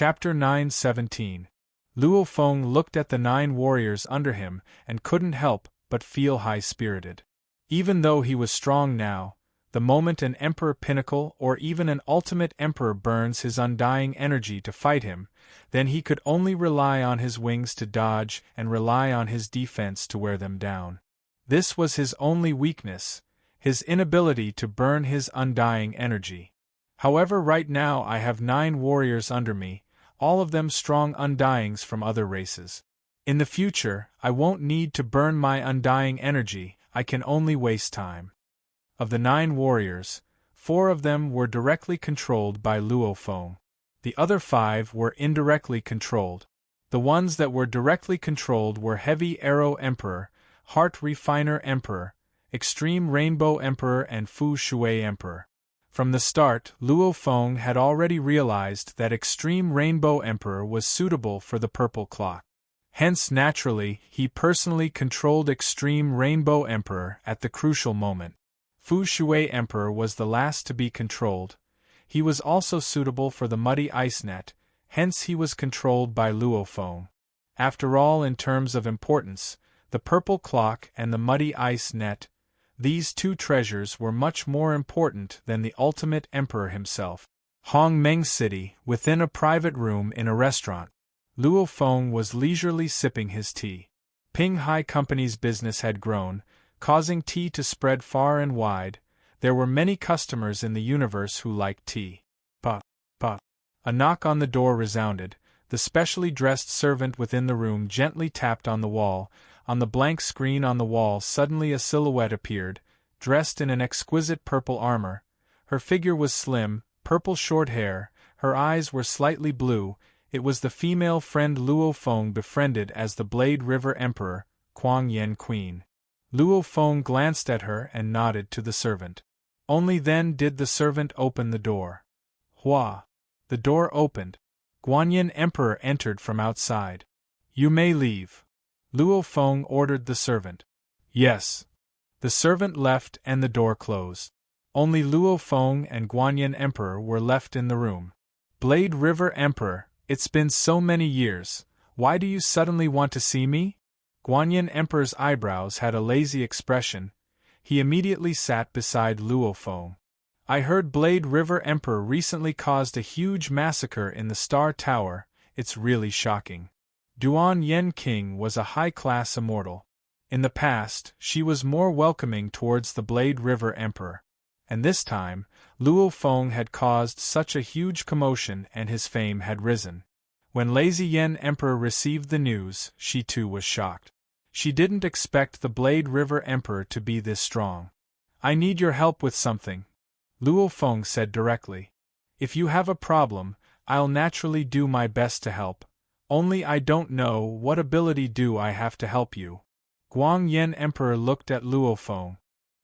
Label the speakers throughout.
Speaker 1: Chapter 9:17. Luo Feng looked at the 9 warriors under him and couldn't help but feel high-spirited. Even though he was strong now, the moment an emperor pinnacle or even an ultimate emperor burns his undying energy to fight him, then he could only rely on his wings to dodge and rely on his defense to wear them down. This was his only weakness, his inability to burn his undying energy. However, right now I have 9 warriors under me, all of them strong undyings from other races. In the future, I won't need to burn my undying energy, I can only waste time. Of the 9 warriors, 4 of them were directly controlled by Luo Feng. The other 5 were indirectly controlled. The ones that were directly controlled were Heavy Arrow Emperor, Heart Refiner Emperor, Extreme Rainbow Emperor and Fu Shui Emperor. From the start, Luo Feng had already realized that Extreme Rainbow Emperor was suitable for the purple clock. Hence, naturally, he personally controlled Extreme Rainbow Emperor at the crucial moment. Fu Shui Emperor was the last to be controlled. He was also suitable for the Muddy Ice Net, hence he was controlled by Luo Feng. After all, in terms of importance, the purple clock and the Muddy Ice Net, these 2 treasures were much more important than the ultimate emperor himself. Hong Meng City, within a private room in a restaurant. Luo Feng was leisurely sipping his tea. Ping Hai Company's business had grown, causing tea to spread far and wide. There were many customers in the universe who liked tea. Pa. A knock on the door resounded. The specially dressed servant within the room gently tapped on the wall. On the blank screen on the wall suddenly a silhouette appeared, dressed in an exquisite purple armor. Her figure was slim, purple short hair, her eyes were slightly blue. It was the female friend Luo Feng befriended as the Blade River Emperor, Kuang Yen Queen. Luo Feng glanced at her and nodded to the servant. Only then did the servant open the door. Hua! The door opened. Guanyin Emperor entered from outside. You may leave. Luo Feng ordered the servant. Yes. The servant left and the door closed. Only Luo Feng and Guanyin Emperor were left in the room. Blade River Emperor, it's been so many years, why do you suddenly want to see me? Guanyin Emperor's eyebrows had a lazy expression. He immediately sat beside Luo Feng. I heard Blade River Emperor recently caused a huge massacre in the Star Tower, it's really shocking. Duan Yen King was a high-class immortal. In the past, she was more welcoming towards the Blade River Emperor. And this time, Luo Feng had caused such a huge commotion and his fame had risen. When Lazy Yen Emperor received the news, she too was shocked. She didn't expect the Blade River Emperor to be this strong. I need your help with something, Luo Feng said directly. If you have a problem, I'll naturally do my best to help. Only I don't know what ability do I have to help you. Guang Yen Emperor looked at Luo Feng.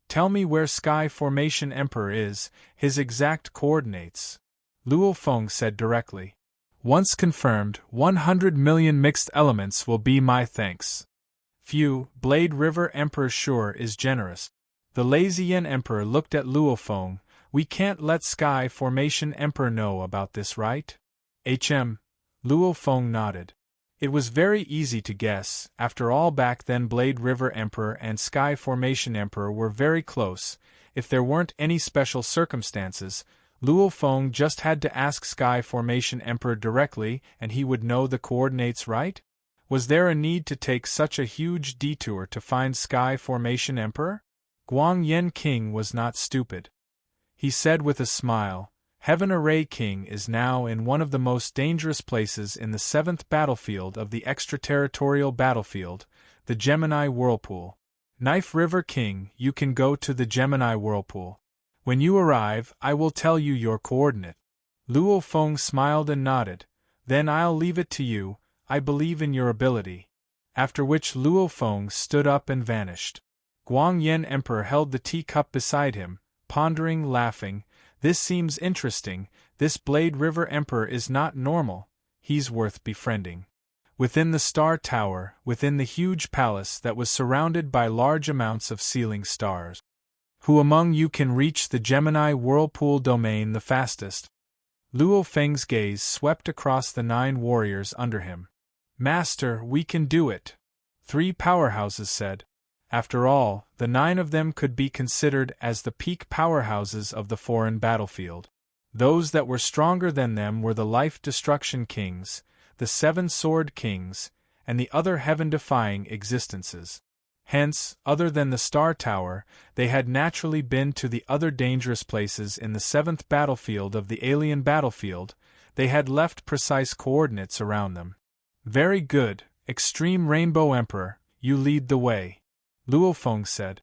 Speaker 1: Tell me where Sky Formation Emperor is, his exact coordinates. Luo Feng said directly. Once confirmed, 100 million mixed elements will be my thanks. Phew, Blade River Emperor sure is generous. The Lazy Yen Emperor looked at Luo Feng. We can't let Sky Formation Emperor know about this, right? Luo Feng nodded. It was very easy to guess. After all, back then Blade River Emperor and Sky Formation Emperor were very close. If there weren't any special circumstances, Luo Feng just had to ask Sky Formation Emperor directly and he would know the coordinates, right? Was there a need to take such a huge detour to find Sky Formation Emperor? Guang Yen King was not stupid. He said with a smile, Heaven Array King is now in one of the most dangerous places in the 7th battlefield of the extraterritorial battlefield, the Gemini Whirlpool. Knife River King, you can go to the Gemini Whirlpool. When you arrive, I will tell you your coordinate. Luo Feng smiled and nodded. Then I'll leave it to you, I believe in your ability. After which Luo Feng stood up and vanished. Guang Yen Emperor held the teacup beside him, pondering, laughing. This seems interesting. This Blade River Emperor is not normal. He's worth befriending. Within the Star Tower, within the huge palace that was surrounded by large amounts of ceiling stars. Who among you can reach the Gemini Whirlpool domain the fastest? Luo Feng's gaze swept across the 9 warriors under him. Master, we can do it, 3 powerhouses said. After all, the 9 of them could be considered as the peak powerhouses of the foreign battlefield. Those that were stronger than them were the Life-Destruction Kings, the 7 Sword Kings, and the other heaven-defying existences. Hence, other than the Star Tower, they had naturally been to the other dangerous places in the 7th battlefield of the alien battlefield. They had left precise coordinates around them. Very good, Extreme Rainbow Emperor, you lead the way, Luo Feng said.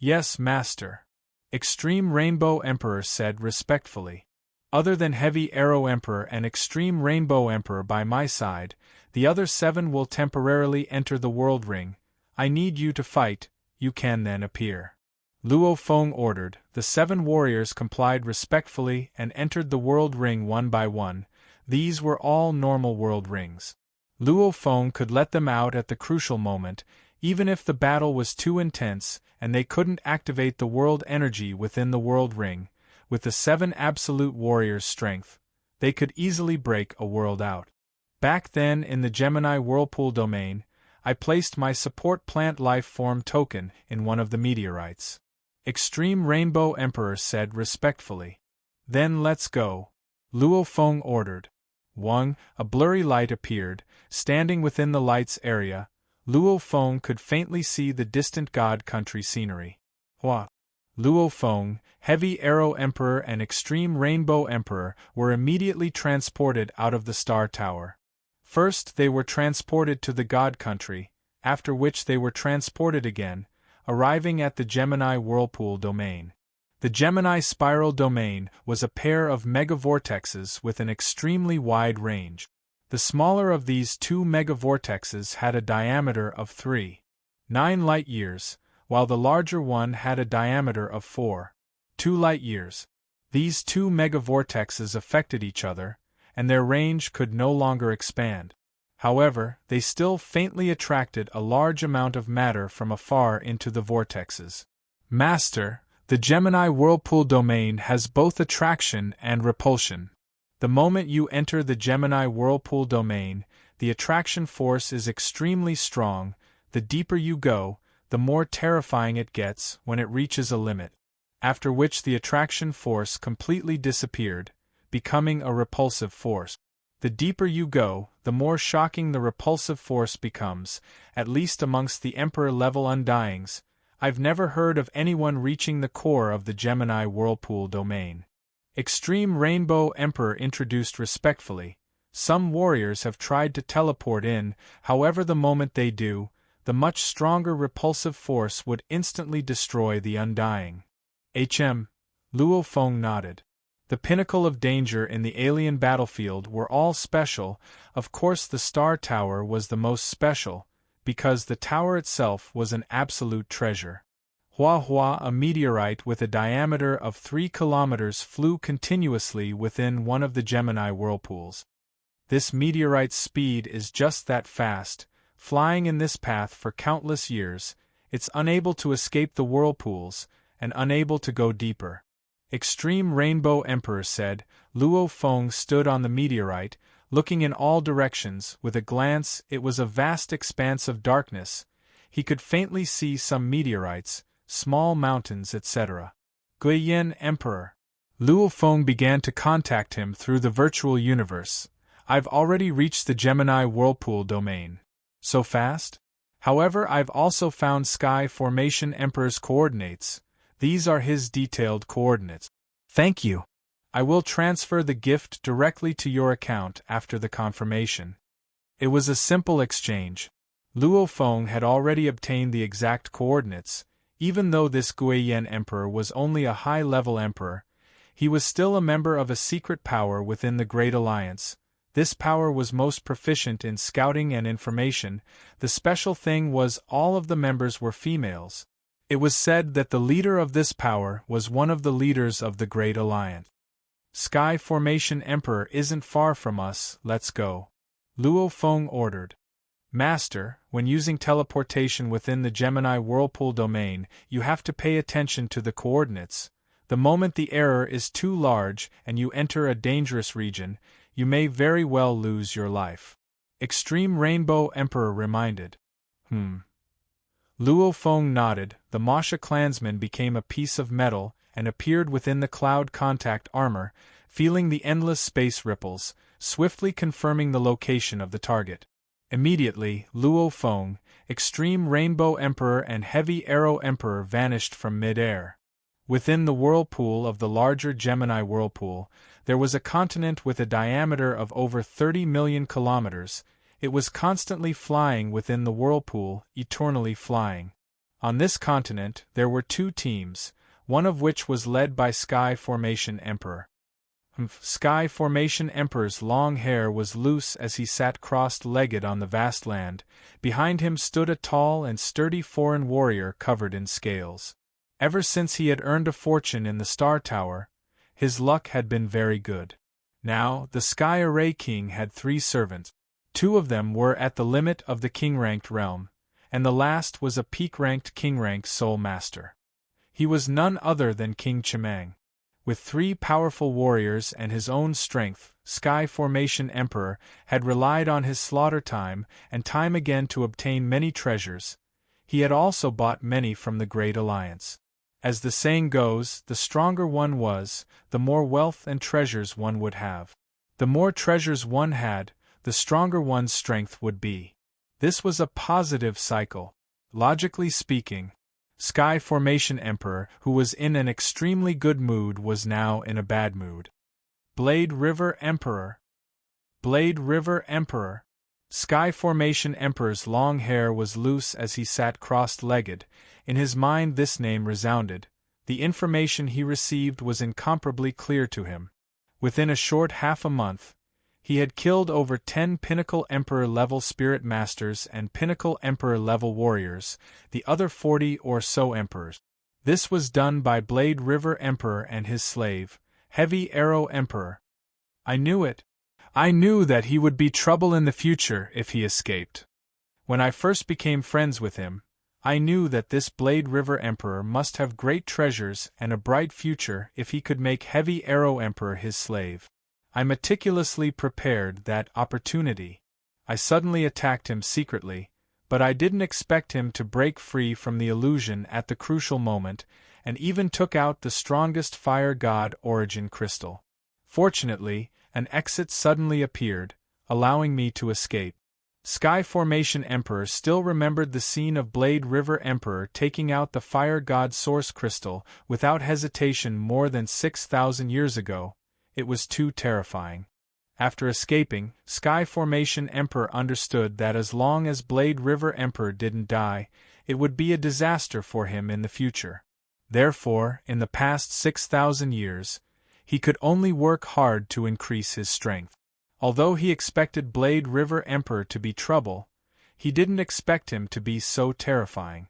Speaker 1: Yes, Master, Extreme Rainbow Emperor said respectfully. Other than Heavy Arrow Emperor and Extreme Rainbow Emperor by my side, the other 7 will temporarily enter the World Ring. I need you to fight, you can then appear. Luo Feng ordered. The 7 warriors complied respectfully and entered the World Ring one by one. These were all normal World Rings. Luo Feng could let them out at the crucial moment, even if the battle was too intense and they couldn't activate the world energy within the World Ring. With the 7 absolute warriors' strength, they could easily break a world out. Back then in the Gemini Whirlpool domain, I placed my support plant life form token in one of the meteorites. Extreme Rainbow Emperor said respectfully. Then let's go, Luo Feng ordered. A blurry light appeared, standing within the light's area. Luo Feng could faintly see the distant God country scenery. Luo Feng, Heavy Arrow Emperor and Extreme Rainbow Emperor were immediately transported out of the Star Tower. First they were transported to the God country, after which they were transported again, arriving at the Gemini Whirlpool domain. The Gemini Spiral domain was a pair of megavortexes with an extremely wide range. The smaller of these 2 megavortexes had a diameter of 3.9 light-years, while the larger one had a diameter of 4.2 light-years. These 2 megavortexes affected each other, and their range could no longer expand. However, they still faintly attracted a large amount of matter from afar into the vortexes. Master, the Gemini Whirlpool domain has both attraction and repulsion. The moment you enter the Gemini Whirlpool domain, the attraction force is extremely strong. The deeper you go, the more terrifying it gets when it reaches a limit, after which the attraction force completely disappeared, becoming a repulsive force. The deeper you go, the more shocking the repulsive force becomes, at least amongst the Emperor-level Undyings. I've never heard of anyone reaching the core of the Gemini Whirlpool domain. Extreme Rainbow Emperor introduced respectfully. Some warriors have tried to teleport in, however the moment they do, the much stronger repulsive force would instantly destroy the Undying. Luo Feng nodded. The pinnacle of danger in the alien battlefield were all special. Of course the Star Tower was the most special, because the tower itself was an absolute treasure. A meteorite with a diameter of 3 kilometers flew continuously within one of the Gemini whirlpools. This meteorite's speed is just that fast, flying in this path for countless years. It's unable to escape the whirlpools, and unable to go deeper. Extreme Rainbow Emperor said. Luo Feng stood on the meteorite, looking in all directions. With a glance, it was a vast expanse of darkness. He could faintly see some meteorites, small mountains, etc. Guiyin Emperor. Luo Feng began to contact him through the virtual universe. I've already reached the Gemini Whirlpool domain. So fast? However, I've also found Sky Formation Emperor's coordinates. These are his detailed coordinates. Thank you. I will transfer the gift directly to your account after the confirmation. It was a simple exchange. Luo Feng had already obtained the exact coordinates. Even though this Guiyin Emperor was only a high-level emperor, he was still a member of a secret power within the Great Alliance. This power was most proficient in scouting and information. The special thing was all of the members were females. It was said that the leader of this power was one of the leaders of the Great Alliance. Sky Formation Emperor isn't far from us, let's go, Luo Feng ordered. Master, when using teleportation within the Gemini Whirlpool domain, you have to pay attention to the coordinates. The moment the error is too large and you enter a dangerous region, you may very well lose your life. Extreme Rainbow Emperor reminded. Luo Feng nodded. The Masha clansman became a piece of metal and appeared within the cloud contact armor, feeling the endless space ripples, swiftly confirming the location of the target. Immediately, Luo Feng, Extreme Rainbow Emperor and Heavy Arrow Emperor vanished from mid-air. Within the whirlpool of the larger Gemini whirlpool, there was a continent with a diameter of over 30 million kilometers. It was constantly flying within the whirlpool, eternally flying. On this continent, there were two teams, one of which was led by Sky Formation Emperor. Sky Formation Emperor's long hair was loose as he sat crossed-legged on the vast land. Behind him stood a tall and sturdy foreign warrior covered in scales. Ever since he had earned a fortune in the Star Tower, his luck had been very good. Now, the Sky Array King had 3 servants. 2 of them were at the limit of the king-ranked realm, and the last was a peak-ranked king-rank soul master. He was none other than King Chimang. With 3 powerful warriors and his own strength, Sky Formation Emperor had relied on his slaughter time and time again to obtain many treasures. He had also bought many from the Great Alliance. As the saying goes, the stronger one was, the more wealth and treasures one would have. The more treasures one had, the stronger one's strength would be. This was a positive cycle. Logically speaking, Sky Formation Emperor, who was in an extremely good mood, was now in a bad mood. Blade River Emperor. Blade River Emperor. Sky Formation Emperor's long hair was loose as he sat crossed-legged. In his mind this name resounded. The information he received was incomparably clear to him. Within a short half a month, he had killed over 10 Pinnacle Emperor-level Spirit Masters and Pinnacle Emperor-level Warriors, the other 40 or so Emperors. This was done by Blade River Emperor and his slave, Heavy Arrow Emperor. I knew it. I knew that he would be trouble in the future if he escaped. When I first became friends with him, I knew that this Blade River Emperor must have great treasures and a bright future if he could make Heavy Arrow Emperor his slave. I meticulously prepared that opportunity. I suddenly attacked him secretly, but I didn't expect him to break free from the illusion at the crucial moment, and even took out the strongest fire god origin crystal. Fortunately, an exit suddenly appeared, allowing me to escape. Sky Formation Emperor still remembered the scene of Blade River Emperor taking out the fire god source crystal without hesitation more than 6,000 years ago. It was too terrifying. After escaping, Sky Formation Emperor understood that as long as Blade River Emperor didn't die, it would be a disaster for him in the future. Therefore, in the past 6,000 years, he could only work hard to increase his strength. Although he expected Blade River Emperor to be trouble, he didn't expect him to be so terrifying.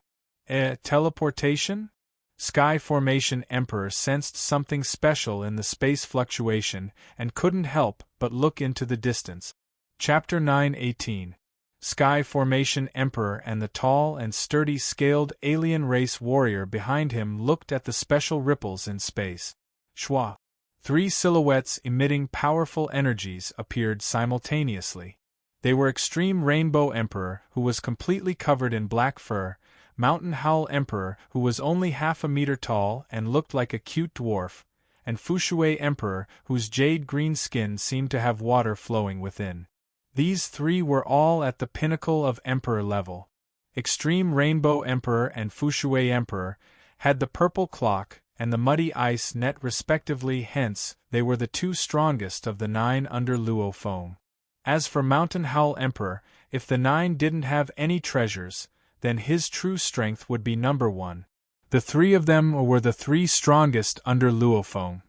Speaker 1: Teleportation? Sky Formation Emperor sensed something special in the space fluctuation and couldn't help but look into the distance. Chapter 9:18. Sky Formation Emperor and the tall and sturdy scaled alien race warrior behind him looked at the special ripples in space. Schwa. 3 silhouettes emitting powerful energies appeared simultaneously. They were Extreme Rainbow Emperor, who was completely covered in black fur, Mountain Howl Emperor, who was only half a meter tall and looked like a cute dwarf, and Fushui Emperor, whose jade-green skin seemed to have water flowing within. These 3 were all at the pinnacle of Emperor level. Extreme Rainbow Emperor and Fushui Emperor had the purple clock and the muddy ice net respectively, hence, they were the 2 strongest of the 9 under Luo Feng. As for Mountain Howl Emperor, if the 9 didn't have any treasures, then his true strength would be number 1. The 3 of them were the 3 strongest under Luo Feng.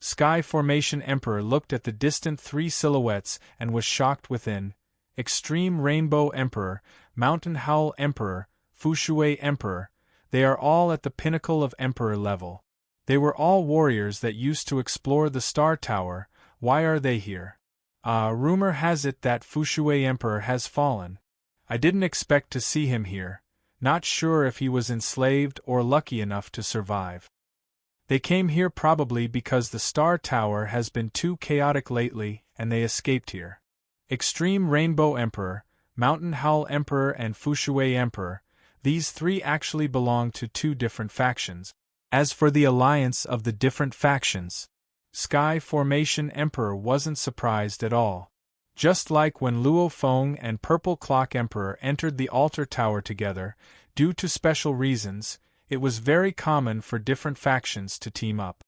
Speaker 1: Sky Formation Emperor looked at the distant 3 silhouettes and was shocked within. Extreme Rainbow Emperor, Mountain Howl Emperor, Fushui Emperor, they are all at the pinnacle of Emperor level. They were all warriors that used to explore the Star Tower. Why are they here? Rumor has it that Fushui Emperor has fallen. I didn't expect to see him here, not sure if he was enslaved or lucky enough to survive. They came here probably because the Star Tower has been too chaotic lately, and they escaped here. Extreme Rainbow Emperor, Mountain Howl Emperor and Fushui Emperor, these three actually belong to two different factions. As for the alliance of the different factions, Sky Formation Emperor wasn't surprised at all. Just like when Luo Feng and Purple Clock Emperor entered the altar tower together, due to special reasons, it was very common for different factions to team up.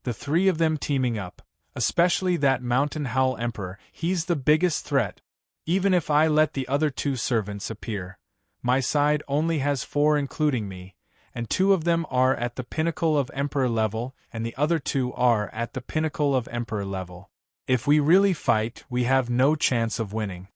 Speaker 1: The three of them teaming up, especially that Mountain Howl Emperor, he's the biggest threat. Even if I let the other two servants appear, my side only has 4 including me, and 2 of them are at the pinnacle of Emperor level and the other 2 are at the pinnacle of Emperor level. If we really fight, we have no chance of winning.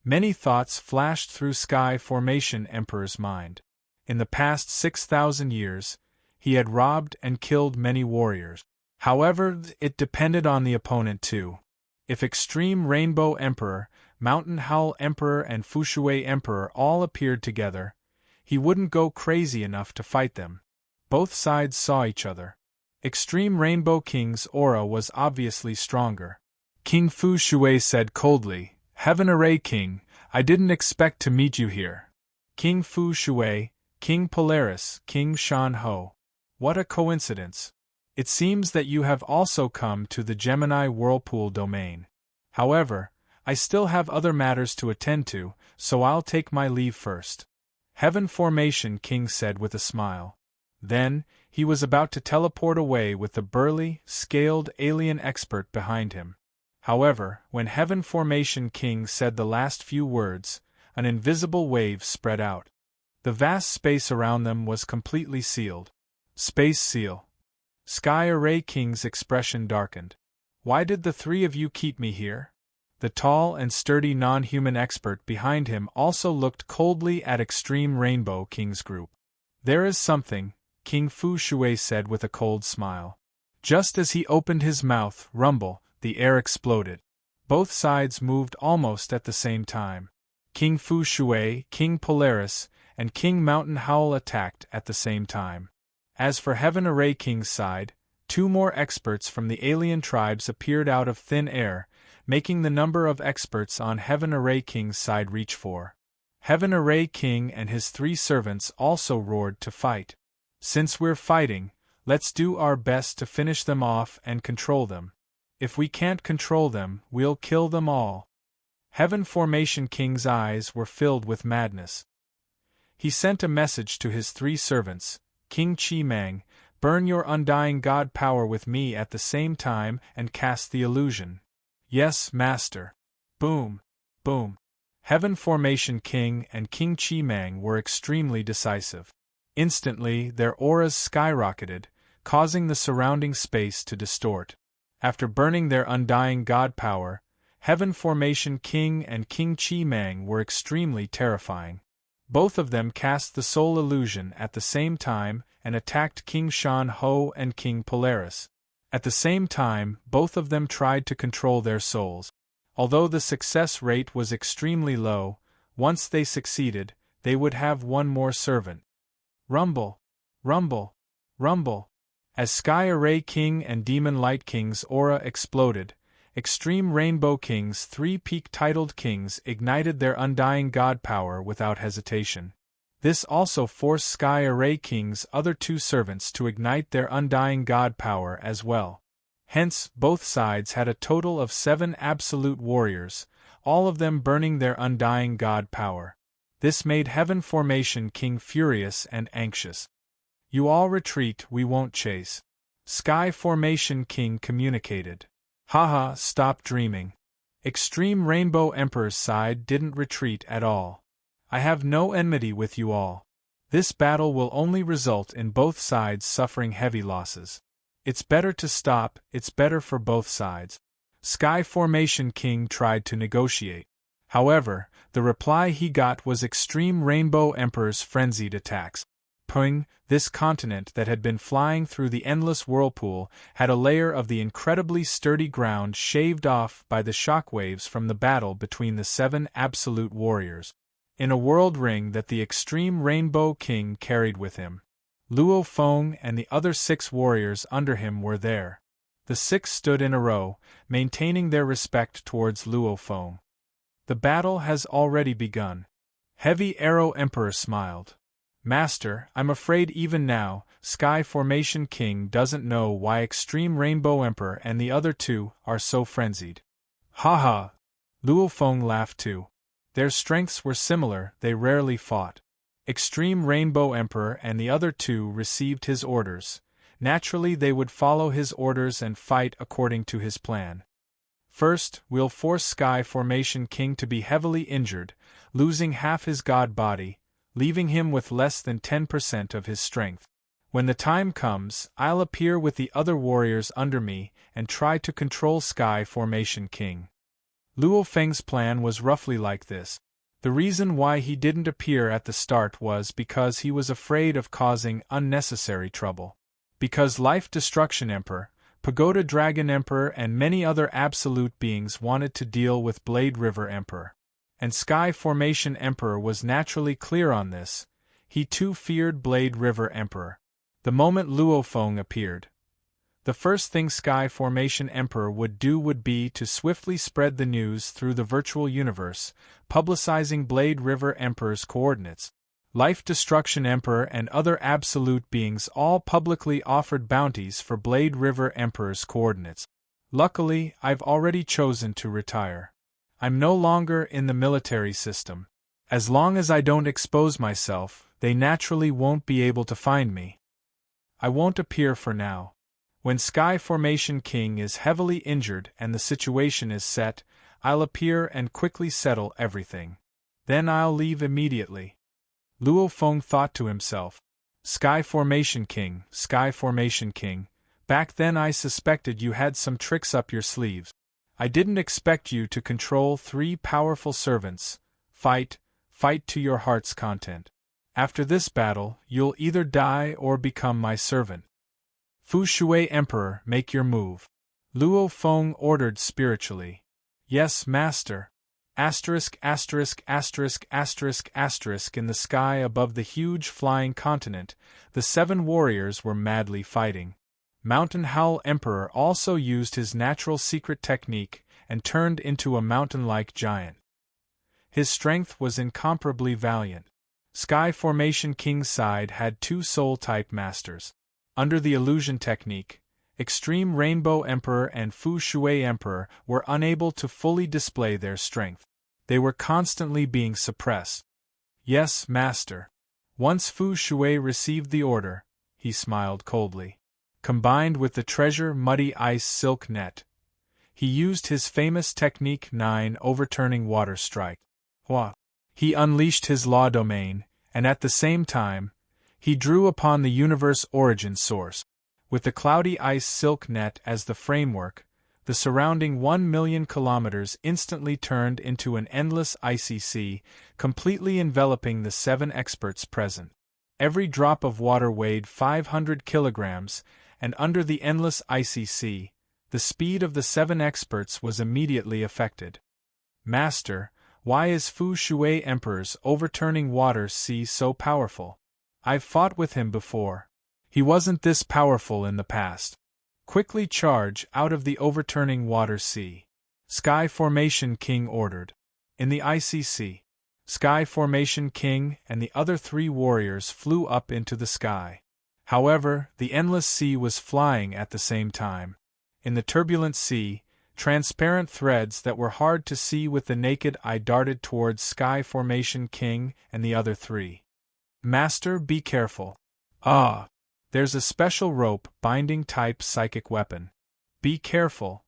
Speaker 1: Many thoughts flashed through Sky Formation Emperor's mind. In the past 6,000 years, he had robbed and killed many warriors. However, it depended on the opponent too. If Extreme Rainbow Emperor, Mountain Howl Emperor and Fushui Emperor all appeared together, he wouldn't go crazy enough to fight them. Both sides saw each other. Extreme Rainbow King's aura was obviously stronger. King Fushui said coldly, "Heaven Array King, I didn't expect to meet you here." King Fushui, King Polaris, King Shan Ho. What a coincidence. It seems that you have also come to the Gemini Whirlpool domain. However, I still have other matters to attend to, so I'll take my leave first. Heaven Formation King said with a smile. Then, he was about to teleport away with the burly, scaled alien expert behind him. However, when Heaven Formation King said the last few words, an invisible wave spread out. The vast space around them was completely sealed. Space seal. Sky Array King's expression darkened. Why did the three of you keep me here? The tall and sturdy non-human expert behind him also looked coldly at Extreme Rainbow King's group. There is something, King Fushui said with a cold smile. Just as he opened his mouth, rumble, the air exploded. Both sides moved almost at the same time. King Fushui, King Polaris, and King Mountain Howl attacked at the same time. As for Heaven Array King's side, 2 more experts from the alien tribes appeared out of thin air, making the number of experts on Heaven Array King's side reach 4. Heaven Array King and his 3 servants also roared to fight. Since we're fighting, let's do our best to finish them off and control them. If we can't control them, we'll kill them all. Heaven Formation King's eyes were filled with madness. He sent a message to his 3 servants, King Chi Mang, burn your undying god power with me at the same time and cast the illusion. Yes, master. Boom. Boom. Heaven Formation King and King Chi Mang were extremely decisive. Instantly, their auras skyrocketed, causing the surrounding space to distort. After burning their undying god power, Heaven Formation King and King Chi Mang were extremely terrifying. Both of them cast the soul illusion at the same time and attacked King Shan Ho and King Polaris. At the same time, both of them tried to control their souls. Although the success rate was extremely low, once they succeeded, they would have 1 more servant. Rumble! Rumble! Rumble! As Sky Array King and Demon Light King's aura exploded, Extreme Rainbow King's 3 peak-titled kings ignited their undying god power without hesitation. This also forced Sky Array King's other 2 servants to ignite their undying god power as well. Hence, both sides had a total of 7 absolute warriors, all of them burning their undying god power. This made Heaven Formation King furious and anxious. You all retreat, we won't chase. Sky Formation King communicated. Haha, stop dreaming. Extreme Rainbow Emperor's side didn't retreat at all. I have no enmity with you all. This battle will only result in both sides suffering heavy losses. It's better to stop, it's better for both sides. Sky Formation King tried to negotiate. However, the reply he got was Extreme Rainbow Emperor's frenzied attacks. Pung, this continent that had been flying through the endless whirlpool, had a layer of the incredibly sturdy ground shaved off by the shockwaves from the battle between the 7 absolute warriors. In a world ring that the Extreme Rainbow King carried with him. Luo Feng and the other 6 warriors under him were there. The 6 stood in a row, maintaining their respect towards Luo Feng. The battle has already begun. Heavy Arrow Emperor smiled. Master, I'm afraid even now, Sky Formation King doesn't know why Extreme Rainbow Emperor and the other 2 are so frenzied. Ha ha! Luo Feng laughed too. Their strengths were similar, they rarely fought. Extreme Rainbow Emperor and the other 2 received his orders. Naturally they would follow his orders and fight according to his plan. First, we'll force Sky Formation King to be heavily injured, losing half his god body, leaving him with less than 10% of his strength. When the time comes, I'll appear with the other warriors under me and try to control Sky Formation King. Luo Feng's plan was roughly like this. The reason why he didn't appear at the start was because he was afraid of causing unnecessary trouble. Because Life Destruction Emperor, Pagoda Dragon Emperor and many other absolute beings wanted to deal with Blade River Emperor. And Sky Formation Emperor was naturally clear on this. He too feared Blade River Emperor. The moment Luo Feng appeared, the first thing Sky Formation Emperor would do would be to swiftly spread the news through the virtual universe, publicizing Blade River Emperor's coordinates. Life Destruction Emperor and other absolute beings all publicly offered bounties for Blade River Emperor's coordinates. Luckily, I've already chosen to retire. I'm no longer in the military system. As long as I don't expose myself, they naturally won't be able to find me. I won't appear for now. When Sky Formation King is heavily injured and the situation is set, I'll appear and quickly settle everything. Then I'll leave immediately. Luo Feng thought to himself, Sky Formation King, back then I suspected you had some tricks up your sleeves. I didn't expect you to control 3 powerful servants. Fight to your heart's content. After this battle, you'll either die or become my servant. Fu Shui Emperor, make your move. Luo Feng ordered spiritually. Yes, master. ********** in the sky above the huge flying continent, the 7 warriors were madly fighting. Mountain Howl Emperor also used his natural secret technique and turned into a mountain-like giant. His strength was incomparably valiant. Sky Formation King's side had 2 soul-type masters. Under the illusion technique, Extreme Rainbow Emperor and Fu Shui Emperor were unable to fully display their strength. They were constantly being suppressed. Yes, master. Once Fu Shui received the order, he smiled coldly. Combined with the treasure Muddy Ice Silk Net, he used his famous technique 9 Overturning Water Strike. He unleashed his law domain, and at the same time, he drew upon the universe origin source. With the cloudy ice silk net as the framework, the surrounding 1 million kilometers instantly turned into an endless icy sea, completely enveloping the 7 experts present. Every drop of water weighed 500 kilograms, and under the endless icy sea, the speed of the 7 experts was immediately affected. Master, why is Fu Shui Emperor's overturning water sea so powerful? I've fought with him before. He wasn't this powerful in the past. Quickly charge out of the overturning water sea. Sky Formation King ordered. In the icy sea, Sky Formation King and the other 3 warriors flew up into the sky. However, the endless sea was flying at the same time. In the turbulent sea, transparent threads that were hard to see with the naked eye darted towards Sky Formation King and the other 3. Master, be careful. There's a special rope binding type psychic weapon. Be careful.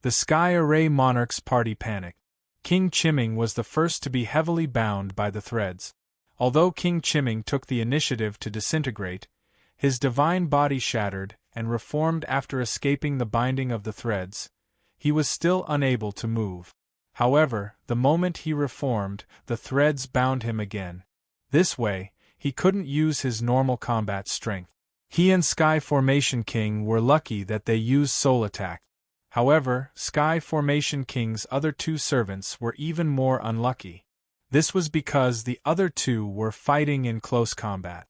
Speaker 1: The Sky Array Monarch's party panicked. King Chiming was the first to be heavily bound by the threads. Although King Chiming took the initiative to disintegrate, his divine body shattered and reformed after escaping the binding of the threads. He was still unable to move. However, the moment he reformed, the threads bound him again. This way, he couldn't use his normal combat strength. He and Sky Formation King were lucky that they used soul attack. However, Sky Formation King's other 2 servants were even more unlucky. This was because the other 2 were fighting in close combat.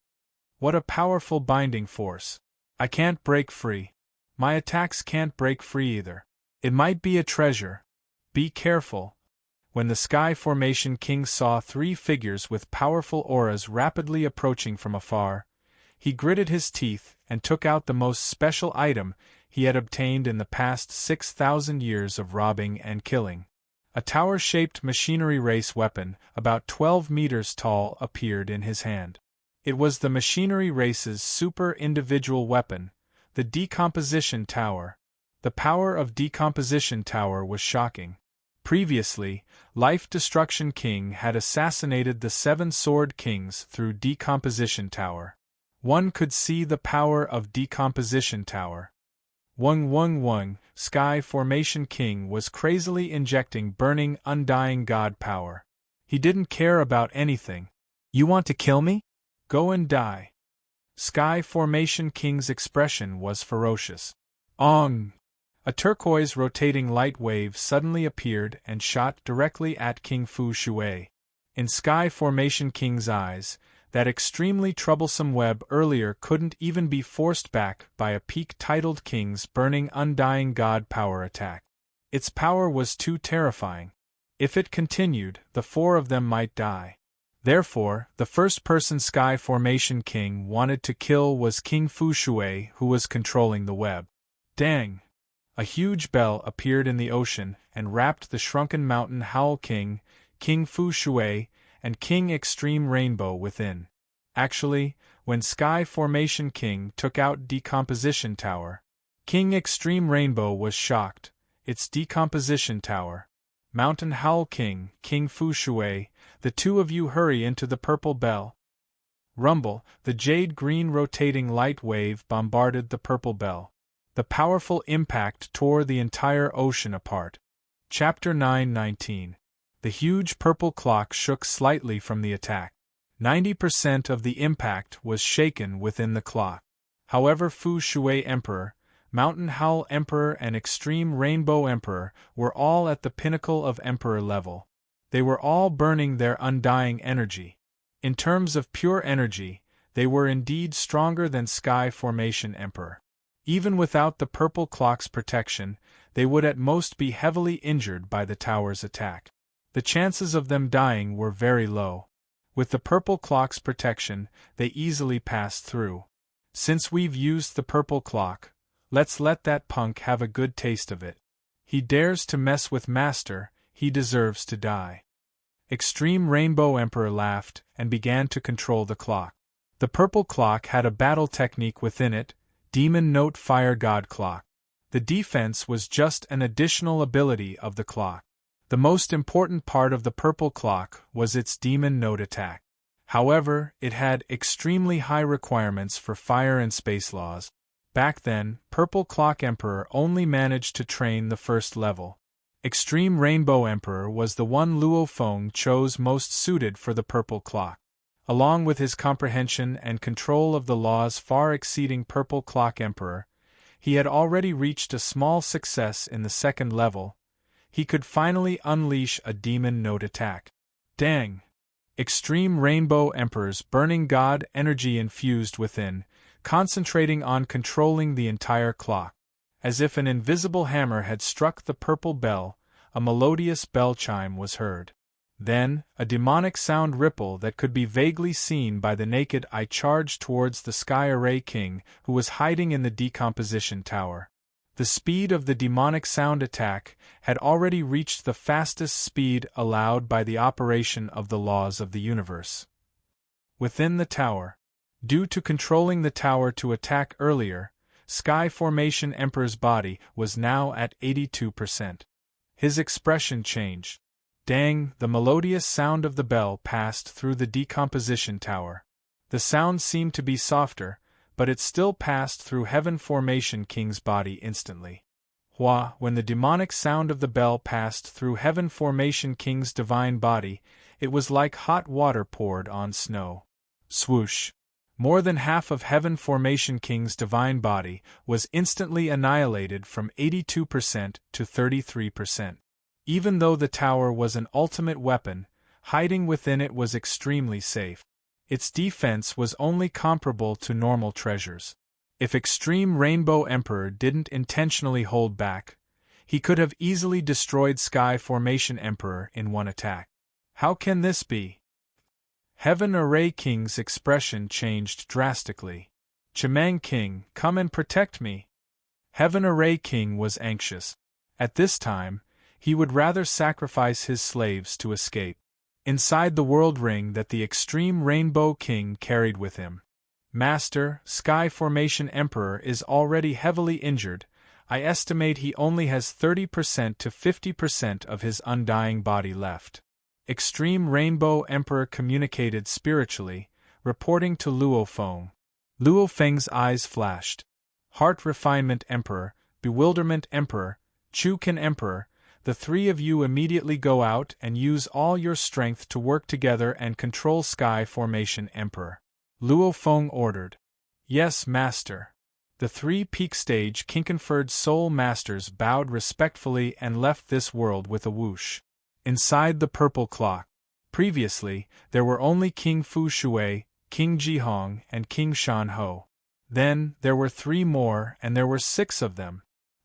Speaker 1: What a powerful binding force. I can't break free. My attacks can't break free either. It might be a treasure. Be careful. When the Sky Formation King saw three figures with powerful auras rapidly approaching from afar, he gritted his teeth and took out the most special item he had obtained in the past 6,000 years of robbing and killing. A tower-shaped machinery race weapon, about 12 meters tall, appeared in his hand. It was the machinery race's super-individual weapon, the Decomposition Tower. The power of Decomposition Tower was shocking. Previously, Life Destruction King had assassinated the Seven Sword Kings through Decomposition Tower. One could see the power of Decomposition Tower. Wung, Sky Formation King was crazily injecting burning, undying god power. He didn't care about anything. You want to kill me? Go and die. Sky Formation King's expression was ferocious. Ong! A turquoise rotating light wave suddenly appeared and shot directly at King Fu Shui. In Sky Formation King's eyes, that extremely troublesome web earlier couldn't even be forced back by a peak-titled king's burning undying god power attack. Its power was too terrifying. If it continued, the four of them might die. Therefore, the first person Sky Formation King wanted to kill was King Fu Shui, who was controlling the web. Dang! A huge bell appeared in the ocean and wrapped the shrunken mountain Howl King, King Fu Shui, and King Extreme Rainbow within. Actually, when Sky Formation King took out Decomposition Tower, King Extreme Rainbow was shocked. It's Decomposition Tower. Mountain Howl King, King Fu Shui, the two of you hurry into the purple bell. Rumble, the jade-green rotating light wave bombarded the purple bell. The powerful impact tore the entire ocean apart. Chapter 9:19. The huge purple clock shook slightly from the attack. 90% of the impact was shaken within the clock. However, Fu Shui Emperor, Mountain Howl Emperor and Extreme Rainbow Emperor were all at the pinnacle of Emperor level. They were all burning their undying energy. In terms of pure energy, they were indeed stronger than Sky Formation Emperor. Even without the purple clock's protection, they would at most be heavily injured by the tower's attack. The chances of them dying were very low. With the purple clock's protection, they easily passed through. Since we've used the purple clock, let's let that punk have a good taste of it. He dares to mess with Master, he deserves to die. Extreme Rainbow Emperor laughed and began to control the clock. The purple clock had a battle technique within it, Demon Note Fire God Clock. The defense was just an additional ability of the clock. The most important part of the purple clock was its Demon Note attack. However, it had extremely high requirements for fire and space laws. Back then, Purple Clock Emperor only managed to train the first level. Extreme Rainbow Emperor was the one Luo Feng chose most suited for the purple clock. Along with his comprehension and control of the laws far exceeding Purple Clock Emperor, he had already reached a small success in the second level. He could finally unleash a Demon Note attack. Dang! Extreme Rainbow Emperor's burning god energy infused within, concentrating on controlling the entire clock. As if an invisible hammer had struck the purple bell, a melodious bell chime was heard. Then, a demonic sound ripple that could be vaguely seen by the naked eye charged towards the Sky Array King, who was hiding in the Decomposition Tower. The speed of the demonic sound attack had already reached the fastest speed allowed by the operation of the laws of the universe. Within the tower, due to controlling the tower to attack earlier, Sky Formation Emperor's body was now at 82%. His expression changed. Dang! The melodious sound of the bell passed through the Decomposition Tower. The sound seemed to be softer, but it still passed through Heaven Formation King's body instantly. When the demonic sound of the bell passed through Heaven Formation King's divine body, it was like hot water poured on snow. Swoosh! More than half of Heaven Formation King's divine body was instantly annihilated from 82% to 33%. Even though the tower was an ultimate weapon, hiding within it was extremely safe. Its defense was only comparable to normal treasures. If Extreme Rainbow Emperor didn't intentionally hold back, he could have easily destroyed Sky Formation Emperor in one attack. How can this be? Heaven Array King's expression changed drastically. Chimang King, come and protect me. Heaven Array King was anxious. At this time, he would rather sacrifice his slaves to escape. Inside the world ring that the Extreme Rainbow King carried with him. Master, Sky Formation Emperor is already heavily injured. I estimate he only has 30% to 50% of his undying body left. Extreme Rainbow Emperor communicated spiritually, reporting to Luo Feng. Luo Feng's eyes flashed. Heart Refinement Emperor, Bewilderment Emperor, Chukan Emperor, the three of you immediately go out and use all your strength to work together and control Sky Formation Emperor. Luo Feng ordered. Yes, Master. The three peak stage Kinkenford Soul Masters bowed respectfully and left this world with a whoosh. Inside the purple clock. Previously, there were only King Fu Shui, King Jihong, and King Shan Ho. Then, there were three more, and there were 6 of them.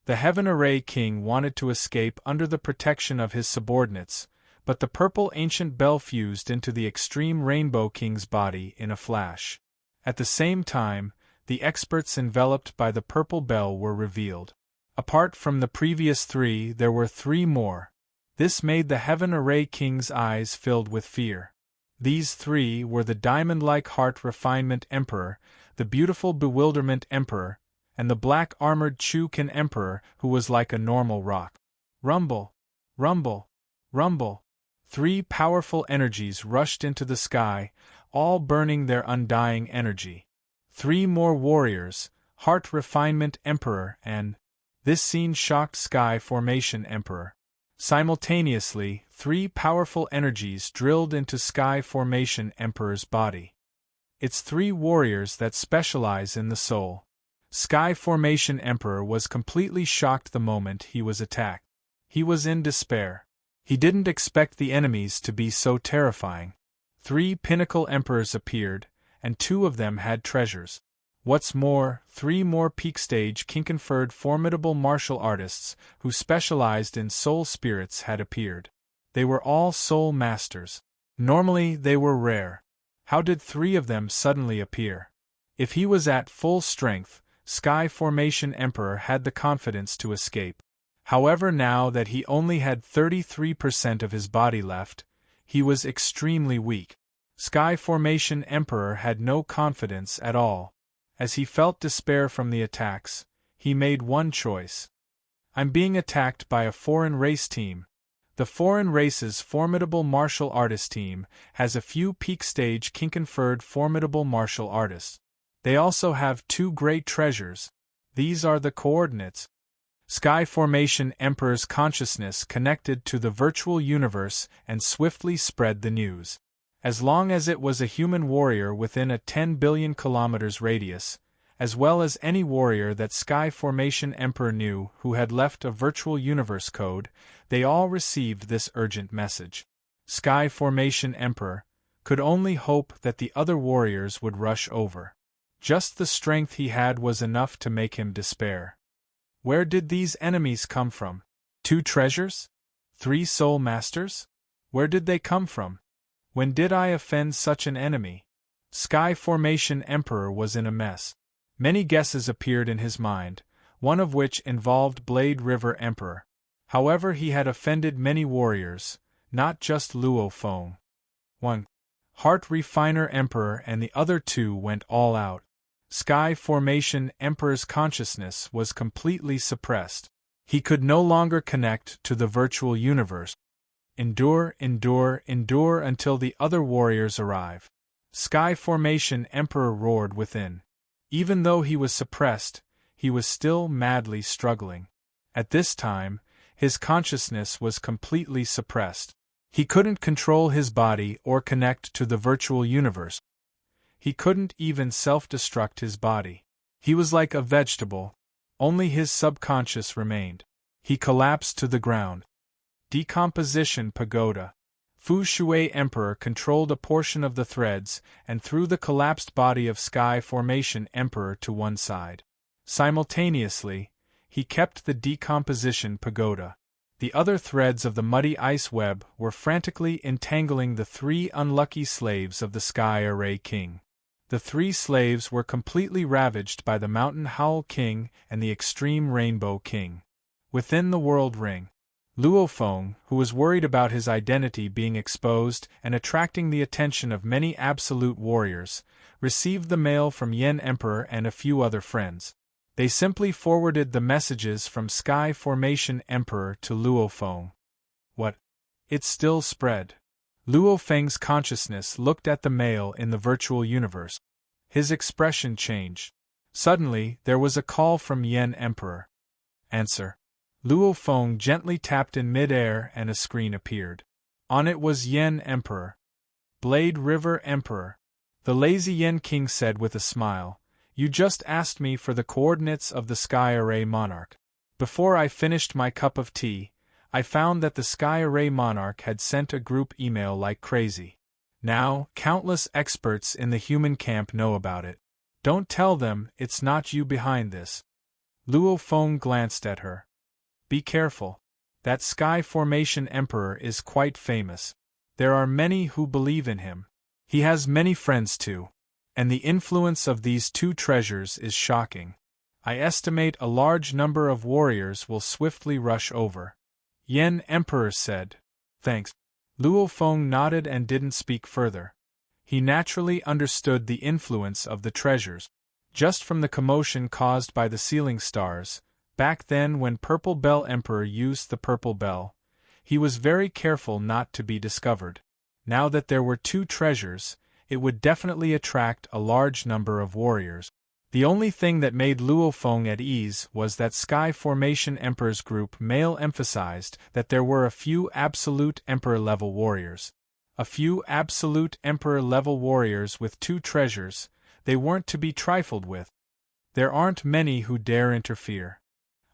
Speaker 1: The Heaven Array King wanted to escape under the protection of his subordinates, but the purple ancient bell fused into the Extreme Rainbow King's body in a flash. At the same time, the experts enveloped by the purple bell were revealed. Apart from the previous 3, there were 3 more. This made the Heaven Array King's eyes filled with fear. These 3 were the Diamond-like Heart Refinement Emperor, the Beautiful Bewilderment Emperor, and the black-armored Chukan Emperor who was like a normal rock. Rumble! Rumble! Rumble! 3 powerful energies rushed into the sky, all burning their undying energy. 3 more warriors, Heart Refinement Emperor and... This scene shocked Sky Formation Emperor. Simultaneously, 3 powerful energies drilled into Sky Formation Emperor's body. It's 3 warriors that specialize in the soul. Sky Formation Emperor was completely shocked the moment he was attacked. He was in despair. He didn't expect the enemies to be so terrifying. 3 Pinnacle Emperors appeared, and 2 of them had treasures. What's more, 3 more peak stage Kinkenford formidable martial artists who specialized in soul spirits had appeared. They were all soul masters. Normally they were rare. How did 3 of them suddenly appear? If he was at full strength, Sky Formation Emperor had the confidence to escape. However, now that he only had 33% of his body left, he was extremely weak. Sky Formation Emperor had no confidence at all. As he felt despair from the attacks, he made one choice. I'm being attacked by a foreign race team. The foreign race's formidable martial artist team has a few peak stage Kinkenford formidable martial artists. They also have 2 great treasures. These are the coordinates. Sky Formation Emperor's consciousness connected to the virtual universe and swiftly spread the news. As long as it was a human warrior within a 10 billion kilometers radius, as well as any warrior that Sky Formation Emperor knew who had left a virtual universe code, they all received this urgent message. Sky Formation Emperor could only hope that the other warriors would rush over. Just the strength he had was enough to make him despair. Where did these enemies come from? 2 treasures? 3 soul masters? Where did they come from? When did I offend such an enemy? Sky Formation Emperor was in a mess. Many guesses appeared in his mind, one of which involved Blade River Emperor. However, he had offended many warriors, not just Luo Feng. 1. Heart Refiner Emperor and the other 2 went all out. Sky Formation Emperor's consciousness was completely suppressed. He could no longer connect to the virtual universe. Endure, endure, endure until the other warriors arrive. Sky Formation Emperor roared within. Even though he was suppressed, he was still madly struggling. At this time, his consciousness was completely suppressed. He couldn't control his body or connect to the virtual universe. He couldn't even self-destruct his body. He was like a vegetable. Only his subconscious remained. He collapsed to the ground. Decomposition Pagoda. Fu Shui Emperor controlled a portion of the threads and threw the collapsed body of Sky Formation Emperor to one side. Simultaneously, he kept the decomposition pagoda. The other threads of the muddy ice web were frantically entangling the 3 unlucky slaves of the Sky Array King. The 3 slaves were completely ravaged by the Mountain Howl King and the Extreme Rainbow King. Within the World Ring, Luo Feng, who was worried about his identity being exposed and attracting the attention of many absolute warriors, received the mail from Yen Emperor and a few other friends. They simply forwarded the messages from Sky Formation Emperor to Luo Feng. What? It still spread. Luo Feng's consciousness looked at the mail in the virtual universe. His expression changed. Suddenly, there was a call from Yen Emperor. Answer. Luo Feng gently tapped in mid-air and a screen appeared. On it was Yen Emperor. Blade River Emperor. The lazy Yen King said with a smile, "You just asked me for the coordinates of the Sky Array Monarch. Before I finished my cup of tea, I found that the Sky Array Monarch had sent a group email like crazy. Now, countless experts in the human camp know about it. Don't tell them it's not you behind this." Luo Feng glanced at her. "Be careful. That Sky Formation Emperor is quite famous. There are many who believe in him. He has many friends too. And the influence of these 2 treasures is shocking. I estimate a large number of warriors will swiftly rush over." Yen Emperor said, "Thanks." Luo Feng nodded and didn't speak further. He naturally understood the influence of the treasures. Just from the commotion caused by the ceiling stars, back then when Purple Bell Emperor used the Purple Bell, he was very careful not to be discovered. Now that there were 2 treasures, it would definitely attract a large number of warriors. The only thing that made Luo Feng at ease was that Sky Formation Emperor's group mail emphasized that there were a few absolute Emperor-level warriors. A few absolute Emperor-level warriors with 2 treasures, they weren't to be trifled with. There aren't many who dare interfere.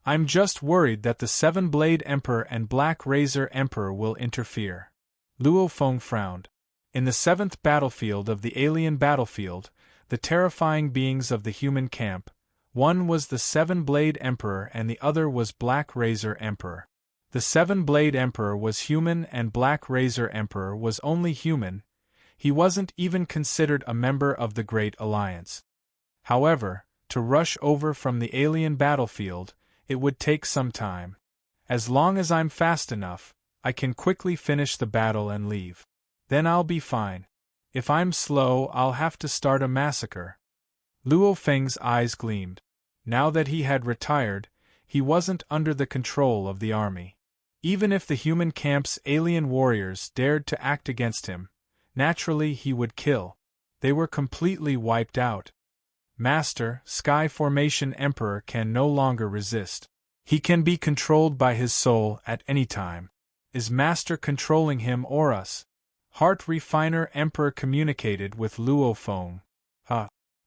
Speaker 1: I'm just worried that the 7-Blade Emperor and Black Razor Emperor will interfere. Luo Feng frowned. In the 7th battlefield of the alien battlefield, the terrifying beings of the human camp, one was the 7-Blade Emperor and the other was Black Razor Emperor. The 7-Blade Emperor was human and Black Razor Emperor was only human. He wasn't even considered a member of the Great Alliance. However, to rush over from the alien battlefield, it would take some time. As long as I'm fast enough, I can quickly finish the battle and leave. Then I'll be fine. If I'm slow, I'll have to start a massacre." Luo Feng's eyes gleamed. Now that he had retired, he wasn't under the control of the army. Even if the human camp's alien warriors dared to act against him, naturally he would kill. They were completely wiped out. Master, Sky Formation Emperor can no longer resist. He can be controlled by his soul at any time. Is Master controlling him or us? Heart Refiner Emperor communicated with Luo Feng.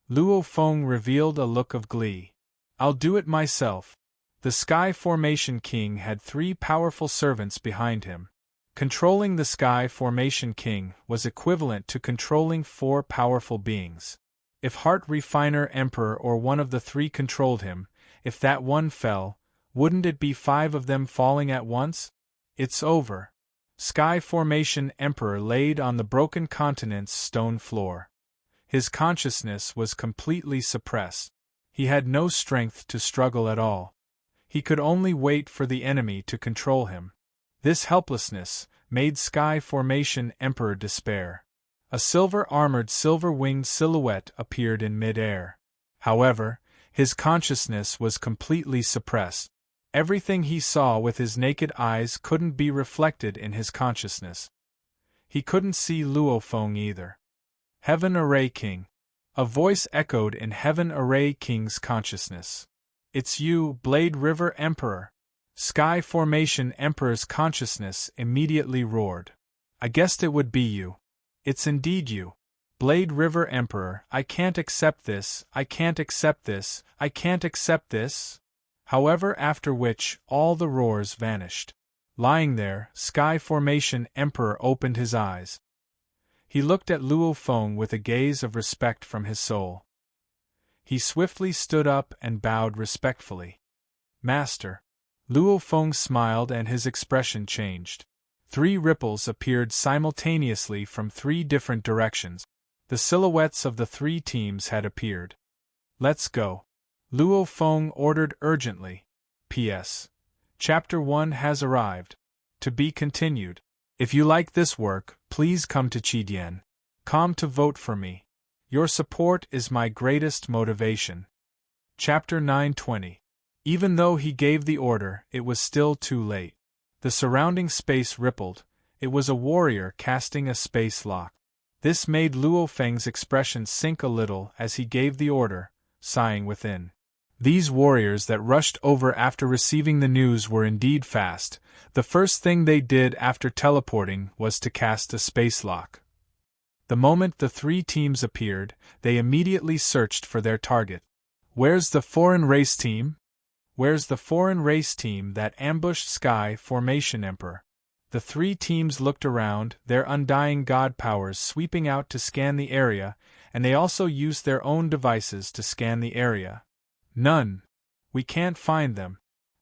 Speaker 1: Luo Feng revealed a look of glee. "I'll do it myself." The Sky Formation King had 3 powerful servants behind him. Controlling the Sky Formation King was equivalent to controlling 4 powerful beings. If Heart Refiner Emperor or one of the 3 controlled him, if that one fell, wouldn't it be 5 of them falling at once? It's over. Sky Formation Emperor laid on the broken continent's stone floor. His consciousness was completely suppressed. He had no strength to struggle at all. He could only wait for the enemy to control him. This helplessness made Sky Formation Emperor despair. A silver-armored, silver-winged silhouette appeared in mid-air. However, his consciousness was completely suppressed. Everything he saw with his naked eyes couldn't be reflected in his consciousness. He couldn't see Luo Feng either. Heaven Array King. A voice echoed in Heaven Array King's consciousness. "It's you, Blade River Emperor." Sky Formation Emperor's consciousness immediately roared. "I guessed it would be you. It's indeed you. Blade River Emperor, I can't accept this, I can't accept this, I can't accept this." However, after which, all the roars vanished. Lying there, Sky Formation Emperor opened his eyes. He looked at Luo Feng with a gaze of respect from his soul. He swiftly stood up and bowed respectfully. Master. Luo Feng smiled and his expression changed. 3 ripples appeared simultaneously from 3 different directions. The silhouettes of the 3 teams had appeared. Let's go. Luo Feng ordered urgently. P.S. Chapter 1 has arrived. To be continued. If you like this work, please come to Chidian.com to vote for me. Your support is my greatest motivation. Chapter 920. Even though he gave the order, it was still too late. The surrounding space rippled. It was a warrior casting a space lock. This made Luo Feng's expression sink a little as he gave the order, sighing within. These warriors that rushed over after receiving the news were indeed fast. The first thing they did after teleporting was to cast a space lock. The moment the 3 teams appeared, they immediately searched for their target. Where's the foreign race team? Where's the foreign race team that ambushed Sky Formation Emperor? The 3 teams looked around, their undying god powers sweeping out to scan the area, and they also used their own devices to scan the area. None. We can't find them.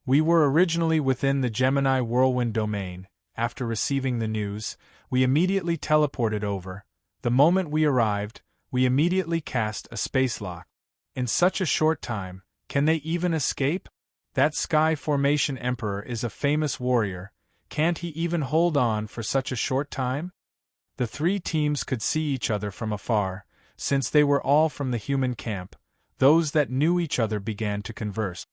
Speaker 1: We were originally within the Gemini Whirlwind domain. After receiving the news, we immediately teleported over. The moment we arrived, we immediately cast a space lock. In such a short time, can they even escape? That Sky Formation Emperor is a famous warrior. Can't he even hold on for such a short time? The 3 teams could see each other from afar, since they were all from the human camp. Those that knew each other began to converse.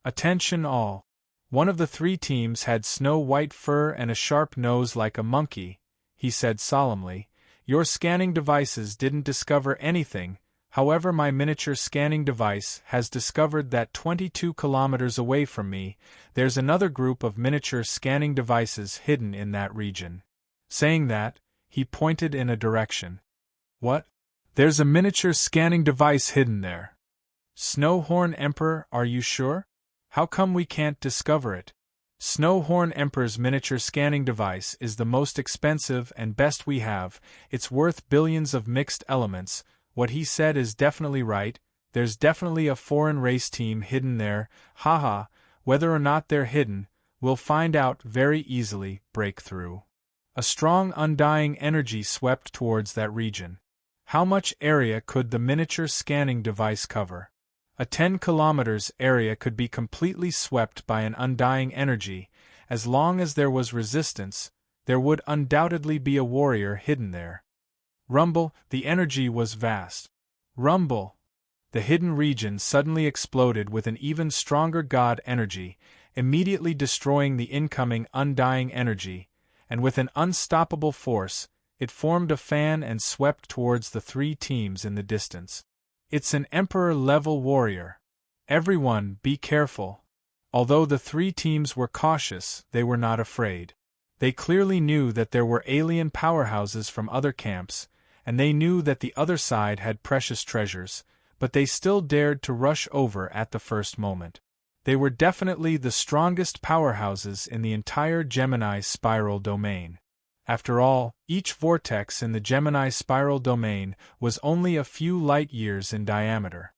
Speaker 1: Attention all. One of the 3 teams had snow-white fur and a sharp nose like a monkey. He said solemnly, "Your scanning devices didn't discover anything. However, my miniature scanning device has discovered that 22 kilometers away from me, there's another group of miniature scanning devices hidden in that region." Saying that, he pointed in a direction. What? There's a miniature scanning device hidden there. Snowhorn Emperor, are you sure? How come we can't discover it? Snowhorn Emperor's miniature scanning device is the most expensive and best we have. It's worth billions of mixed elements. What he said is definitely right. There's definitely a foreign race team hidden there. Haha, whether or not they're hidden, we'll find out very easily. Breakthrough. A strong undying energy swept towards that region. How much area could the miniature scanning device cover? A 10 kilometers area could be completely swept by an undying energy. As long as there was resistance, there would undoubtedly be a warrior hidden there. Rumble, the energy was vast. Rumble! The hidden region suddenly exploded with an even stronger god energy, immediately destroying the incoming undying energy, and with an unstoppable force, it formed a fan and swept towards the 3 teams in the distance. It's an Emperor-level warrior. Everyone, be careful. Although the 3 teams were cautious, they were not afraid. They clearly knew that there were alien powerhouses from other camps, and they knew that the other side had precious treasures, but they still dared to rush over at the first moment. They were definitely the strongest powerhouses in the entire Gemini spiral domain. After all, each vortex in the Gemini spiral domain was only a few light years in diameter.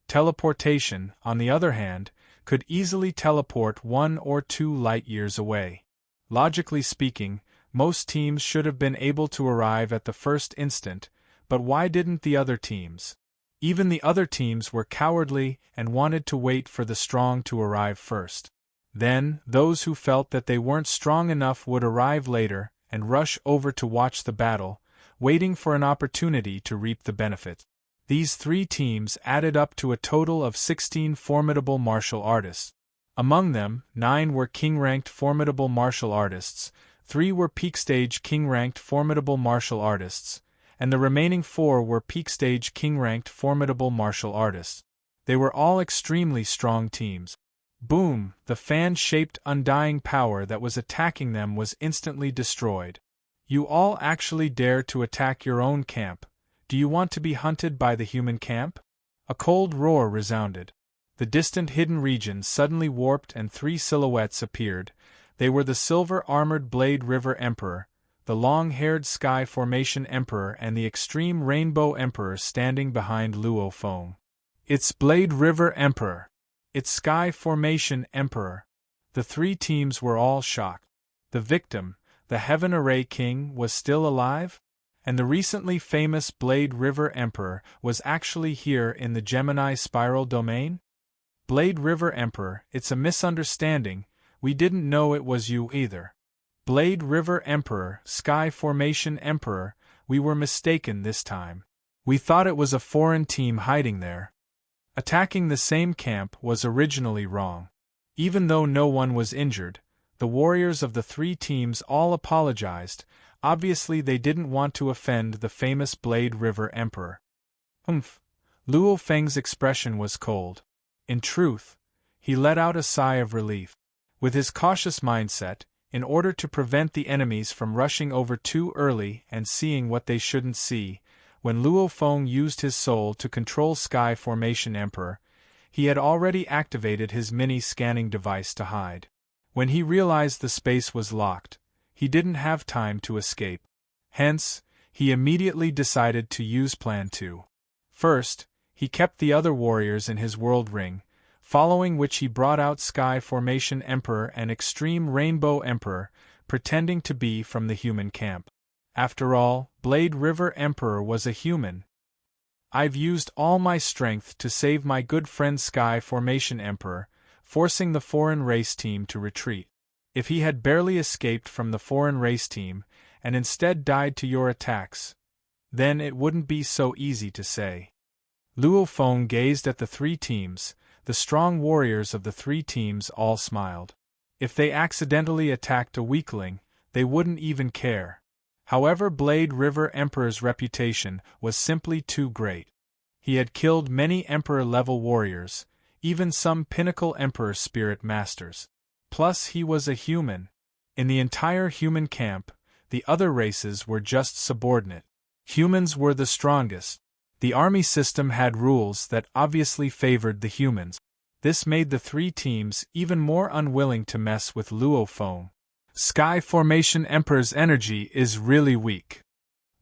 Speaker 1: Teleportation, on the other hand, could easily teleport 1 or 2 light years away. Logically speaking, most teams should have been able to arrive at the first instant, but why didn't the other teams? Even the other teams were cowardly and wanted to wait for the strong to arrive first. Then, those who felt that they weren't strong enough would arrive later and rush over to watch the battle, waiting for an opportunity to reap the benefit. These 3 teams added up to a total of 16 formidable martial artists. Among them, 9 were king-ranked formidable martial artists, 3 were peak-stage king-ranked formidable martial artists, and the remaining 4 were peak-stage king-ranked formidable martial artists. They were all extremely strong teams. Boom! The fan-shaped undying power that was attacking them was instantly destroyed. You all actually dare to attack your own camp. Do you want to be hunted by the human camp? A cold roar resounded. The distant hidden region suddenly warped and 3 silhouettes appeared, They were the silver-armored Blade River Emperor, the long-haired Sky Formation Emperor and the extreme Rainbow Emperor standing behind Luo Feng. It's Blade River Emperor! It's Sky Formation Emperor! The three teams were all shocked. The victim, the Heaven Array King, was still alive? And the recently famous Blade River Emperor was actually here in the Gemini Spiral domain? Blade River Emperor, it's a misunderstanding, we didn't know it was you either. Blade River Emperor, Sky Formation Emperor, we were mistaken this time. We thought it was a foreign team hiding there. Attacking the same camp was originally wrong. Even though no one was injured, the warriors of the three teams all apologized. Obviously they didn't want to offend the famous Blade River Emperor. Luo Feng's expression was cold. In truth, he let out a sigh of relief. With his cautious mindset, in order to prevent the enemies from rushing over too early and seeing what they shouldn't see, when Luo Feng used his soul to control Sky Formation Emperor, he had already activated his mini-scanning device to hide. When he realized the space was locked, he didn't have time to escape. Hence, he immediately decided to use Plan 2. First, he kept the other warriors in his world ring, following which he brought out Sky Formation Emperor and Extreme Rainbow Emperor, pretending to be from the human camp. After all, Blade River Emperor was a human. I've used all my strength to save my good friend Sky Formation Emperor, forcing the foreign race team to retreat. If he had barely escaped from the foreign race team, and instead died to your attacks, then it wouldn't be so easy to say. Luo Feng gazed at the three teams. The strong warriors of the three teams all smiled. If they accidentally attacked a weakling, they wouldn't even care. However, Blade River Emperor's reputation was simply too great. He had killed many Emperor-level warriors, even some pinnacle Emperor Spirit Masters. Plus he was a human. In the entire human camp, the other races were just subordinate. Humans were the strongest. The army system had rules that obviously favored the humans. This made the three teams even more unwilling to mess with Luo Feng. Sky Formation Emperor's energy is really weak.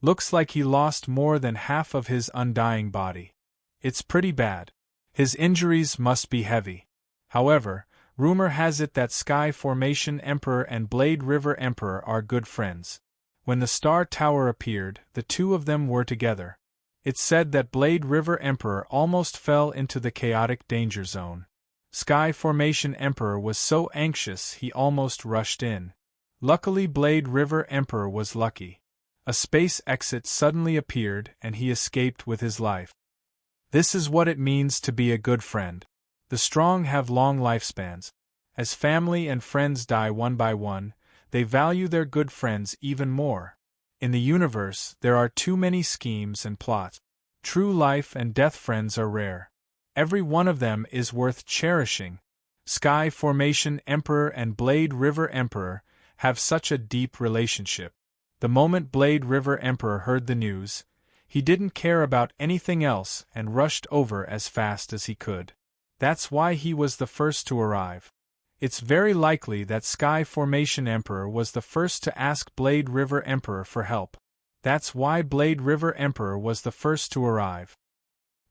Speaker 1: Looks like he lost more than half of his undying body. It's pretty bad. His injuries must be heavy. However, rumor has it that Sky Formation Emperor and Blade River Emperor are good friends. When the Star Tower appeared, the two of them were together. It's said that Blade River Emperor almost fell into the chaotic danger zone. Sky Formation Emperor was so anxious he almost rushed in. Luckily Blade River Emperor was lucky. A space exit suddenly appeared and he escaped with his life. This is what it means to be a good friend. The strong have long lifespans. As family and friends die one by one, they value their good friends even more. In the universe, there are too many schemes and plots. True life and death friends are rare. Every one of them is worth cherishing. Sky Formation Emperor and Blade River Emperor have such a deep relationship. The moment Blade River Emperor heard the news, he didn't care about anything else and rushed over as fast as he could. That's why he was the first to arrive. It's very likely that Sky Formation Emperor was the first to ask Blade River Emperor for help. That's why Blade River Emperor was the first to arrive.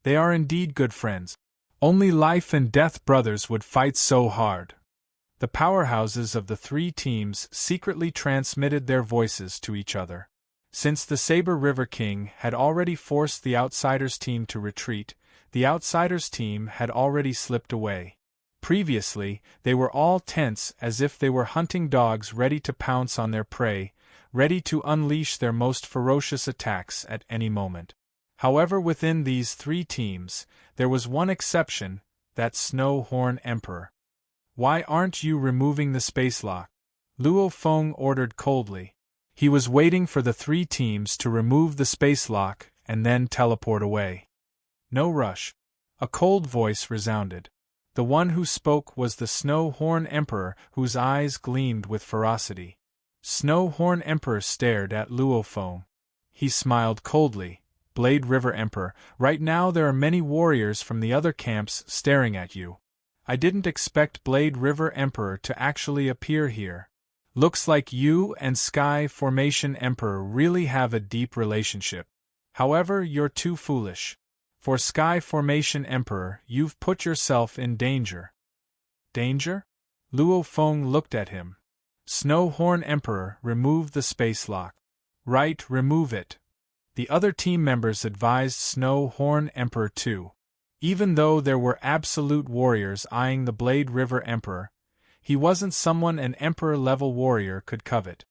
Speaker 1: They are indeed good friends. Only life and death brothers would fight so hard. The powerhouses of the three teams secretly transmitted their voices to each other. Since the Saber River King had already forced the Outsiders team to retreat, the Outsiders team had already slipped away. Previously, they were all tense as if they were hunting dogs ready to pounce on their prey, ready to unleash their most ferocious attacks at any moment. However, within these three teams, there was one exception, that Snow Horn Emperor. Why aren't you removing the space lock? Luo Feng ordered coldly. He was waiting for the three teams to remove the space lock and then teleport away. No rush. A cold voice resounded. The one who spoke was the Snow Horn Emperor, whose eyes gleamed with ferocity. Snow Horn Emperor stared at Luo Feng. He smiled coldly. Blade River Emperor, right now there are many warriors from the other camps staring at you. I didn't expect Blade River Emperor to actually appear here. Looks like you and Sky Formation Emperor really have a deep relationship. However, you're too foolish. For Sky Formation Emperor, you've put yourself in danger. Danger? Luo Feng looked at him. Snow Horn Emperor, remove the space lock. Right, remove it. The other team members advised Snow Horn Emperor too. Even though there were absolute warriors eyeing the Blade River Emperor, he wasn't someone an Emperor-level warrior could covet.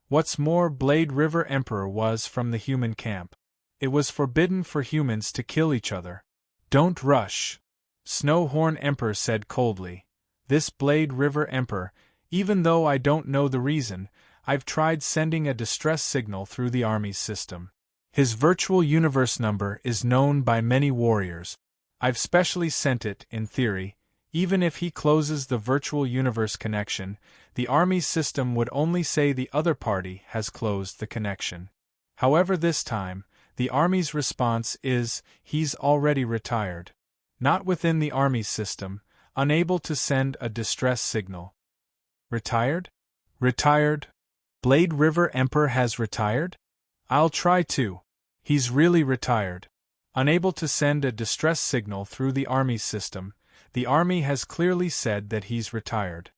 Speaker 1: What's more, Blade River Emperor was from the human camp. It was forbidden for humans to kill each other. Don't rush, Snow Horn Emperor said coldly. This Blade River Emperor, even though I don't know the reason, I've tried sending a distress signal through the army's system. His virtual universe number is known by many warriors. I've specially sent it, in theory. Even if he closes the virtual universe connection, the army's system would only say the other party has closed the connection. However, this time, the army's response is, he's already retired. Not within the army's system, unable to send a distress signal. Retired? Retired? Blade River Emperor has retired? I'll try to. He's really retired. Unable to send a distress signal through the army's system, the army has clearly said that he's retired.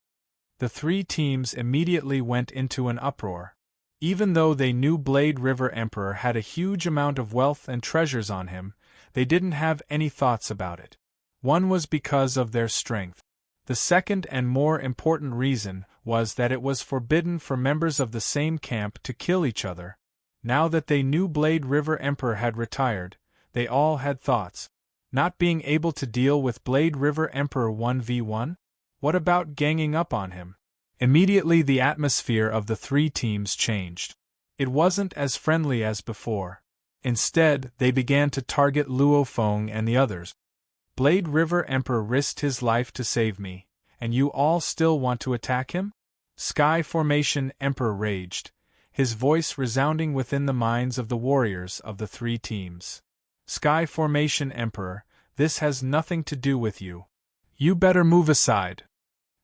Speaker 1: The three teams immediately went into an uproar. Even though they knew Blade River Emperor had a huge amount of wealth and treasures on him, they didn't have any thoughts about it. One was because of their strength. The second and more important reason was that it was forbidden for members of the same camp to kill each other. Now that they knew Blade River Emperor had retired, they all had thoughts. Not being able to deal with Blade River Emperor 1v1? What about ganging up on him? Immediately the atmosphere of the three teams changed. It wasn't as friendly as before. Instead, they began to target Luo Feng and the others. Blade River Emperor risked his life to save me, and you all still want to attack him? Sky Formation Emperor raged, his voice resounding within the minds of the warriors of the three teams. Sky Formation Emperor, this has nothing to do with you. You better move aside.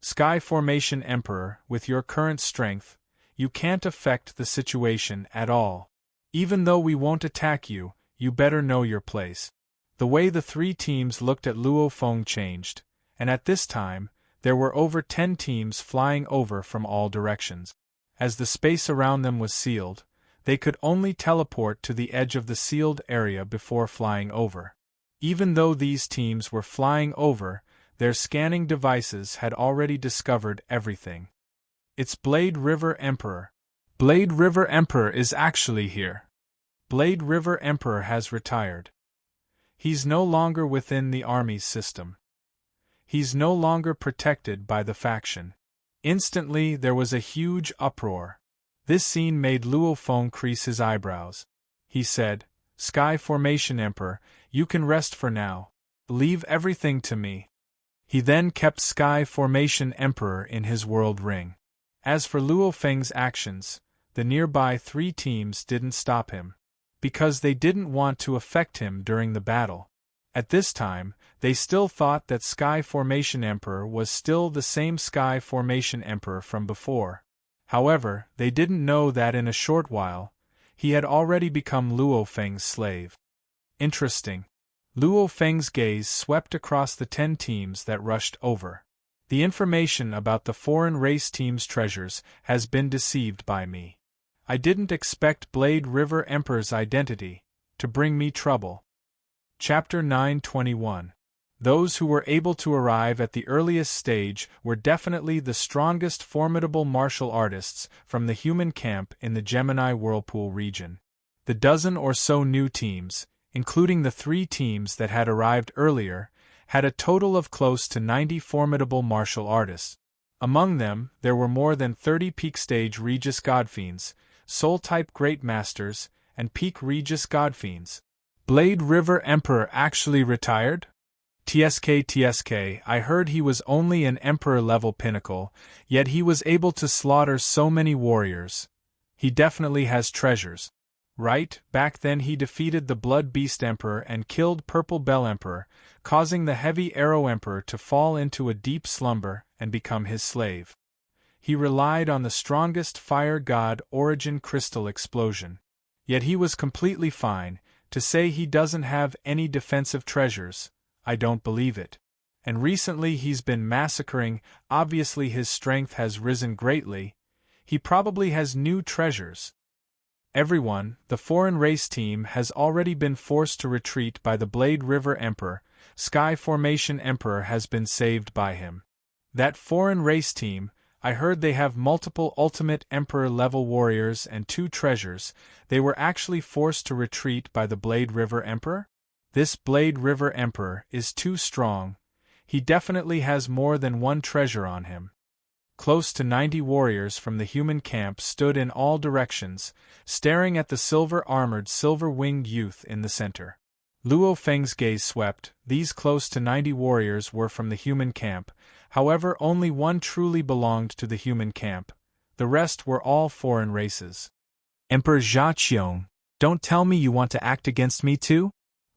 Speaker 1: Sky Formation Emperor, with your current strength, you can't affect the situation at all. Even though we won't attack you, you better know your place. The way the three teams looked at Luo Feng changed, and at this time, there were over 10 teams flying over from all directions. As the space around them was sealed, they could only teleport to the edge of the sealed area before flying over. Even though these teams were flying over, their scanning devices had already discovered everything. It's Blade River Emperor. Blade River Emperor is actually here. Blade River Emperor has retired. He's no longer within the army's system. He's no longer protected by the faction. Instantly there was a huge uproar. This scene made Luo Feng crease his eyebrows. He said, Sky Formation Emperor, you can rest for now. Leave everything to me. He then kept Sky Formation Emperor in his world ring. As for Luo Feng's actions, the nearby three teams didn't stop him. Because they didn't want to affect him during the battle. At this time, they still thought that Sky Formation Emperor was still the same Sky Formation Emperor from before. However, they didn't know that in a short while, he had already become Luo Feng's slave. Interesting. Luo Feng's gaze swept across the 10 teams that rushed over. The information about the foreign race team's treasures has been deceived by me. I didn't expect Blade River Emperor's identity to bring me trouble. Chapter 9:21. Those who were able to arrive at the earliest stage were definitely the strongest formidable martial artists from the human camp in the Gemini Whirlpool region. The dozen or so new teams, including the 3 teams that had arrived earlier, had a total of close to 90 formidable martial artists. Among them, there were more than 30 peak stage Regis Godfiends, Soul-type Great Masters, and peak Regis Godfiends. Blade River Emperor actually retired? TSK, I heard he was only an Emperor-level pinnacle, yet he was able to slaughter so many warriors. He definitely has treasures. Right, back then he defeated the Blood Beast Emperor and killed Purple Bell Emperor, causing the Heavy Arrow Emperor to fall into a deep slumber and become his slave. He relied on the strongest fire god origin crystal explosion. Yet he was completely fine. To say he doesn't have any defensive treasures, I don't believe it. And recently he's been massacring, obviously his strength has risen greatly. He probably has new treasures. Everyone, the foreign race team has already been forced to retreat by the Blade River Emperor. Sky Formation Emperor has been saved by him. That foreign race team, I heard they have multiple Ultimate Emperor level warriors and 2 treasures. They were actually forced to retreat by the Blade River Emperor? This Blade River Emperor is too strong. He definitely has more than 1 treasure on him. Close to 90 warriors from the human camp stood in all directions, staring at the silver-armored, silver-winged youth in the center. Luo Feng's gaze swept. These close to 90 warriors were from the human camp. However, only 1 truly belonged to the human camp. The rest were all foreign races. Emperor Jia Qiong, don't tell me you want to act against me too?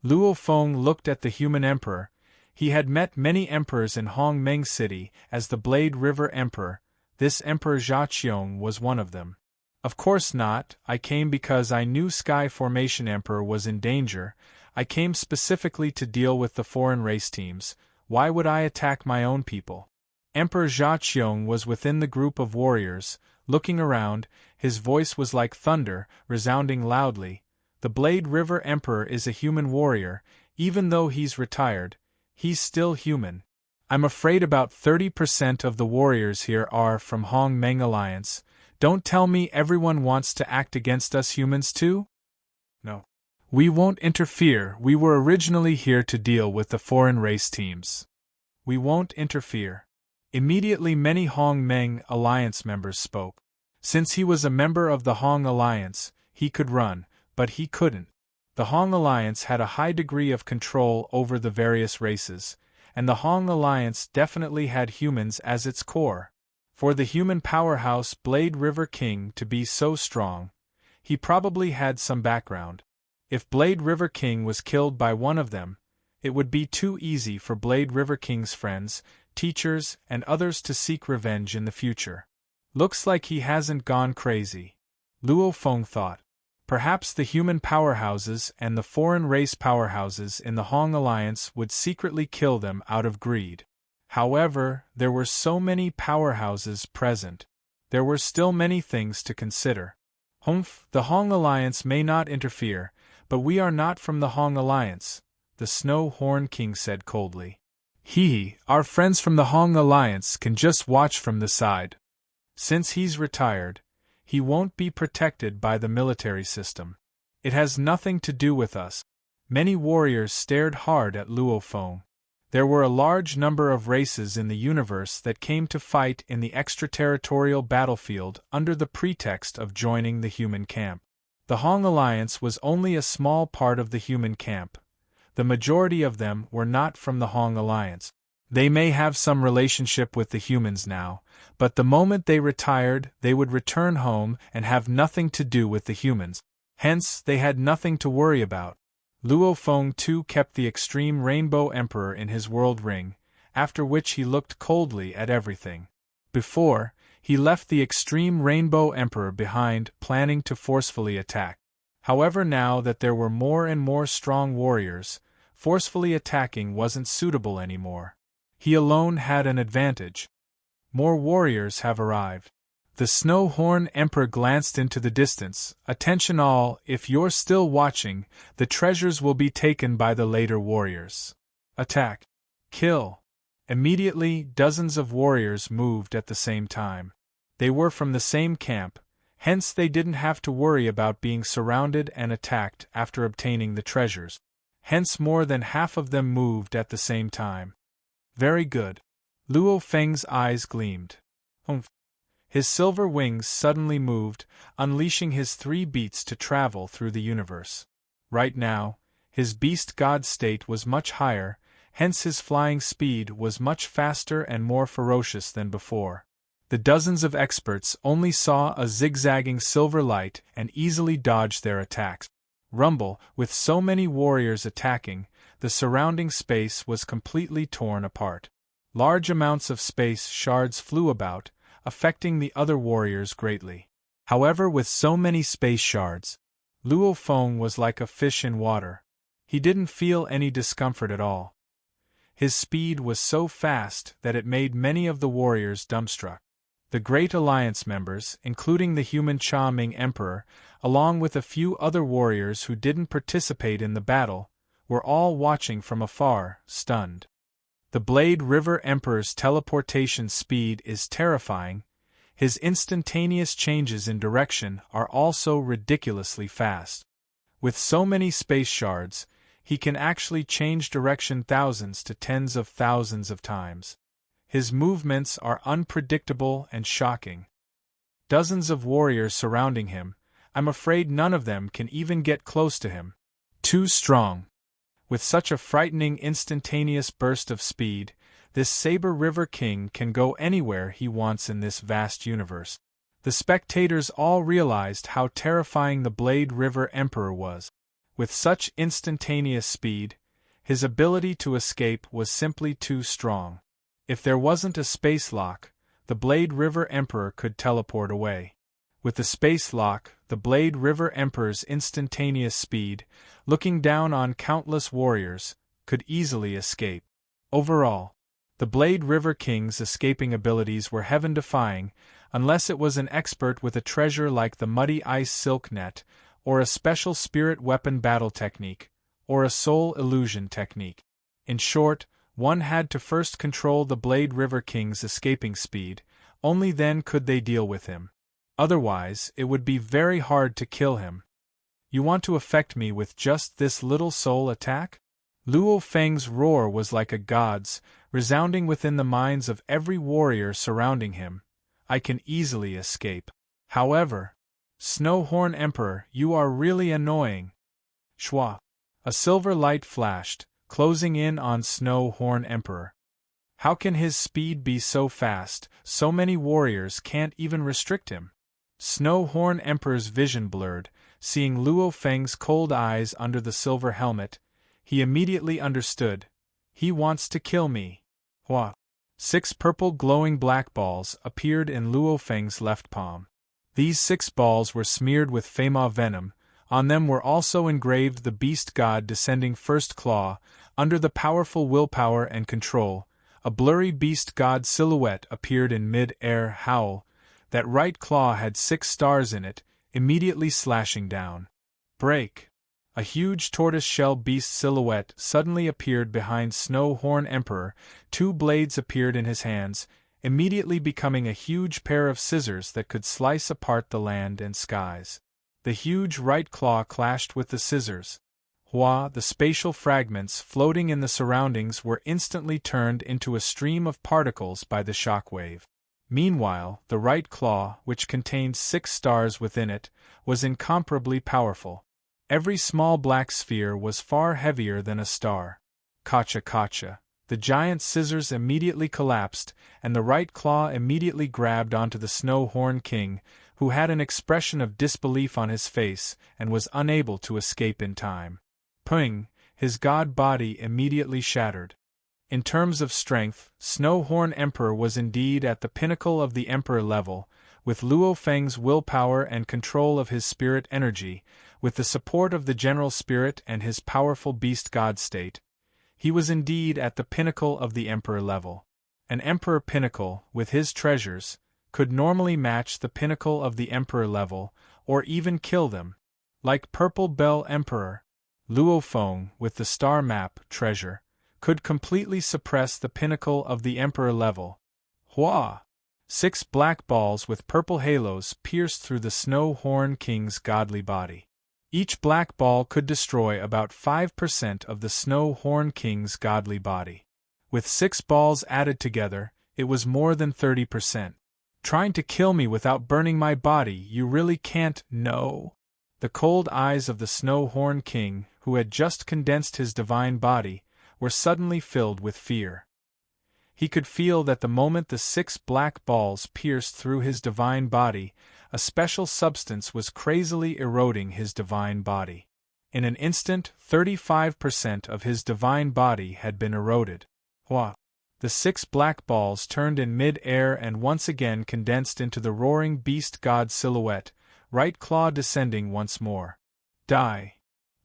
Speaker 1: Luo Feng looked at the human emperor. He had met many emperors in Hong Meng City as the Blade River Emperor. This Emperor Jia Qiong was one of them. Of course not. I came because I knew Sky Formation Emperor was in danger. I came specifically to deal with the foreign race teams. Why would I attack my own people? Emperor Jia Qiong was within the group of warriors, looking around. His voice was like thunder, resounding loudly. The Blade River Emperor is a human warrior. Even though he's retired, he's still human. I'm afraid about 30% of the warriors here are from Hong Meng Alliance. Don't tell me everyone wants to act against us humans too? No. We won't interfere. We were originally here to deal with the foreign race teams. We won't interfere. Immediately many Hong Meng Alliance members spoke. Since he was a member of the Hong Alliance, he could run, but he couldn't. The Hong Alliance had a high degree of control over the various races, and the Hong Alliance definitely had humans as its core. For the human powerhouse Blade River King to be so strong, he probably had some background. If Blade River King was killed by one of them, it would be too easy for Blade River King's friends, teachers, and others to seek revenge in the future. Looks like he hasn't gone crazy, Luo Feng thought. Perhaps the human powerhouses and the foreign race powerhouses in the Hong Alliance would secretly kill them out of greed. However, there were so many powerhouses present. There were still many things to consider. Humph, the Hong Alliance may not interfere, but we are not from the Hong Alliance, the Snow Horn King said coldly. Our friends from the Hong Alliance can just watch from the side. Since he's retired, he won't be protected by the military system. It has nothing to do with us. Many warriors stared hard at Luo Feng. There were a large number of races in the universe that came to fight in the extraterritorial battlefield under the pretext of joining the human camp. The Hong Alliance was only a small part of the human camp. The majority of them were not from the Hong Alliance. They may have some relationship with the humans now, but the moment they retired, they would return home and have nothing to do with the humans. Hence, they had nothing to worry about. Luo Feng too kept the Extreme Rainbow Emperor in his world ring, after which he looked coldly at everything. Before, he left the Extreme Rainbow Emperor behind, planning to forcefully attack. However, now that there were more and more strong warriors, forcefully attacking wasn't suitable anymore. He alone had an advantage. More warriors have arrived. The Snow Horn Emperor glanced into the distance. Attention all, if you're still watching, the treasures will be taken by the later warriors. Attack. Kill. Immediately, dozens of warriors moved at the same time. They were from the same camp, hence they didn't have to worry about being surrounded and attacked after obtaining the treasures. Hence more than half of them moved at the same time. Very good. Luo Feng's eyes gleamed. Humph. His silver wings suddenly moved, unleashing his 3 beats to travel through the universe. Right now, his beast god state was much higher, hence his flying speed was much faster and more ferocious than before. The dozens of experts only saw a zigzagging silver light and easily dodged their attacks. Rumble, with so many warriors attacking, the surrounding space was completely torn apart. Large amounts of space shards flew about, affecting the other warriors greatly. However, with so many space shards, Luo Feng was like a fish in water. He didn't feel any discomfort at all. His speed was so fast that it made many of the warriors dumbstruck. The Great Alliance members, including the human Cha Ming Emperor, along with a few other warriors who didn't participate in the battle, were all watching from afar, stunned. The Blade River Emperor's teleportation speed is terrifying. His instantaneous changes in direction are also ridiculously fast. With so many space shards, he can actually change direction thousands to tens of thousands of times. His movements are unpredictable and shocking. Dozens of warriors surrounding him, I'm afraid none of them can even get close to him. Too strong. With such a frightening instantaneous burst of speed, this Saber River King can go anywhere he wants in this vast universe. The spectators all realized how terrifying the Blade River Emperor was. With such instantaneous speed, his ability to escape was simply too strong. If there wasn't a space lock, the Blade River Emperor could teleport away. With the space lock, the Blade River Emperor's instantaneous speed, looking down on countless warriors, could easily escape. Overall, the Blade River King's escaping abilities were heaven-defying, unless it was an expert with a treasure like the Muddy Ice Silk Net, or a special spirit weapon battle technique, or a soul illusion technique. In short, one had to first control the Blade River King's escaping speed, only then could they deal with him. Otherwise, it would be very hard to kill him. You want to affect me with just this little soul attack? Luo Feng's roar was like a god's, resounding within the minds of every warrior surrounding him. I can easily escape. However, Snowhorn Emperor, you are really annoying. Shwa. A silver light flashed, closing in on Snowhorn Emperor. How can his speed be so fast? So many warriors can't even restrict him. Snowhorn Emperor's vision blurred, seeing Luo Feng's cold eyes under the silver helmet. He immediately understood. He wants to kill me. Hua. 6 purple glowing black balls appeared in Luo Feng's left palm. These 6 balls were smeared with Fema venom. On them were also engraved the beast god descending first claw. Under the powerful willpower and control, a blurry beast god silhouette appeared in mid-air. Howl. That right claw had 6 stars in it, immediately slashing down. Break. A huge tortoise-shell beast silhouette suddenly appeared behind Snowhorn Emperor. 2 blades appeared in his hands, immediately becoming a huge pair of scissors that could slice apart the land and skies. The huge right claw clashed with the scissors. Hua, the spatial fragments floating in the surroundings were instantly turned into a stream of particles by the shockwave. Meanwhile, the right claw, which contained 6 stars within it, was incomparably powerful. Every small black sphere was far heavier than a star. Kacha. The giant scissors immediately collapsed, and the right claw immediately grabbed onto the Snowhorn King, who had an expression of disbelief on his face and was unable to escape in time. Ping! His god body immediately shattered. In terms of strength, Snowhorn Emperor was indeed at the pinnacle of the Emperor level, with Luo Feng's willpower and control of his spirit energy, with the support of the general spirit and his powerful beast god state. He was indeed at the pinnacle of the Emperor level. An Emperor pinnacle, with his treasures, could normally match the pinnacle of the Emperor level, or even kill them. Like Purple Bell Emperor, Luo Feng, with the star map treasure, could completely suppress the pinnacle of the Emperor level. Hua! 6 black balls with purple halos pierced through the Snowhorn King's godly body. Each black ball could destroy about 5% of the Snowhorn King's godly body. With 6 balls added together, it was more than 30%. Trying to kill me without burning my body, you really can't, no. The cold eyes of the Snowhorn King, who had just condensed his divine body, were suddenly filled with fear. He could feel that the moment the 6 black balls pierced through his divine body, a special substance was crazily eroding his divine body. In an instant, 35% of his divine body had been eroded. Hua! The 6 black balls turned in mid-air and once again condensed into the roaring beast god silhouette, right claw descending once more. Die.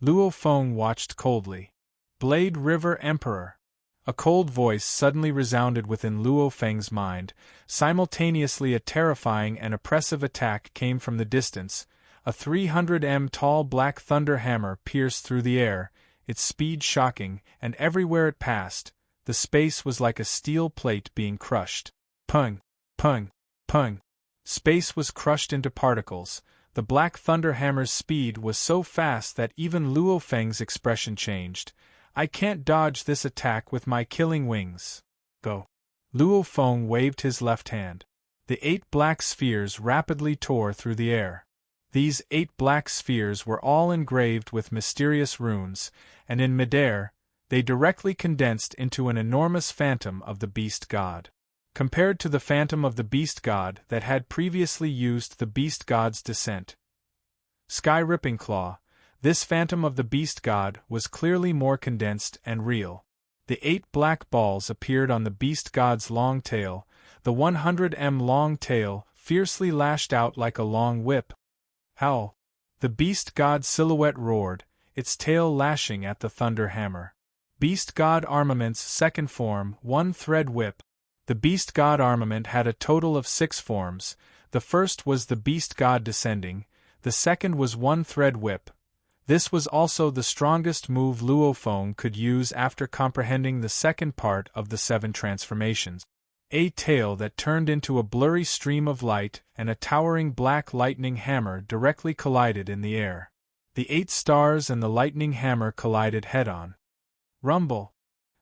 Speaker 1: Luo Feng watched coldly. Blade River Emperor. A cold voice suddenly resounded within Luo Feng's mind. Simultaneously a terrifying and oppressive attack came from the distance. A 300 tall black thunder hammer pierced through the air, its speed shocking, and everywhere it passed, the space was like a steel plate being crushed. Pung! Pung! Pung! Space was crushed into particles. The black thunder hammer's speed was so fast that even Luo Feng's expression changed. I can't dodge this attack with my killing wings. Go. Luo Feng waved his left hand. The 8 black spheres rapidly tore through the air. These 8 black spheres were all engraved with mysterious runes, and in midair, they directly condensed into an enormous phantom of the beast god. Compared to the phantom of the beast god that had previously used the beast god's descent, Sky-Ripping Claw, this phantom of the beast god was clearly more condensed and real. The 8 black balls appeared on the beast god's long tail, the 100 long tail fiercely lashed out like a long whip. Howl! The beast god silhouette roared, its tail lashing at the thunder hammer. Beast god armament's second form, 1 thread whip. The beast god armament had a total of 6 forms. The first was the beast god descending, the second was 1 thread whip. This was also the strongest move Luo Feng could use after comprehending the second part of the 7 transformations. A tail that turned into a blurry stream of light and a towering black lightning hammer directly collided in the air. The 8 stars and the lightning hammer collided head-on. Rumble!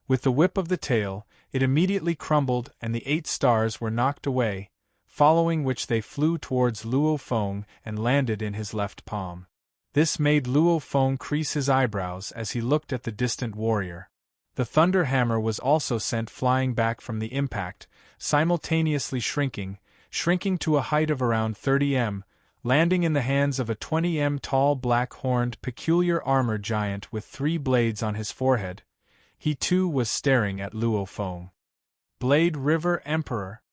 Speaker 1: With the whip of the tail, it immediately crumbled and the 8 stars were knocked away, following which they flew towards Luo Feng and landed in his left palm. This made Luo Feng crease his eyebrows as he looked at the distant warrior. The thunder hammer was also sent flying back from the impact, simultaneously shrinking to a height of around 30 landing in the hands of a 20 tall black-horned peculiar armor giant with 3 blades on his forehead. He too was staring at Luo Feng. Blade River Emperor.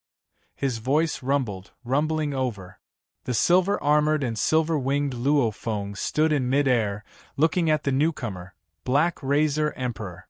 Speaker 1: His voice rumbling over. The silver-armored and silver-winged Luo Feng stood in mid-air, looking at the newcomer, Black Razor Emperor.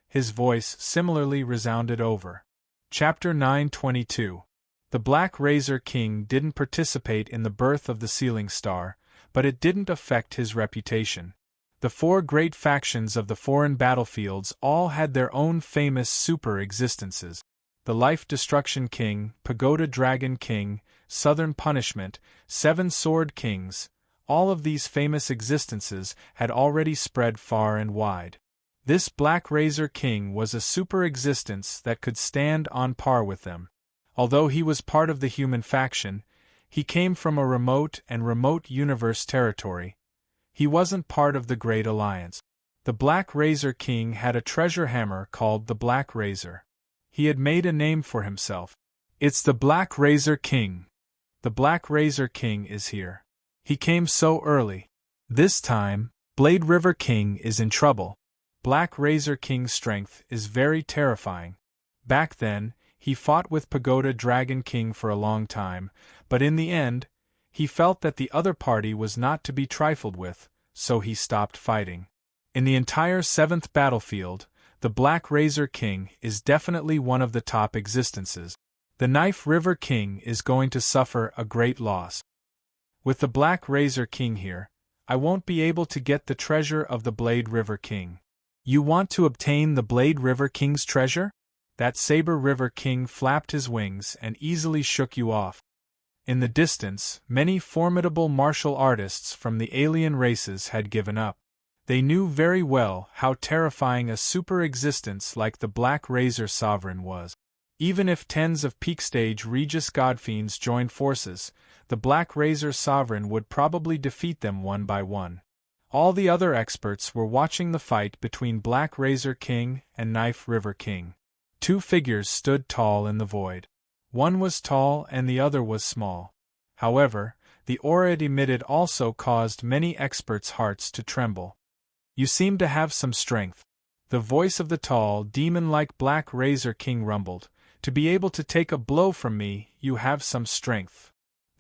Speaker 1: His voice similarly resounded over. Chapter 922. The Black Razor King didn't participate in the birth of the Sealing Star, but it didn't affect his reputation. The 4 great factions of the foreign battlefields all had their own famous super-existences. The Life Destruction King, Pagoda Dragon King, Southern Punishment, 7 Sword Kings, all of these famous existences had already spread far and wide. This Black Razor King was a super-existence that could stand on par with them. Although he was part of the human faction, he came from a remote universe territory. He wasn't part of the Great Alliance. The Black Razor King had a treasure hammer called the Black Razor. He had made a name for himself. It's the Black Razor King. The Black Razor King is here. He came so early. This time, Blade River King is in trouble. Black Razor King's strength is very terrifying. Back then, he fought with Pagoda Dragon King for a long time, but in the end, he felt that the other party was not to be trifled with, so he stopped fighting. In the entire 7th battlefield, the Black Razor King is definitely one of the top existences. The Knife River King is going to suffer a great loss. With the Black Razor King here, I won't be able to get the treasure of the Blade River King. You want to obtain the Blade River King's treasure? That Saber River King flapped his wings and easily shook you off. In the distance, many formidable martial artists from the alien races had given up. They knew very well how terrifying a super-existence like the Black Razor Sovereign was. Even if tens of peak-stage Regis Godfiends joined forces, the Black Razor Sovereign would probably defeat them one by one. All the other experts were watching the fight between Black Razor King and Knife River King. 2 figures stood tall in the void. One was tall and the other was small. However, the aura it emitted also caused many experts' hearts to tremble. You seem to have some strength. The voice of the tall, demon-like Black Razor King rumbled. To be able to take a blow from me, you have some strength.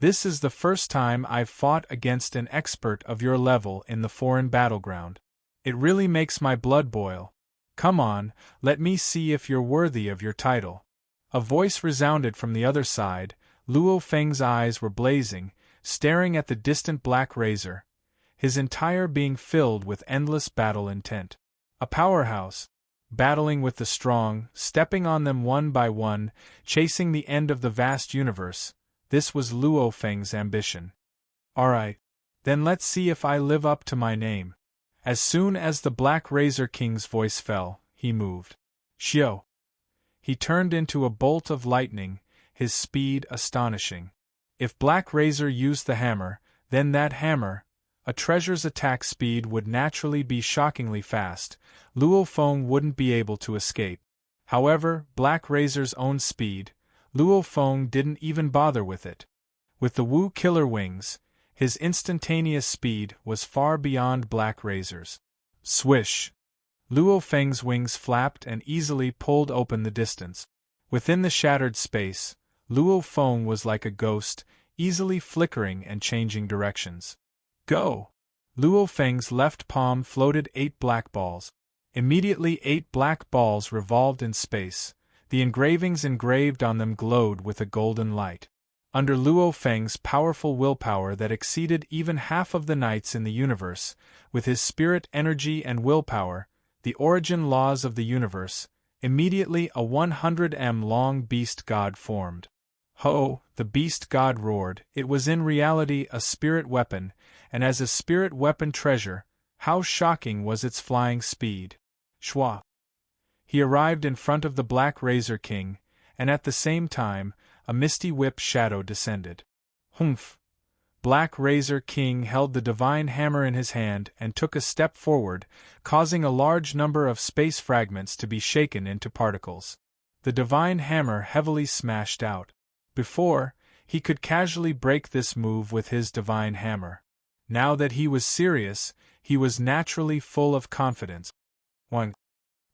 Speaker 1: This is the first time I've fought against an expert of your level in the foreign battleground. It really makes my blood boil. Come on, let me see if you're worthy of your title. A voice resounded from the other side. Luo Feng's eyes were blazing, staring at the distant Black Razor, his entire being filled with endless battle intent. A powerhouse, battling with the strong, stepping on them one by one, chasing the end of the vast universe. This was Luo Feng's ambition. Alright, then let's see if I live up to my name. As soon as the Black Razor King's voice fell, he moved. Xiao. He turned into a bolt of lightning, his speed astonishing. If Black Razor used the hammer, then that hammer, a treasure's attack speed would naturally be shockingly fast. Luo Feng wouldn't be able to escape. However, Black Razor's own speed, Luo Feng didn't even bother with it. With the Wu Killer Wings, his instantaneous speed was far beyond Black Razor's. Swish! Luo Feng's wings flapped and easily pulled open the distance. Within the shattered space, Luo Feng was like a ghost, easily flickering and changing directions. Go! Luo Feng's left palm floated 8 black balls. Immediately 8 black balls revolved in space. The engravings engraved on them glowed with a golden light. Under Luo Feng's powerful willpower that exceeded even half of the knights in the universe, with his spirit energy and willpower, the origin laws of the universe, immediately a 100 m long beast god formed. Ho! The beast god roared. It was in reality a spirit weapon, and as a spirit weapon treasure, how shocking was its flying speed. Shwa! He arrived in front of the Black Razor King, and at the same time, a misty whip shadow descended. Humph! Black Razor King held the divine hammer in his hand and took a step forward, causing a large number of space fragments to be shaken into particles. The divine hammer heavily smashed out. Before, he could casually break this move with his divine hammer. Now that he was serious, he was naturally full of confidence. 1.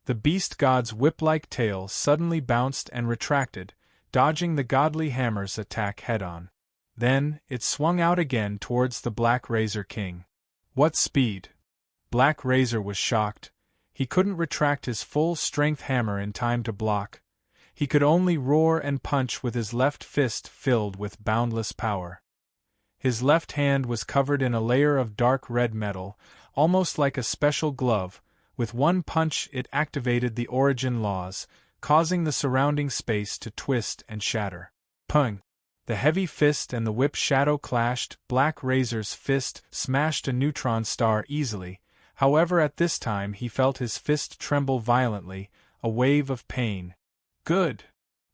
Speaker 1: The beast god's whip-like tail suddenly bounced and retracted, dodging the godly hammer's attack head-on. Then, it swung out again towards the Black Razor King. What speed! Black Razor was shocked. He couldn't retract his full-strength hammer in time to block. He could only roar and punch with his left fist filled with boundless power. His left hand was covered in a layer of dark red metal, almost like a special glove. With one punch it activated the origin laws, causing the surrounding space to twist and shatter. Pung! The heavy fist and the whip shadow clashed. Black Razor's fist smashed a neutron star easily. However, at this time he felt his fist tremble violently, a wave of pain. Good!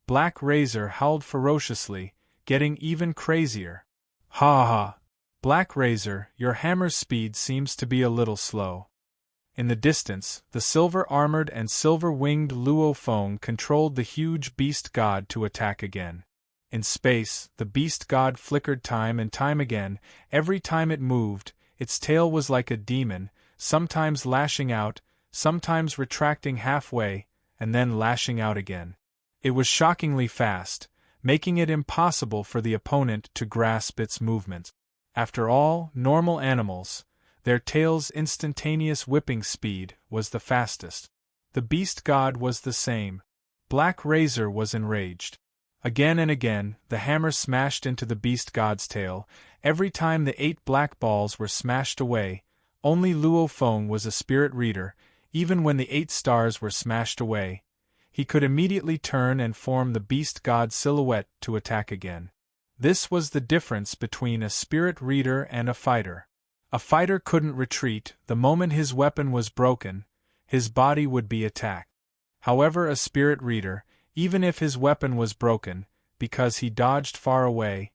Speaker 1: Black Razor howled ferociously, getting even crazier. Ha ha! Black Razor, your hammer's speed seems to be a little slow. In the distance, the silver-armored and silver-winged Luo Feng controlled the huge beast god to attack again. In space, the beast god flickered time and time again. Every time it moved, its tail was like a demon, sometimes lashing out, sometimes retracting halfway, and then lashing out again. It was shockingly fast, making it impossible for the opponent to grasp its movements. After all, normal animals, their tail's instantaneous whipping speed was the fastest. The beast god was the same. Black Razor was enraged. Again and again, the hammer smashed into the beast god's tail. Every time the 8 black balls were smashed away, only Luo Feng was a spirit reader. Even when the 8 stars were smashed away, he could immediately turn and form the beast god's silhouette to attack again. This was the difference between a spirit reader and a fighter. A fighter couldn't retreat. The moment his weapon was broken, his body would be attacked. However, a spirit reader, even if his weapon was broken, because he dodged far away,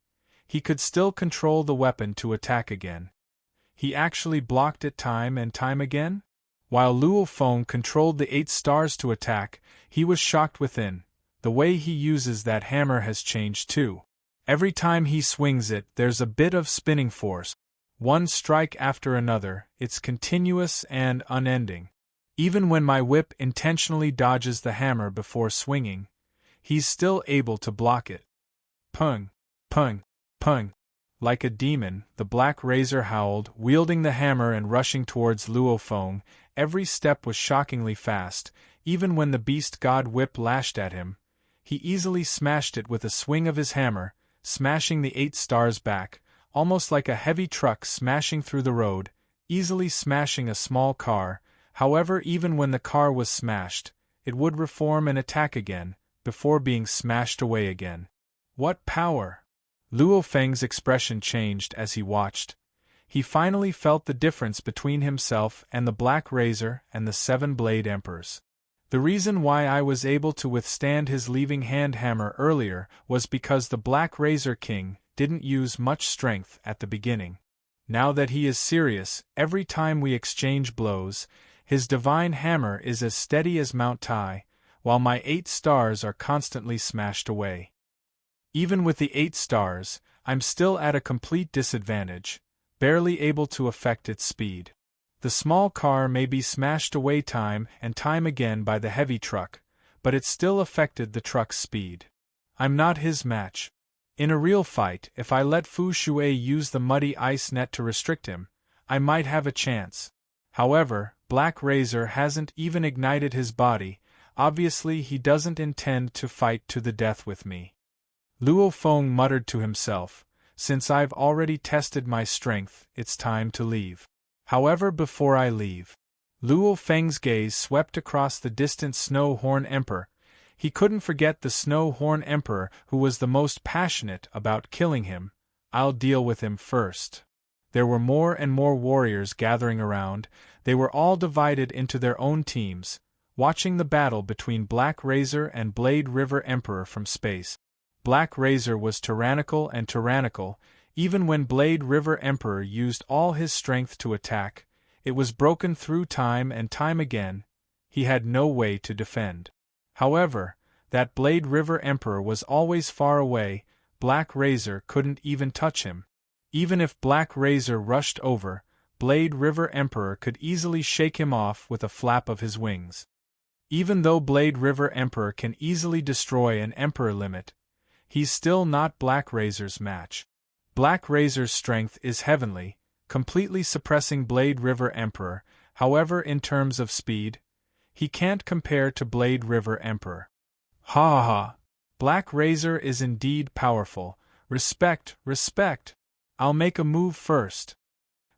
Speaker 1: he could still control the weapon to attack again. He actually blocked it time and time again? While Luo Feng controlled the 8 stars to attack, he was shocked within. The way he uses that hammer has changed too. Every time he swings it, there's a bit of spinning force. One strike after another, it's continuous and unending. Even when my whip intentionally dodges the hammer before swinging, he's still able to block it. Pung, pung, pung. Like a demon, the black razor howled, wielding the hammer and rushing towards Luo Feng. Every step was shockingly fast. Even when the beast god whip lashed at him, he easily smashed it with a swing of his hammer, smashing the 8 stars back, almost like a heavy truck smashing through the road, easily smashing a small car. However, even when the car was smashed, it would reform and attack again, before being smashed away again. What power! Luo Feng's expression changed as he watched. He finally felt the difference between himself and the Black Razor and the 7-Blade Emperors. The reason why I was able to withstand his leaving hand hammer earlier was because the Black Razor King didn't use much strength at the beginning. Now that he is serious, every time we exchange blows, his divine hammer is as steady as Mount Tai, while my 8 stars are constantly smashed away. Even with the 8 stars, I'm still at a complete disadvantage, barely able to affect its speed. The small car may be smashed away time and time again by the heavy truck, but it still affected the truck's speed. I'm not his match. In a real fight, if I let Fu Shui use the muddy ice net to restrict him, I might have a chance. However, Black Razor hasn't even ignited his body. Obviously he doesn't intend to fight to the death with me. Luo Feng muttered to himself, since I've already tested my strength, it's time to leave. However, before I leave, Luo Feng's gaze swept across the distant Snow Horn Emperor. He couldn't forget the Snow Horn Emperor who was the most passionate about killing him. I'll deal with him first. There were more and more warriors gathering around. They were all divided into their own teams, watching the battle between Black Razor and Blade River Emperor from space. Black Razor was tyrannical and tyrannical. Even when Blade River Emperor used all his strength to attack, it was broken through time and time again. He had no way to defend. However, that Blade River Emperor was always far away. Black Razor couldn't even touch him. Even if Black Razor rushed over, Blade River Emperor could easily shake him off with a flap of his wings. Even though Blade River Emperor can easily destroy an Emperor limit, he's still not Black Razor's match. Black Razor's strength is heavenly, completely suppressing Blade River Emperor. However, in terms of speed, he can't compare to Blade River Emperor. Ha ha ha! Black Razor is indeed powerful. Respect, respect! I'll make a move first.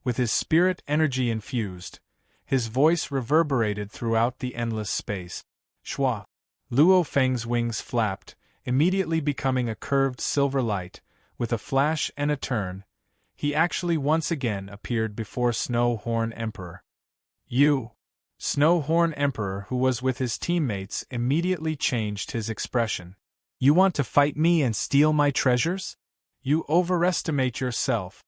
Speaker 1: With his spirit energy infused, his voice reverberated throughout the endless space. Shwa! Luo Feng's wings flapped, immediately becoming a curved silver light. With a flash and a turn, he actually once again appeared before Snow Horn Emperor. You! Snow Horn Emperor, who was with his teammates, immediately changed his expression. You want to fight me and steal my treasures? You overestimate yourself.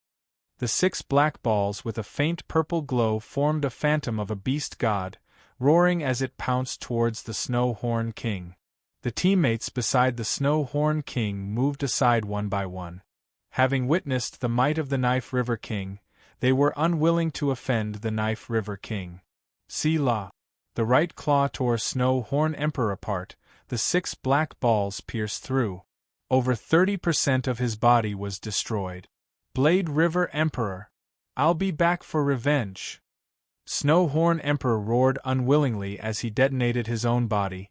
Speaker 1: The 6 black balls with a faint purple glow formed a phantom of a beast god, roaring as it pounced towards the Snow Horn King. The teammates beside the Snow Horn King moved aside one by one. Having witnessed the might of the Knife River King, they were unwilling to offend the Knife River King. See la! The right claw tore Snow Horn Emperor apart. The 6 black balls pierced through. Over 30% of his body was destroyed. Blade River Emperor! I'll be back for revenge! Snow Horn Emperor roared unwillingly as he detonated his own body.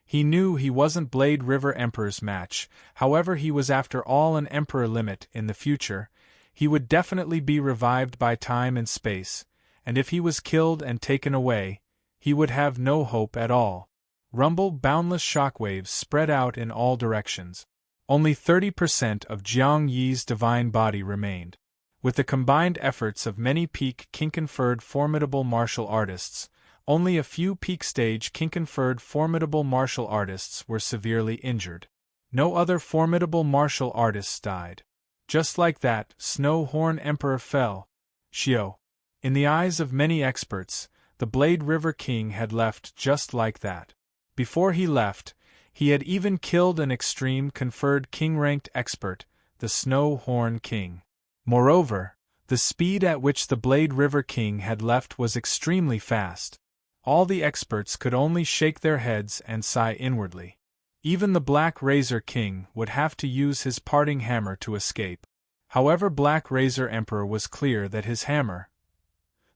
Speaker 1: He knew he wasn't Blade River Emperor's match. However, he was after all an Emperor limit in the future. He would definitely be revived by time and space, and if he was killed and taken away, he would have no hope at all. Rumble, boundless shockwaves spread out in all directions. Only 30% of Jiang Yi's divine body remained. With the combined efforts of many peak king-conferred formidable martial artists, only a few peak-stage king-conferred formidable martial artists were severely injured. No other formidable martial artists died. Just like that, Snow Horn Emperor fell. Xiao. In the eyes of many experts, the Blade River King had left just like that. Before he left, he had even killed an extreme conferred king-ranked expert, the Snow Horn King. Moreover, the speed at which the Blade River King had left was extremely fast. All the experts could only shake their heads and sigh inwardly. Even the Black Razor King would have to use his parting hammer to escape. However, Black Razor Emperor was clear that his hammer,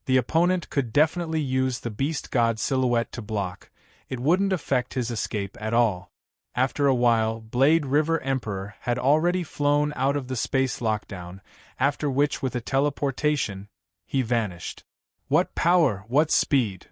Speaker 1: the opponent could definitely use the beast god silhouette to block. It wouldn't affect his escape at all. After a while, Blade River Emperor had already flown out of the space lockdown, after which with a teleportation, he vanished. What power, what speed!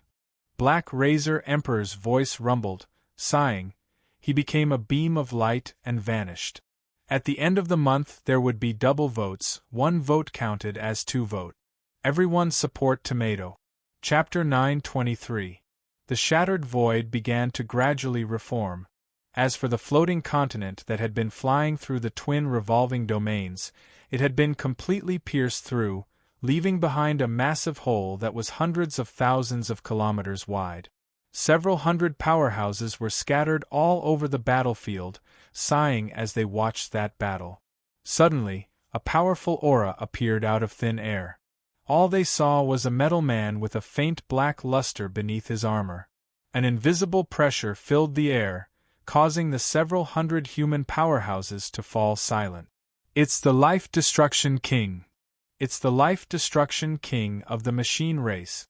Speaker 1: Black Razor Emperor's voice rumbled, sighing. He became a beam of light and vanished. At the end of the month there would be double votes, 1 vote counted as 2 votes. Everyone support Tomato. Chapter 923. The shattered void began to gradually reform. As for the floating continent that had been flying through the twin revolving domains, it had been completely pierced through, leaving behind a massive hole that was hundreds of thousands of kilometers wide. Several hundred powerhouses were scattered all over the battlefield, sighing as they watched that battle. Suddenly, a powerful aura appeared out of thin air. All they saw was a metal man with a faint black luster beneath his armor. An invisible pressure filled the air, causing the several hundred human powerhouses to fall silent. It's the Life Destruction King. It's the Life Destruction King of the machine race.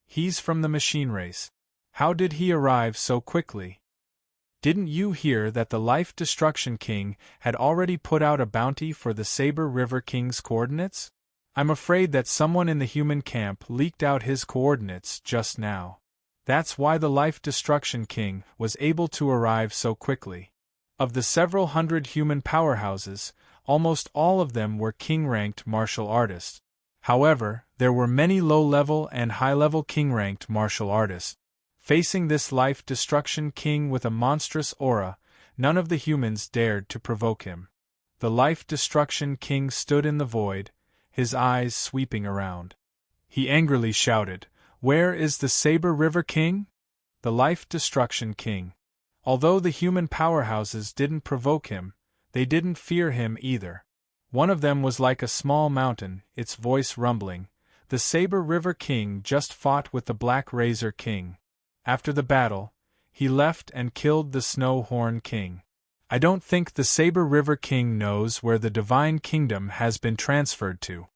Speaker 1: He's from the machine race. How did he arrive so quickly? Didn't you hear that the Life Destruction King had already put out a bounty for the Saber River King's coordinates? I'm afraid that someone in the human camp leaked out his coordinates just now. That's why the Life Destruction King was able to arrive so quickly. Of the several hundred human powerhouses, almost all of them were king-ranked martial artists. However, there were many low-level and high-level king-ranked martial artists. Facing this Life Destruction King with a monstrous aura, none of the humans dared to provoke him. The Life Destruction King stood in the void, his eyes sweeping around. He angrily shouted, "Where is the Saber River King?" The Life Destruction King. Although the human powerhouses didn't provoke him, they didn't fear him either. One of them was like a small mountain, its voice rumbling. The Saber River King just fought with the Black Razor King. After the battle, he left and killed the Snow Horn King. I don't think the Saber River King knows where the Divine Kingdom has been transferred to.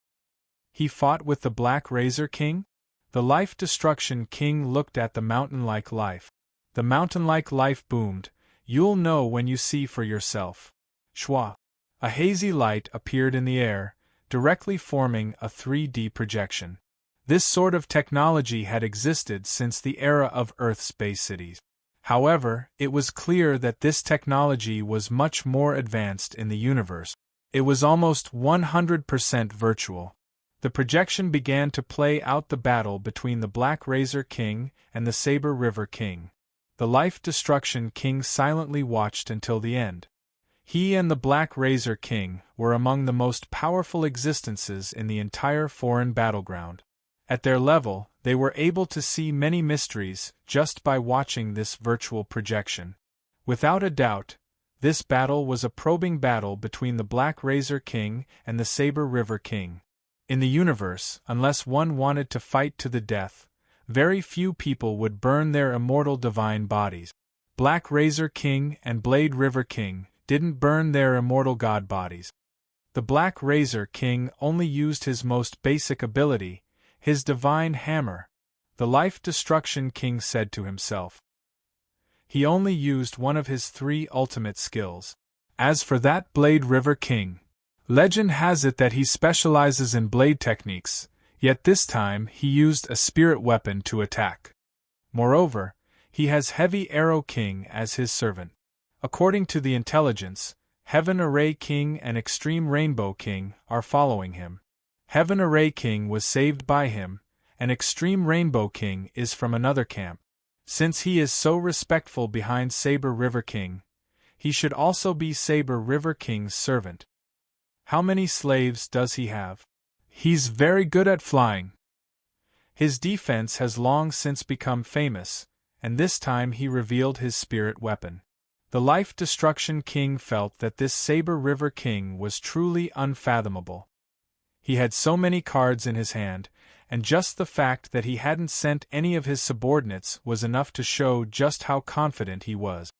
Speaker 1: He fought with the Black Razor King? The Life Destruction King looked at the mountain-like life. The mountain-like life boomed, "You'll know when you see for yourself." Shwa! A hazy light appeared in the air, directly forming a 3D projection. This sort of technology had existed since the era of Earth's space cities. However, it was clear that this technology was much more advanced in the universe. It was almost 100% virtual. The projection began to play out the battle between the Black Razor King and the Saber River King. The Life Destruction King silently watched until the end. He and the Black Razor King were among the most powerful existences in the entire foreign battleground. At their level, they were able to see many mysteries just by watching this virtual projection. Without a doubt, this battle was a probing battle between the Black Razor King and the Saber River King. In the universe, unless one wanted to fight to the death, very few people would burn their immortal divine bodies. Black Razor King and Blade River King didn't burn their immortal god bodies. The Black Razor King only used his most basic ability, his divine hammer. The Life Destruction King said to himself. He only used one of his 3 ultimate skills. As for that Blade River King, legend has it that he specializes in blade techniques, yet this time he used a spirit weapon to attack. Moreover, he has Heavy Arrow King as his servant. According to the intelligence, Heaven Array King and Extreme Rainbow King are following him. Heaven Array King was saved by him, and Extreme Rainbow King is from another camp. Since he is so respectful behind Saber River King, he should also be Saber River King's servant. How many slaves does he have? He's very good at flying. His defense has long since become famous, and this time he revealed his spirit weapon. The Life Destruction King felt that this Saber River King was truly unfathomable. He had so many cards in his hand, and just the fact that he hadn't sent any of his subordinates was enough to show just how confident he was.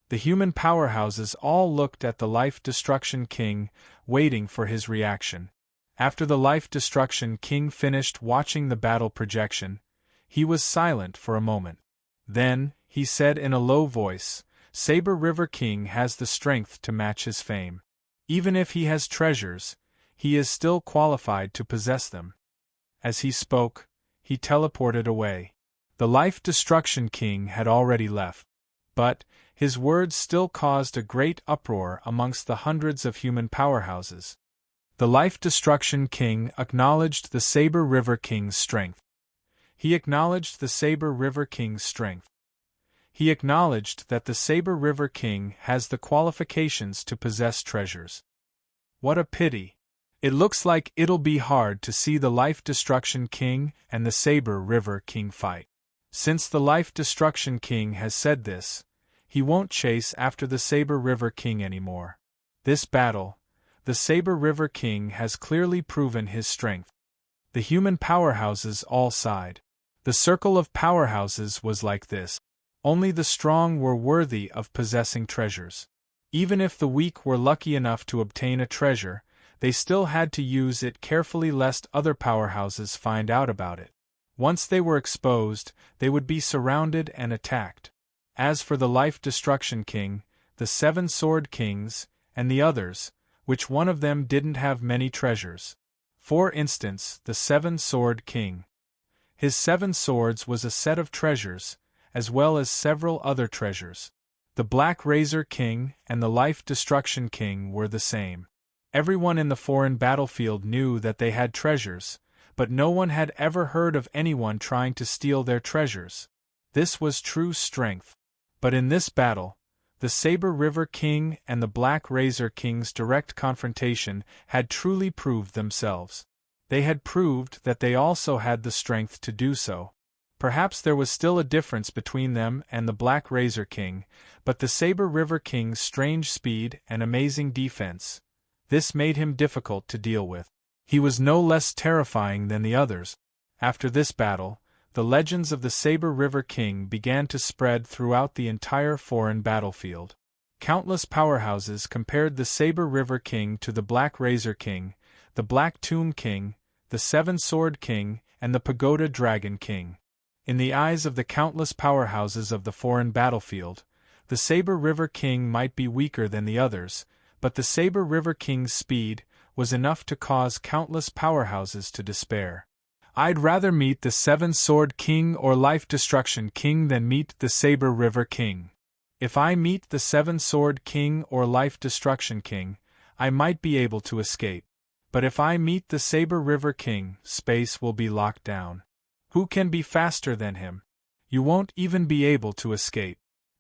Speaker 1: The human powerhouses all looked at the Life Destruction King, waiting for his reaction. After the Life Destruction King finished watching the battle projection, he was silent for a moment. Then, he said in a low voice, "Saber River King has the strength to match his fame. Even if he has treasures, he is still qualified to possess them." As he spoke, he teleported away. The Life Destruction King had already left. But, his words still caused a great uproar amongst the hundreds of human powerhouses. The Life Destruction King acknowledged the Saber River King's strength. He acknowledged the Saber River King's strength. He acknowledged that the Saber River King has the qualifications to possess treasures. What a pity. It looks like it'll be hard to see the Life Destruction King and the Saber River King fight. Since the Life Destruction King has said this, he won't chase after the Saber River King anymore. This battle, the Saber River King has clearly proven his strength. The human powerhouses all sighed. The circle of powerhouses was like this. Only the strong were worthy of possessing treasures. Even if the weak were lucky enough to obtain a treasure, they still had to use it carefully lest other powerhouses find out about it. Once they were exposed, they would be surrounded and attacked. As for the Life Destruction King, the Seven Sword Kings, and the others, which one of them didn't have many treasures? For instance, the Seven Sword King. His 7 swords was a set of treasures, as well as several other treasures. The Black Razor King and the Life Destruction King were the same. Everyone in the foreign battlefield knew that they had treasures, but no one had ever heard of anyone trying to steal their treasures. This was true strength. But in this battle, the Saber River King and the Black Razor King's direct confrontation had truly proved themselves. They had proved that they also had the strength to do so. Perhaps there was still a difference between them and the Black Razor King, but the Saber River King's strange speed and amazing defense, this made him difficult to deal with. He was no less terrifying than the others. After this battle, the legends of the Saber River King began to spread throughout the entire foreign battlefield. Countless powerhouses compared the Saber River King to the Black Razor King, the Black Tomb King, the Seven Sword King, and the Pagoda Dragon King. In the eyes of the countless powerhouses of the foreign battlefield, the Saber River King might be weaker than the others, but the Saber River King's speed was enough to cause countless powerhouses to despair. I'd rather meet the Seven Sword King or Life Destruction King than meet the Saber River King. If I meet the Seven Sword King or Life Destruction King, I might be able to escape. But if I meet the Saber River King, space will be locked down. Who can be faster than him? You won't even be able to escape.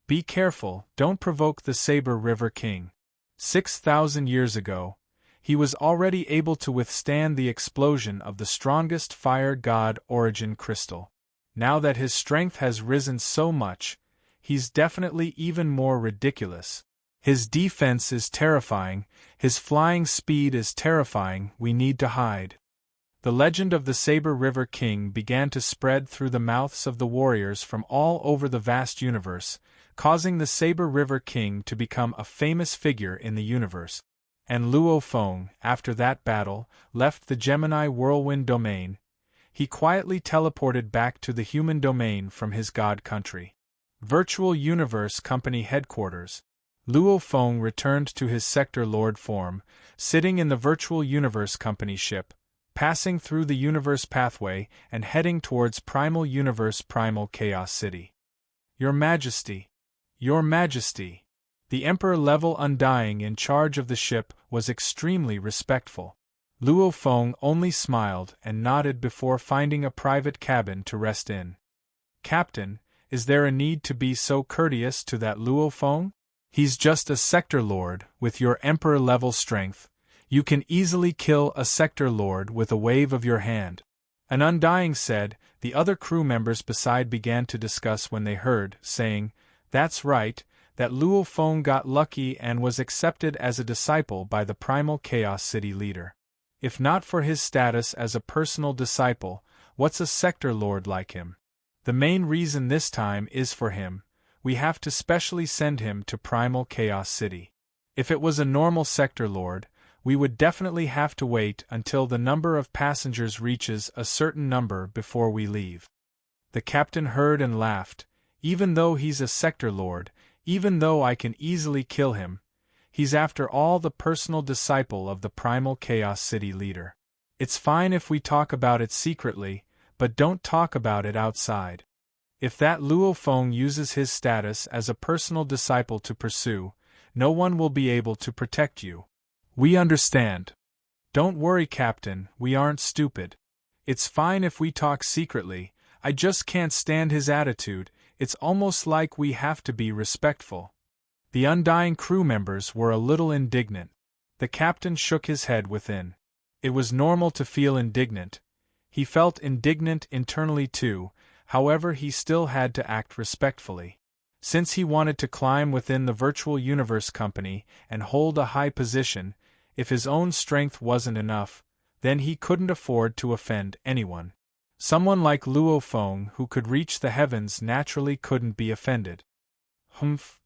Speaker 1: Be careful, don't provoke the Saber River King. 6,000 years ago, he was already able to withstand the explosion of the strongest fire god origin crystal. Now that his strength has risen so much, he's definitely even more ridiculous. His defense is terrifying, his flying speed is terrifying, we need to hide. The legend of the Saber River King began to spread through the mouths of the warriors from all over the vast universe, causing the Saber River King to become a famous figure in the universe. And Luo Feng, after that battle, left the Gemini Whirlwind domain. He quietly teleported back to the human domain from his god country. Virtual Universe Company Headquarters. Luo Feng returned to his Sector Lord form, sitting in the Virtual Universe Company ship, passing through the Universe Pathway and heading towards Primal Universe Primal Chaos City. Your Majesty! Your Majesty! The Emperor-level Undying in charge of the ship was extremely respectful. Luo Feng only smiled and nodded before finding a private cabin to rest in. Captain, is there a need to be so courteous to that Luo Feng? He's just a Sector Lord, with your Emperor-level strength. You can easily kill a Sector Lord with a wave of your hand. An Undying said. The other crew members beside began to discuss when they heard, saying, "That's right, that Luo Feng got lucky and was accepted as a disciple by the Primal Chaos City leader. If not for his status as a personal disciple, What's a sector lord like him? The main reason this time is for him. We have to specially send him to Primal Chaos City. If it was a normal sector lord, we would definitely have to wait until the number of passengers reaches a certain number before we leave. The captain heard and laughed. Even though he's a sector lord, even though I can easily kill him, he's after all the personal disciple of the Primal Chaos City leader. It's fine if we talk about it secretly, but don't talk about it outside. If that Luo Feng uses his status as a personal disciple to pursue, no one will be able to protect you. We understand. Don't worry, Captain, we aren't stupid. It's fine if we talk secretly. I just can't stand his attitude. It's almost like we have to be respectful. The undying crew members were a little indignant. The captain shook his head within. It was normal to feel indignant. He felt indignant internally too, however he still had to act respectfully. Since he wanted to climb within the virtual universe company and hold a high position, if his own strength wasn't enough, then he couldn't afford to offend anyone. Someone like Luo Feng who could reach the heavens naturally couldn't be offended.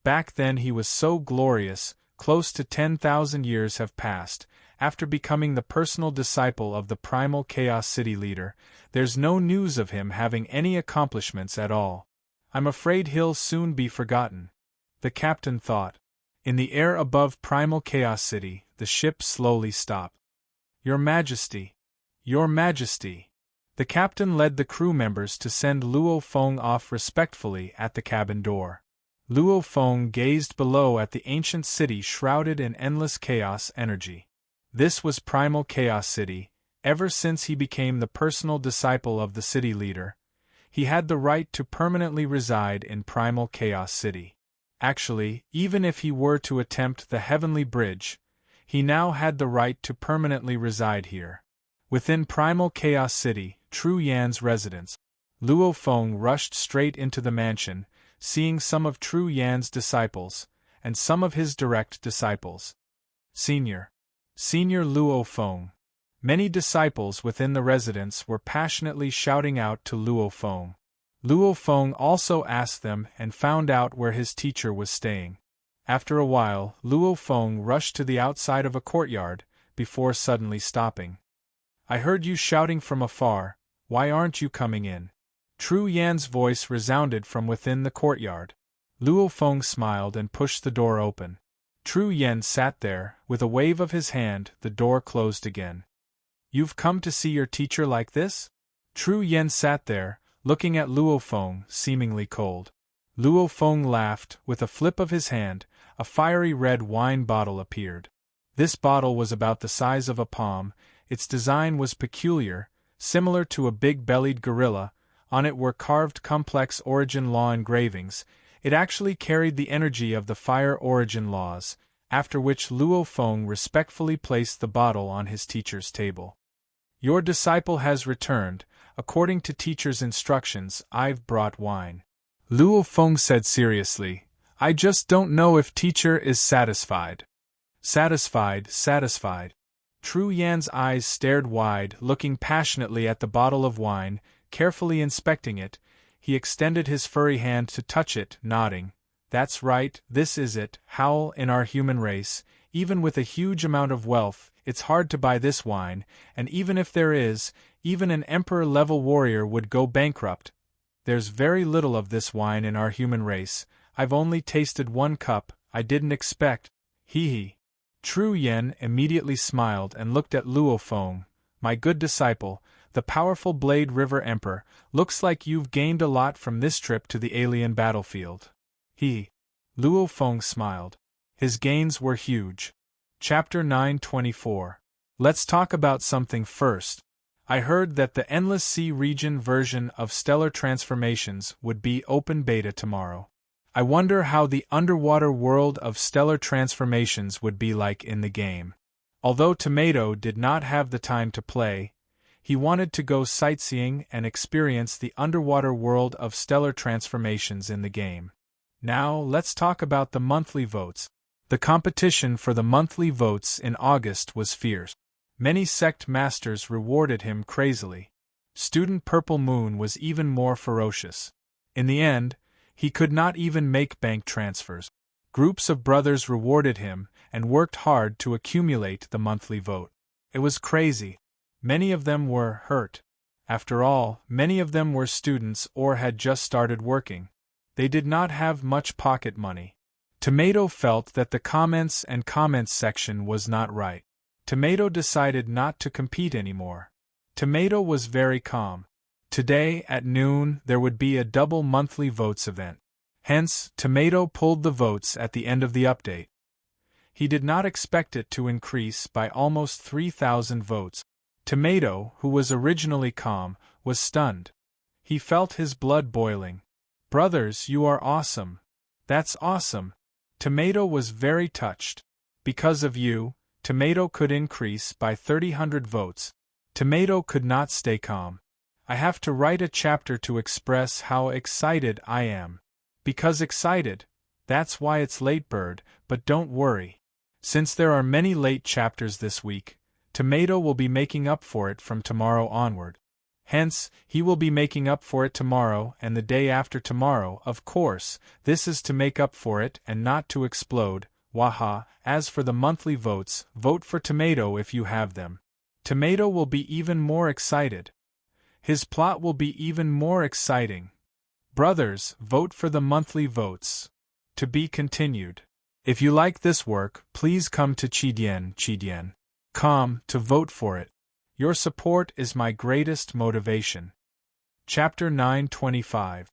Speaker 1: Back then he was so glorious, close to 10,000 years have passed. After becoming the personal disciple of the Primal Chaos City leader, there's no news of him having any accomplishments at all. I'm afraid he'll soon be forgotten. The captain thought. In the air above Primal Chaos City, the ship slowly stopped. Your Majesty! Your Majesty! The captain led the crew members to send Luo Feng off respectfully at the cabin door. Luo Feng gazed below at the ancient city shrouded in endless chaos energy. This was Primal Chaos City. Ever since he became the personal disciple of the city leader, he had the right to permanently reside in Primal Chaos City. Actually, even if he were to attempt the Heavenly Bridge, he now had the right to permanently reside here. Within Primal Chaos City, Tru Yan's residence, Luo Feng rushed straight into the mansion, seeing some of Tru Yan's disciples, and some of his direct disciples. Senior Luo Feng. Many disciples within the residence were passionately shouting out to Luo Feng. Luo Feng also asked them and found out where his teacher was staying. After a while, Luo Feng rushed to the outside of a courtyard, before suddenly stopping. I heard you shouting from afar, why aren't you coming in? Tru Yan's voice resounded from within the courtyard. Luo Feng smiled and pushed the door open. Tru Yan sat there, with a wave of his hand, the door closed again. You've come to see your teacher like this? Tru Yan sat there, looking at Luo Feng, seemingly cold. Luo Feng laughed, with a flip of his hand, a fiery red wine bottle appeared. This bottle was about the size of a palm, its design was peculiar, similar to a big-bellied gorilla, on it were carved complex origin law engravings. It actually carried the energy of the fire origin laws, after which Luo Feng respectfully placed the bottle on his teacher's table. Your disciple has returned. According to teacher's instructions, I've brought wine. Luo Feng said seriously, I just don't know if teacher is satisfied. Satisfied. Tru Yan's eyes stared wide, looking passionately at the bottle of wine, carefully inspecting it. He extended his furry hand to touch it, nodding. That's right, this is it, Howl. In our human race, even with a huge amount of wealth, it's hard to buy this wine, and even if there is, even an emperor-level warrior would go bankrupt. There's very little of this wine in our human race. I've only tasted 1 cup, I didn't expect. Hee. Tru Yan immediately smiled and looked at Luo Feng. My good disciple, the powerful Blade River Emperor, looks like you've gained a lot from this trip to the alien battlefield. Luo Feng smiled. His gains were huge. Chapter 924. Let's talk about something first. I heard that the Endless Sea region version of Stellar Transformations would be open beta tomorrow. I wonder how the underwater world of Stellar Transformations would be like in the game. Although Tomato did not have the time to play, he wanted to go sightseeing and experience the underwater world of Stellar Transformations in the game. Now, let's talk about the monthly votes. The competition for the monthly votes in August was fierce. Many sect masters rewarded him crazily. Student Purple Moon was even more ferocious. In the end, he could not even make bank transfers. Groups of brothers rewarded him and worked hard to accumulate the monthly vote. It was crazy. Many of them were hurt. After all, many of them were students or had just started working. They did not have much pocket money. Tomato felt that the comments section was not right. Tomato decided not to compete anymore. Tomato was very calm. Today, at noon, there would be a double monthly votes event. Hence, Tomato pulled the votes at the end of the update. He did not expect it to increase by almost 3,000 votes. Tomato, who was originally calm, was stunned. He felt his blood boiling. Brothers, you are awesome. That's awesome. Tomato was very touched. Because of you, Tomato could increase by 3,000 votes. Tomato could not stay calm. I have to write a chapter to express how excited I am. Because excited, that's why it's late, bird, but don't worry. Since there are many late chapters this week, Tomato will be making up for it from tomorrow onward. Hence, he will be making up for it tomorrow and the day after tomorrow. Of course, this is to make up for it and not to explode. Waha. As for the monthly votes, vote for Tomato if you have them. Tomato will be even more excited. His plot will be even more exciting. Brothers, vote for the monthly votes. To be continued. If you like this work, please come to Chidien.com to vote for it. Your support is my greatest motivation. Chapter 925.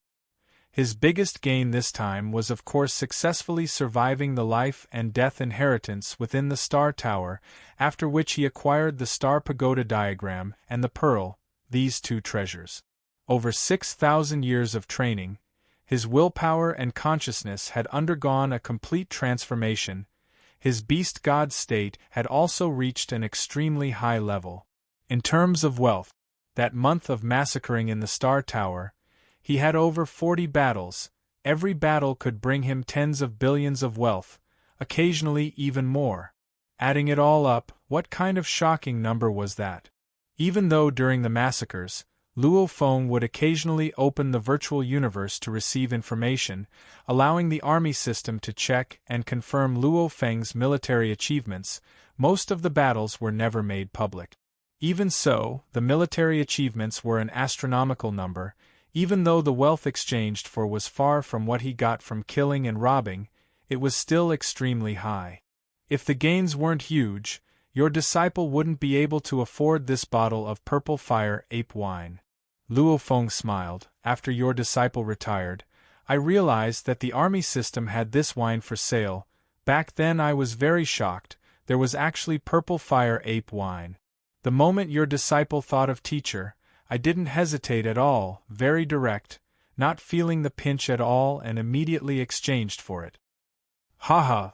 Speaker 1: His biggest gain this time was of course successfully surviving the life and death inheritance within the Star Tower, after which he acquired the Star Pagoda diagram and the Pearl, these two treasures. Over 6,000 years of training, his willpower and consciousness had undergone a complete transformation. His beast god state had also reached an extremely high level. In terms of wealth, that month of massacring in the Star Tower, he had over 40 battles. Every battle could bring him tens of billions of wealth, occasionally even more. Adding it all up, what kind of shocking number was that? Even though during the massacres, Luo Feng would occasionally open the virtual universe to receive information, allowing the army system to check and confirm Luo Feng's military achievements, most of the battles were never made public. Even so, the military achievements were an astronomical number. Even though the wealth exchanged for was far from what he got from killing and robbing, it was still extremely high. If the gains weren't huge, your disciple wouldn't be able to afford this bottle of purple fire ape wine. Luo Feng smiled. After your disciple retired, I realized that the army system had this wine for sale. Back then I was very shocked. There was actually purple fire ape wine. The moment your disciple thought of teacher, I didn't hesitate at all, very direct, not feeling the pinch at all, and immediately exchanged for it. Haha!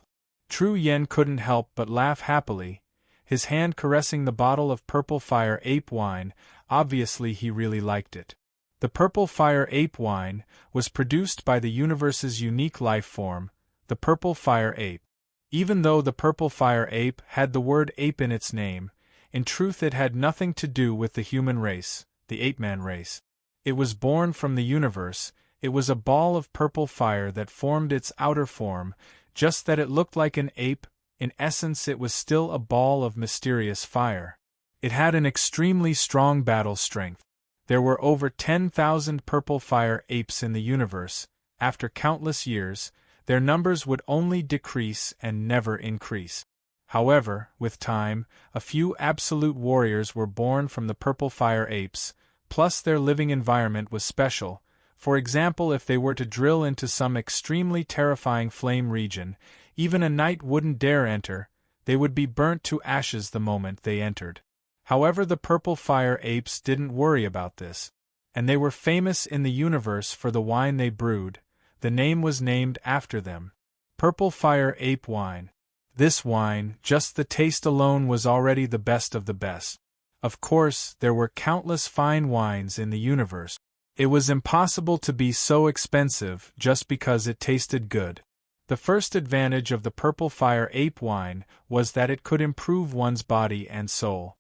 Speaker 1: Tru Yen couldn't help but laugh happily, his hand caressing the bottle of purple fire ape wine. Obviously he really liked it. The purple fire ape wine was produced by the universe's unique life form, the purple fire ape. Even though the purple fire ape had the word ape in its name, in truth it had nothing to do with the human race, the ape-man race. It was born from the universe. It was a ball of purple fire that formed its outer form, just that it looked like an ape. In essence it was still a ball of mysterious fire. It had an extremely strong battle strength. There were over 10,000 purple fire apes in the universe. After countless years, their numbers would only decrease and never increase. However, with time, a few absolute warriors were born from the purple fire apes, plus their living environment was special. For example, if they were to drill into some extremely terrifying flame region, even a knight wouldn't dare enter. They would be burnt to ashes the moment they entered. However, the purple fire apes didn't worry about this. And they were famous in the universe for the wine they brewed. The name was named after them. Purple fire ape wine. This wine, just the taste alone, was already the best of the best. Of course, there were countless fine wines in the universe. It was impossible to be so expensive just because it tasted good. The first advantage of the purple fire ape wine was that it could improve one's body and soul.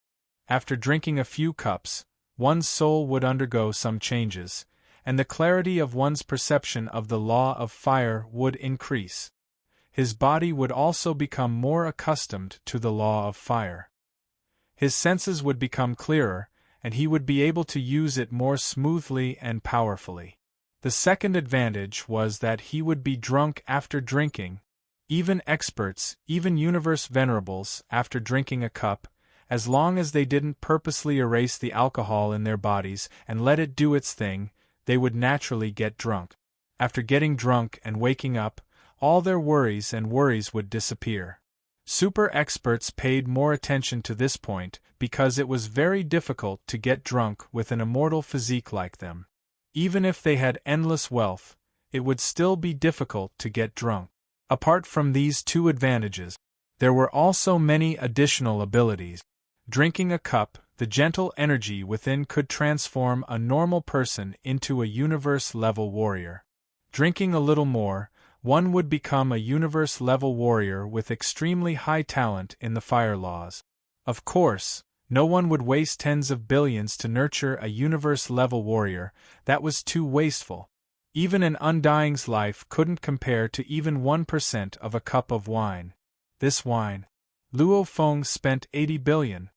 Speaker 1: After drinking a few cups, one's soul would undergo some changes, and the clarity of one's perception of the law of fire would increase. His body would also become more accustomed to the law of fire. His senses would become clearer, and he would be able to use it more smoothly and powerfully. The second advantage was that he would be drunk after drinking. Even experts, even universe venerables, after drinking a cup, as long as they didn't purposely erase the alcohol in their bodies and let it do its thing, they would naturally get drunk. After getting drunk and waking up, all their worries would disappear. Super experts paid more attention to this point because it was very difficult to get drunk with an immortal physique like them. Even if they had endless wealth, it would still be difficult to get drunk. Apart from these two advantages, there were also many additional abilities. Drinking a cup, the gentle energy within could transform a normal person into a universe-level warrior. Drinking a little more, one would become a universe-level warrior with extremely high talent in the fire laws. Of course, no one would waste tens of billions to nurture a universe-level warrior. That was too wasteful. Even an undying's life couldn't compare to even 1% of a cup of wine. This wine. Luo Feng spent 80 billion.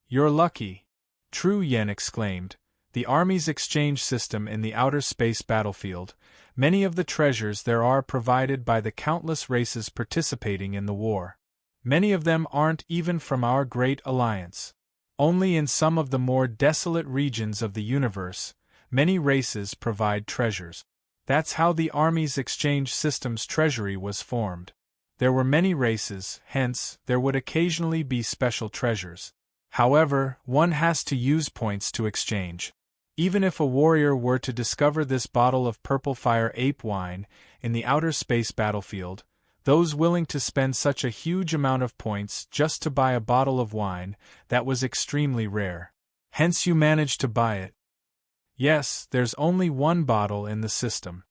Speaker 1: You're lucky. Tru Yen exclaimed. The Army's exchange system in the outer space battlefield. Many of the treasures there are provided by the countless races participating in the war. Many of them aren't even from our great alliance. Only in some of the more desolate regions of the universe, many races provide treasures. That's how the Army's exchange system's treasury was formed. There were many races, hence, there would occasionally be special treasures. However, one has to use points to exchange. Even if a warrior were to discover this bottle of purple fire ape wine in the outer space battlefield, those willing to spend such a huge amount of points just to buy a bottle of wine, that was extremely rare. Hence you managed to buy it. Yes, there's only one bottle in the system.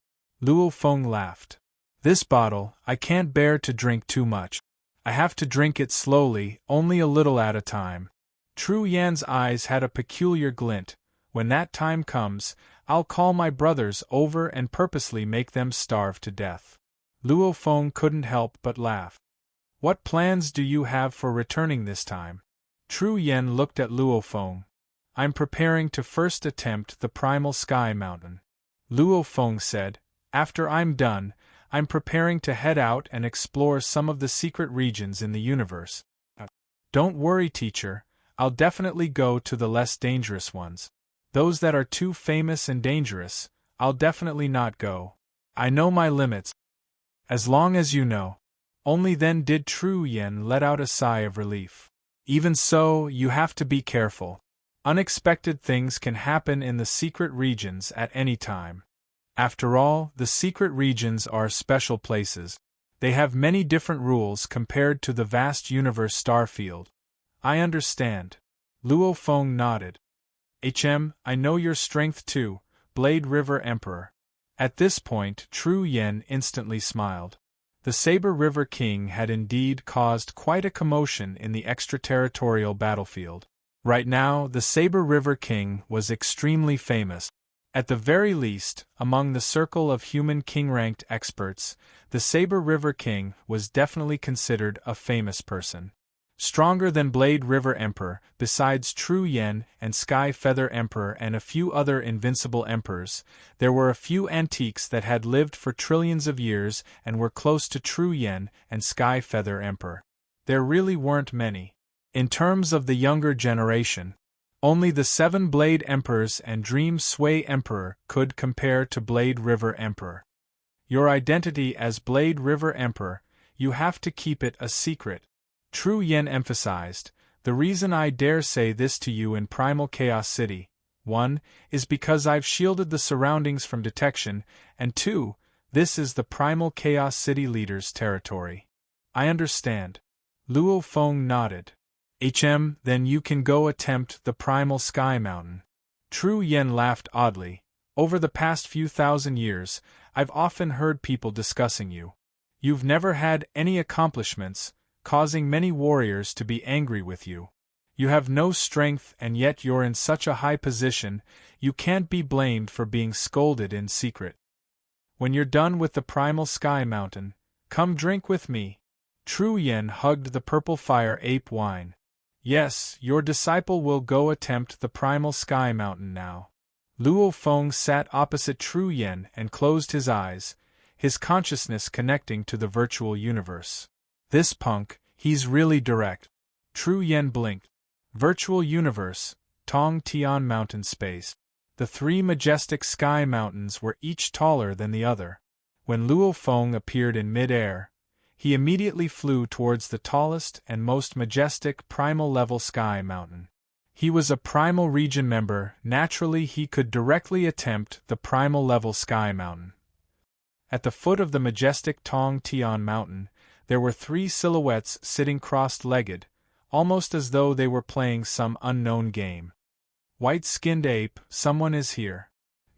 Speaker 1: Luo Feng laughed. This bottle, I can't bear to drink too much. I have to drink it slowly, only a little at a time. Tru Yan's eyes had a peculiar glint. When that time comes, I'll call my brothers over and purposely make them starve to death. Luo Feng couldn't help but laugh. What plans do you have for returning this time? Tru Yan looked at Luo Feng. I'm preparing to first attempt the primal sky mountain. Luo Feng said, after I'm done, I'm preparing to head out and explore some of the secret regions in the universe. Don't worry, teacher, I'll definitely go to the less dangerous ones. Those that are too famous and dangerous, I'll definitely not go. I know my limits. As long as you know. Only then did Tru Yan let out a sigh of relief. Even so, you have to be careful. Unexpected things can happen in the secret regions at any time. After all, the secret regions are special places. They have many different rules compared to the vast universe star field. I understand. Luo Feng nodded. I know your strength too, Blade River Emperor. At this point, Tru Yen instantly smiled. The Saber River King had indeed caused quite a commotion in the extraterritorial battlefield. Right now, the Saber River King was extremely famous. At the very least, among the circle of human king-ranked experts, the Saber River King was definitely considered a famous person. Stronger than Blade River Emperor, besides Tru Yen and Sky Feather Emperor and a few other invincible emperors, there were a few antiques that had lived for trillions of years and were close to Tru Yen and Sky Feather Emperor. There really weren't many. In terms of the younger generation, only the Seven Blade Emperors and Dream Sway Emperor could compare to Blade River Emperor. Your identity as Blade River Emperor, you have to keep it a secret. Tru Yen emphasized, the reason I dare say this to you in Primal Chaos City, 1, is because I've shielded the surroundings from detection, and 2, this is the Primal Chaos City leader's territory. I understand. Luo Feng nodded. Then you can go attempt the Primal Sky Mountain. Tru Yen laughed oddly. Over the past few thousand years, I've often heard people discussing you. You've never had any accomplishments, causing many warriors to be angry with you. You have no strength and yet you're in such a high position, you can't be blamed for being scolded in secret. When you're done with the primal sky mountain, come drink with me. Tru Yen hugged the purple fire ape wine. Yes, your disciple will go attempt the primal sky mountain now. Luo Feng sat opposite Tru Yen and closed his eyes, his consciousness connecting to the virtual universe. This punk, he's really direct. Tru Yen blinked. Virtual universe, Tong Tian mountain space. The three majestic sky mountains were each taller than the other. When Luo Feng appeared in mid-air, he immediately flew towards the tallest and most majestic primal-level sky mountain. He was a primal region member, naturally he could directly attempt the primal-level sky mountain. At the foot of the majestic Tong Tian mountain, there were three silhouettes sitting crossed-legged, almost as though they were playing some unknown game. White-skinned ape, someone is here.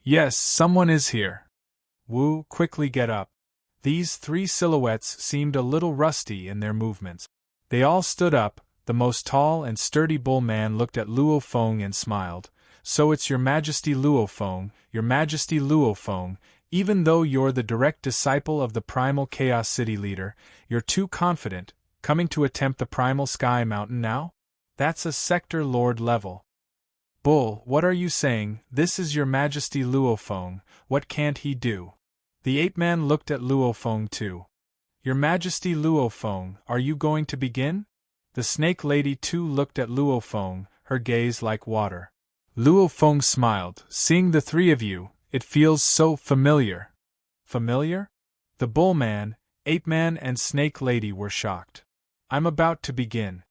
Speaker 1: Yes, someone is here. Wu, quickly get up. These three silhouettes seemed a little rusty in their movements. They all stood up. The most tall and sturdy bull man looked at Luo Feng and smiled. So it's Your Majesty Luo Feng, Your Majesty Luo Feng. Even though you're the direct disciple of the primal Chaos City leader, you're too confident, coming to attempt the primal sky mountain now? That's a sector lord level. Bull, what are you saying? This is Your Majesty Luo Feng, what can't he do? The ape-man looked at Luo Feng too. Your Majesty Luo Feng, are you going to begin? The snake lady too looked at Luo Feng, her gaze like water. Luo Feng smiled, seeing the three of you, it feels so familiar. Familiar? The bull-man, ape-man and snake lady were shocked. I'm about to begin.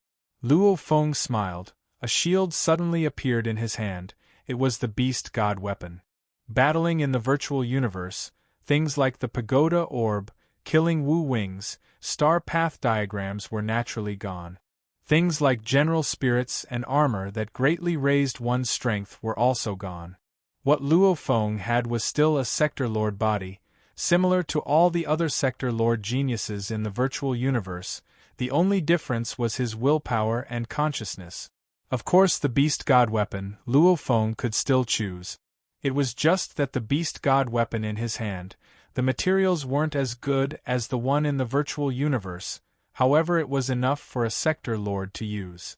Speaker 1: Luo Feng smiled. A shield suddenly appeared in his hand. It was the beast god weapon. Battling in the virtual universe, things like the pagoda orb, killing Wu wings, star path diagrams were naturally gone. Things like general spirits and armor that greatly raised one's strength were also gone. What Luo Feng had was still a sector lord body, similar to all the other sector lord geniuses in the virtual universe. The only difference was his willpower and consciousness. Of course, the beast god weapon, Luo Feng could still choose. It was just that the beast god weapon in his hand, the materials weren't as good as the one in the virtual universe, however it was enough for a sector lord to use.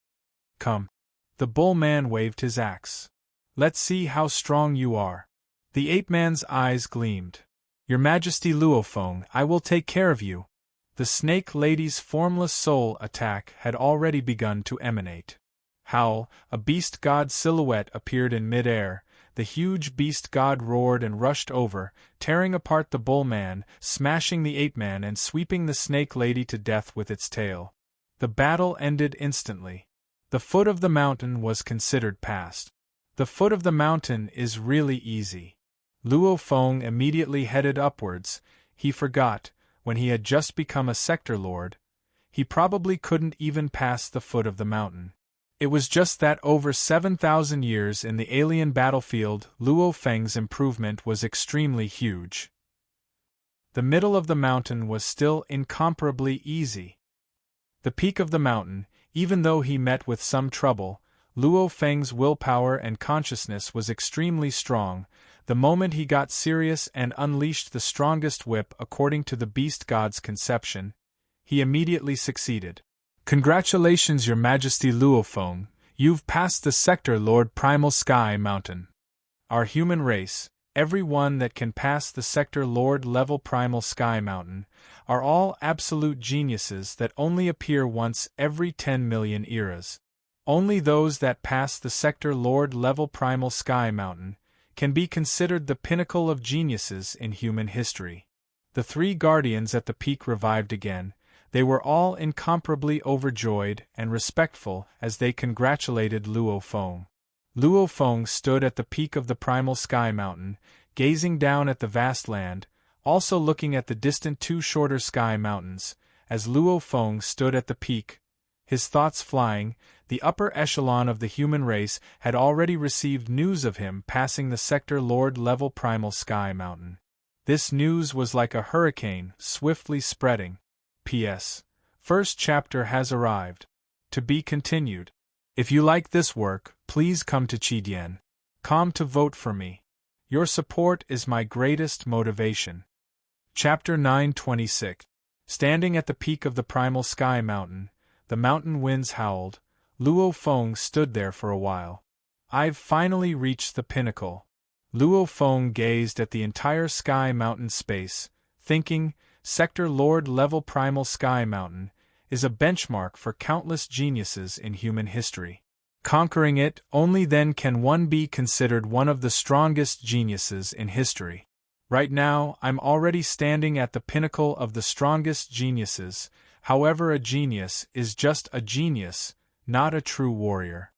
Speaker 1: Come. The bull man waved his axe. Let's see how strong you are. The ape-man's eyes gleamed. Your Majesty Luo Feng, I will take care of you. The snake lady's formless soul attack had already begun to emanate. Howl, a beast god silhouette appeared in mid-air. The huge beast god roared and rushed over, tearing apart the bull man, smashing the ape-man and sweeping the snake lady to death with its tail. The battle ended instantly. The foot of the mountain was considered past. The foot of the mountain is really easy. Luo Feng immediately headed upwards. He forgot, when he had just become a sector lord, he probably couldn't even pass the foot of the mountain. It was just that over 7,000 years in the alien battlefield, Luo Feng's improvement was extremely huge. The middle of the mountain was still incomparably easy. The peak of the mountain, even though he met with some trouble, Luo Feng's willpower and consciousness was extremely strong. The moment he got serious and unleashed the strongest whip according to the beast god's conception, he immediately succeeded. Congratulations, Your Majesty Luo Feng, you've passed the sector Lord Primal Sky Mountain. Our human race, every one that can pass the sector Lord level Primal Sky Mountain, are all absolute geniuses that only appear once every 10 million eras. Only those that pass the sector Lord level Primal Sky Mountain can be considered the pinnacle of geniuses in human history. The three guardians at the peak revived again. They were all incomparably overjoyed and respectful as they congratulated Luo Feng. Luo Feng stood at the peak of the Primal Sky Mountain, gazing down at the vast land, also looking at the distant two shorter sky mountains. As Luo Feng stood at the peak, his thoughts flying, the upper echelon of the human race had already received news of him passing the sector Lord level Primal Sky Mountain. This news was like a hurricane, swiftly spreading. P.S. First chapter has arrived. To be continued. If you like this work, please come to Chidien.com to vote for me. Your support is my greatest motivation. Chapter 926. Standing at the peak of the primal sky mountain, the mountain winds howled. Luo Feng stood there for a while. I've finally reached the pinnacle. Luo Feng gazed at the entire sky mountain space, thinking, Sector Lord level primal sky mountain is a benchmark for countless geniuses in human history. Conquering it, only then can one be considered one of the strongest geniuses in history. Right now, I'm already standing at the pinnacle of the strongest geniuses. However, a genius is just a genius, not a true warrior.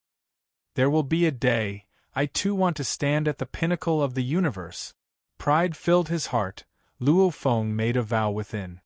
Speaker 1: There will be a day, I too want to stand at the pinnacle of the universe. Pride filled his heart. Luo Feng made a vow within.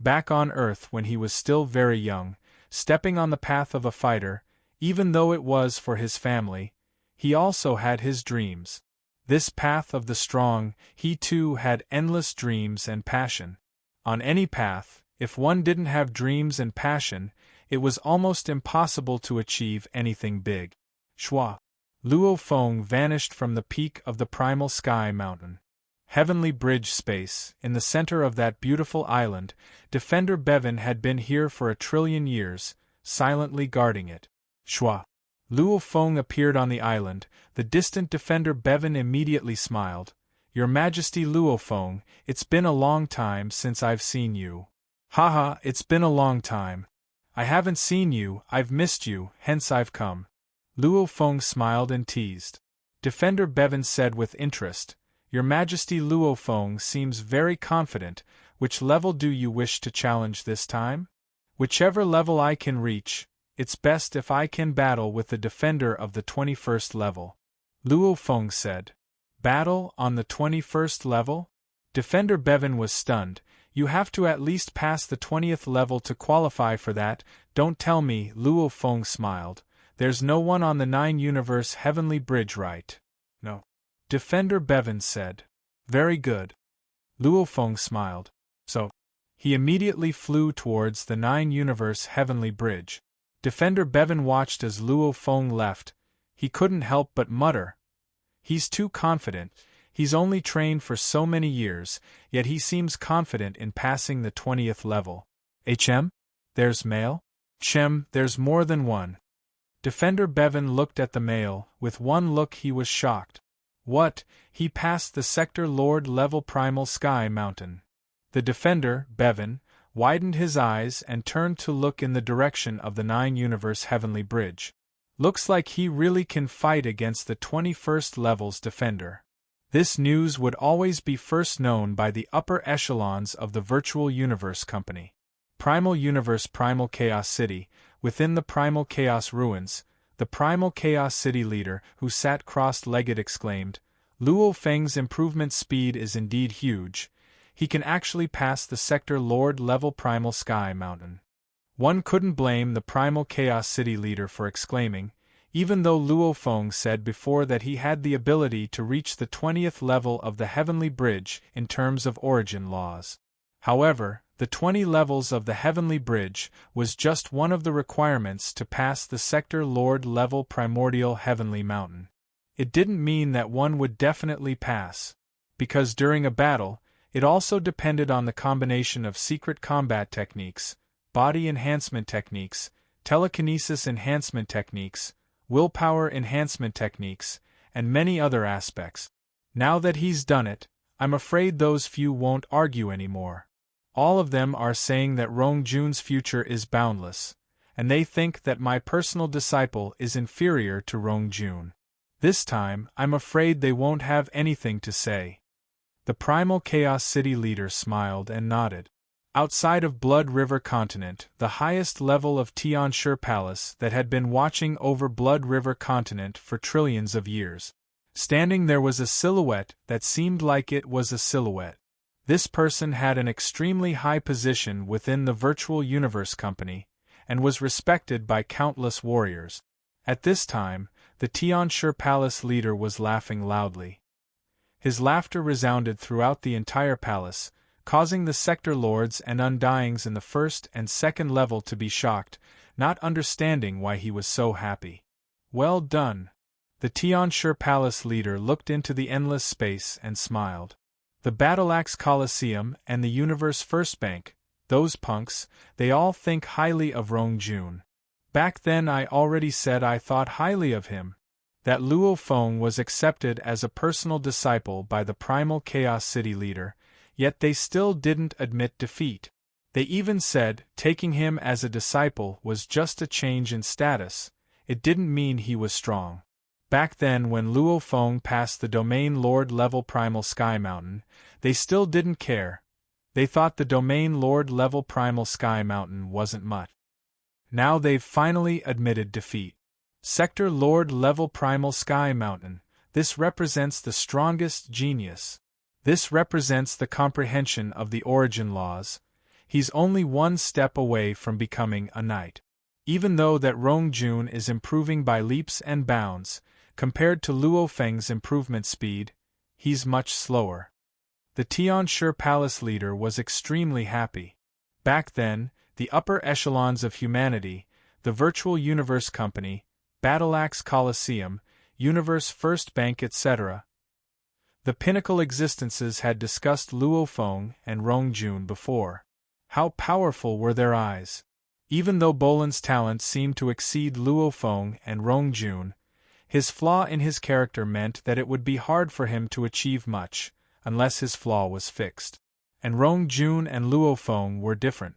Speaker 1: Back on Earth when he was still very young, stepping on the path of a fighter, even though it was for his family, he also had his dreams. This path of the strong, he too had endless dreams and passion. On any path, if one didn't have dreams and passion, it was almost impossible to achieve anything big. Shua. Luo Feng vanished from the peak of the primal sky mountain. Heavenly Bridge space, in the center of that beautiful island, Defender Bevan had been here for 1,000,000,000 years, silently guarding it. Shua. Luo Feng appeared on the island. The distant Defender Bevan immediately smiled. Your Majesty Luo Feng, it's been a long time since I've seen you. Haha, it's been a long time. I haven't seen you, I've missed you, hence I've come. Luo Feng smiled and teased. Defender Bevan said with interest, Your Majesty Luo Feng seems very confident. Which level do you wish to challenge this time? Whichever level I can reach. It's best if I can battle with the defender of the 21st level. Luo Feng said. Battle on the 21st level? Defender Bevan was stunned. You have to at least pass the 20th level to qualify for that. Don't tell me, Luo Feng smiled. There's no one on the 9-universe Heavenly Bridge, right? No. Defender Bevan said. Very good. Luo Feng smiled. So. He immediately flew towards the 9-universe Heavenly Bridge. Defender Bevan watched as Luo Feng left. He couldn't help but mutter. He's too confident. He's only trained for so many years, yet he seems confident in passing the 20th level. HM? There's mail? Chem, there's more than one. Defender Bevan looked at the mail. With one look he was shocked. What? He passed the Sector Lord level primal sky mountain. The Defender, Bevan, widened his eyes and turned to look in the direction of the 9-universe Heavenly Bridge. Looks like he really can fight against the 21st level's Defender. This news would always be first known by the upper echelons of the Virtual Universe Company. Primal Universe Primal Chaos City. Within the Primal Chaos ruins, the Primal Chaos City leader, who sat cross-legged, exclaimed, Luo Feng's improvement speed is indeed huge. He can actually pass the Sector Lord level Primal Sky Mountain. One couldn't blame the Primal Chaos City leader for exclaiming, even though Luo Feng said before that he had the ability to reach the 20th level of the Heavenly Bridge in terms of origin laws. However, the 20 levels of the Heavenly Bridge was just one of the requirements to pass the Sector Lord level Primordial Heavenly Mountain. It didn't mean that one would definitely pass, because during a battle, it also depended on the combination of secret combat techniques, body enhancement techniques, telekinesis enhancement techniques, willpower enhancement techniques, and many other aspects. Now that he's done it, I'm afraid those few won't argue anymore. All of them are saying that Rongjun's future is boundless, and they think that my personal disciple is inferior to Rongjun. This time, I'm afraid they won't have anything to say. The Primal Chaos City leader smiled and nodded. Outside of Blood River Continent, the highest level of Tianshi Palace that had been watching over Blood River Continent for trillions of years. Standing there was a silhouette that seemed like it was a silhouette. This person had an extremely high position within the Virtual Universe Company, and was respected by countless warriors. At this time, the Tianshi Palace leader was laughing loudly. His laughter resounded throughout the entire palace, causing the sector lords and undyings in the first and second level to be shocked, not understanding why he was so happy. Well done. The Tianshi Palace leader looked into the endless space and smiled. The Battleaxe Coliseum and the Universe First Bank, those punks, they all think highly of Rongjun. Back then I already said I thought highly of him. That Luo Feng was accepted as a personal disciple by the Primal Chaos City leader, yet they still didn't admit defeat. They even said taking him as a disciple was just a change in status, it didn't mean he was strong. Back then when Luo Feng passed the Domain Lord level Primal Sky Mountain, they still didn't care. They thought the Domain Lord level Primal Sky Mountain wasn't much. Now they've finally admitted defeat. Sector Lord level Primal Sky Mountain, this represents the strongest genius. This represents the comprehension of the origin laws. He's only one step away from becoming a knight. Even though that Rongjun is improving by leaps and bounds, compared to Luo Feng's improvement speed, he's much slower. The Tianshi Palace leader was extremely happy. Back then, the upper echelons of humanity, the Virtual Universe Company, Battleaxe Coliseum, Universe First Bank etc., the pinnacle existences had discussed Luo Feng and Rongjun before. How powerful were their eyes! Even though Bolan's talent seemed to exceed Luo Feng and Rongjun, his flaw in his character meant that it would be hard for him to achieve much, unless his flaw was fixed. And Rongjun and Luo Feng were different.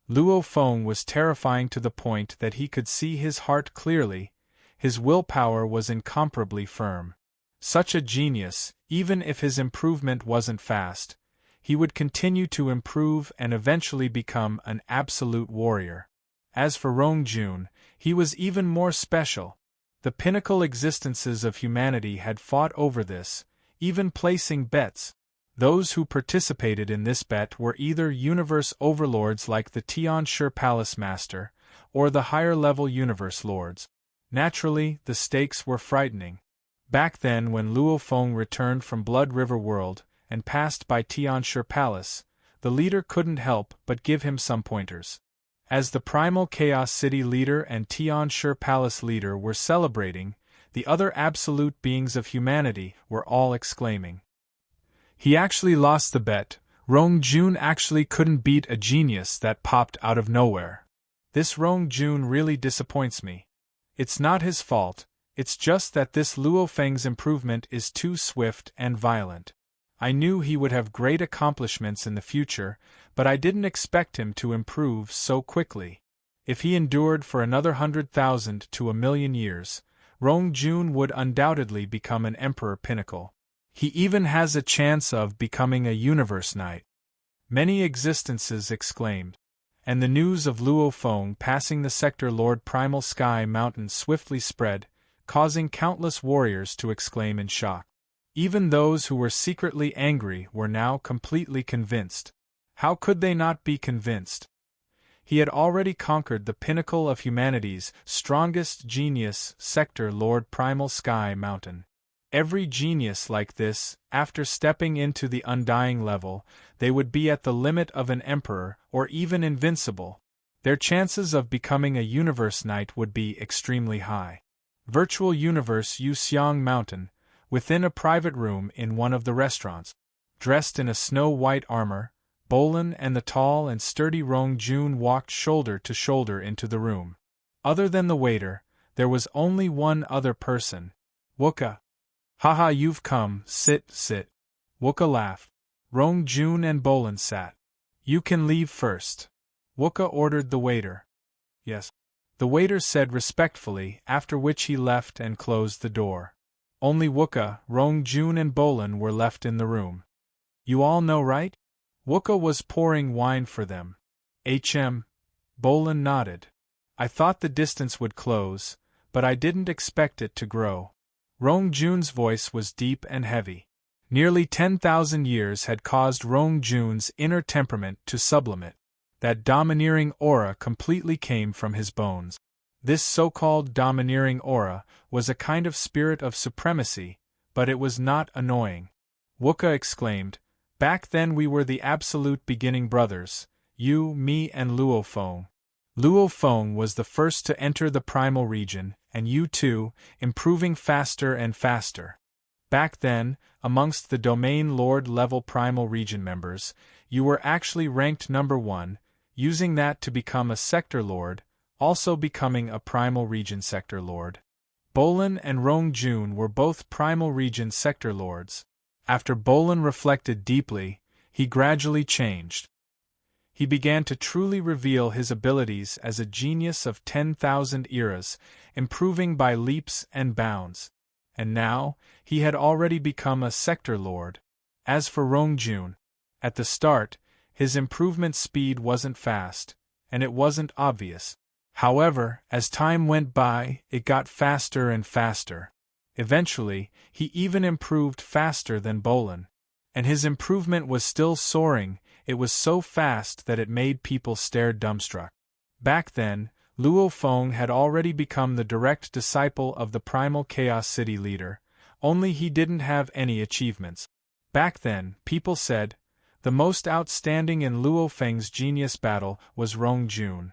Speaker 1: Luo Feng was terrifying to the point that he could see his heart clearly, his willpower was incomparably firm. Such a genius, even if his improvement wasn't fast, he would continue to improve and eventually become an absolute warrior. As for Rongjun, he was even more special. The pinnacle existences of humanity had fought over this, even placing bets. Those who participated in this bet were either universe overlords like the Tianshi Palace Master, or the higher-level universe lords. Naturally, the stakes were frightening. Back then when Luo Feng returned from Blood River World, and passed by Tianshi Palace, the leader couldn't help but give him some pointers. As the Primal Chaos City leader and Tianshi Palace leader were celebrating, the other absolute beings of humanity were all exclaiming. He actually lost the bet. Rongjun actually couldn't beat a genius that popped out of nowhere. This Rongjun really disappoints me. It's not his fault, it's just that this Luo Feng's improvement is too swift and violent. I knew he would have great accomplishments in the future, but I didn't expect him to improve so quickly. If he endured for another 100,000 to 1,000,000 years, Rongjun would undoubtedly become an emperor pinnacle. He even has a chance of becoming a universe knight. Many existences exclaimed. And the news of Luo Feng passing the Sector Lord Primal Sky Mountain swiftly spread, causing countless warriors to exclaim in shock. Even those who were secretly angry were now completely convinced. How could they not be convinced? He had already conquered the pinnacle of humanity's strongest genius, Sector Lord Primal Sky Mountain. Every genius like this, after stepping into the undying level, they would be at the limit of an emperor or even invincible. Their chances of becoming a universe knight would be extremely high. Virtual Universe Yuxiang Mountain, within a private room in one of the restaurants. Dressed in a snow-white armor, Bolan and the tall and sturdy Rongjun walked shoulder to shoulder into the room. Other than the waiter, there was only one other person. Wooka. Haha, you've come, sit. Wooka laughed. Rongjun and Bolan sat. You can leave first. Wooka ordered the waiter. Yes. The waiter said respectfully, after which he left and closed the door. Only Wooka, Rongjun and Bolan were left in the room. You all know, right? Wooka was pouring wine for them. Bolan nodded. I thought the distance would close, but I didn't expect it to grow. Rongjun's voice was deep and heavy. Nearly 10,000 years had caused Rongjun's inner temperament to sublimate. That domineering aura completely came from his bones. This so-called domineering aura was a kind of spirit of supremacy, but it was not annoying. Wooka exclaimed, Back then we were the absolute beginning brothers, you, me and Luo Feng. Luo Feng was the first to enter the primal region, and you too, improving faster and faster. Back then, amongst the Domain Lord level primal region members, you were actually ranked number 1, using that to become a sector lord, also becoming a primal region sector lord. Bolin and Rongjun were both primal region sector lords. After Bolin reflected deeply, he gradually changed. He began to truly reveal his abilities as a genius of 10,000 eras, improving by leaps and bounds. And now, he had already become a sector lord. As for Rongjun, at the start, his improvement speed wasn't fast, and it wasn't obvious. However, as time went by, it got faster and faster. Eventually, he even improved faster than Bolin. And his improvement was still soaring. It was so fast that it made people stare dumbstruck. Back then, Luo Feng had already become the direct disciple of the primal Chaos City leader, only he didn't have any achievements. Back then, people said, the most outstanding in Luo Feng's genius battle was Rongjun.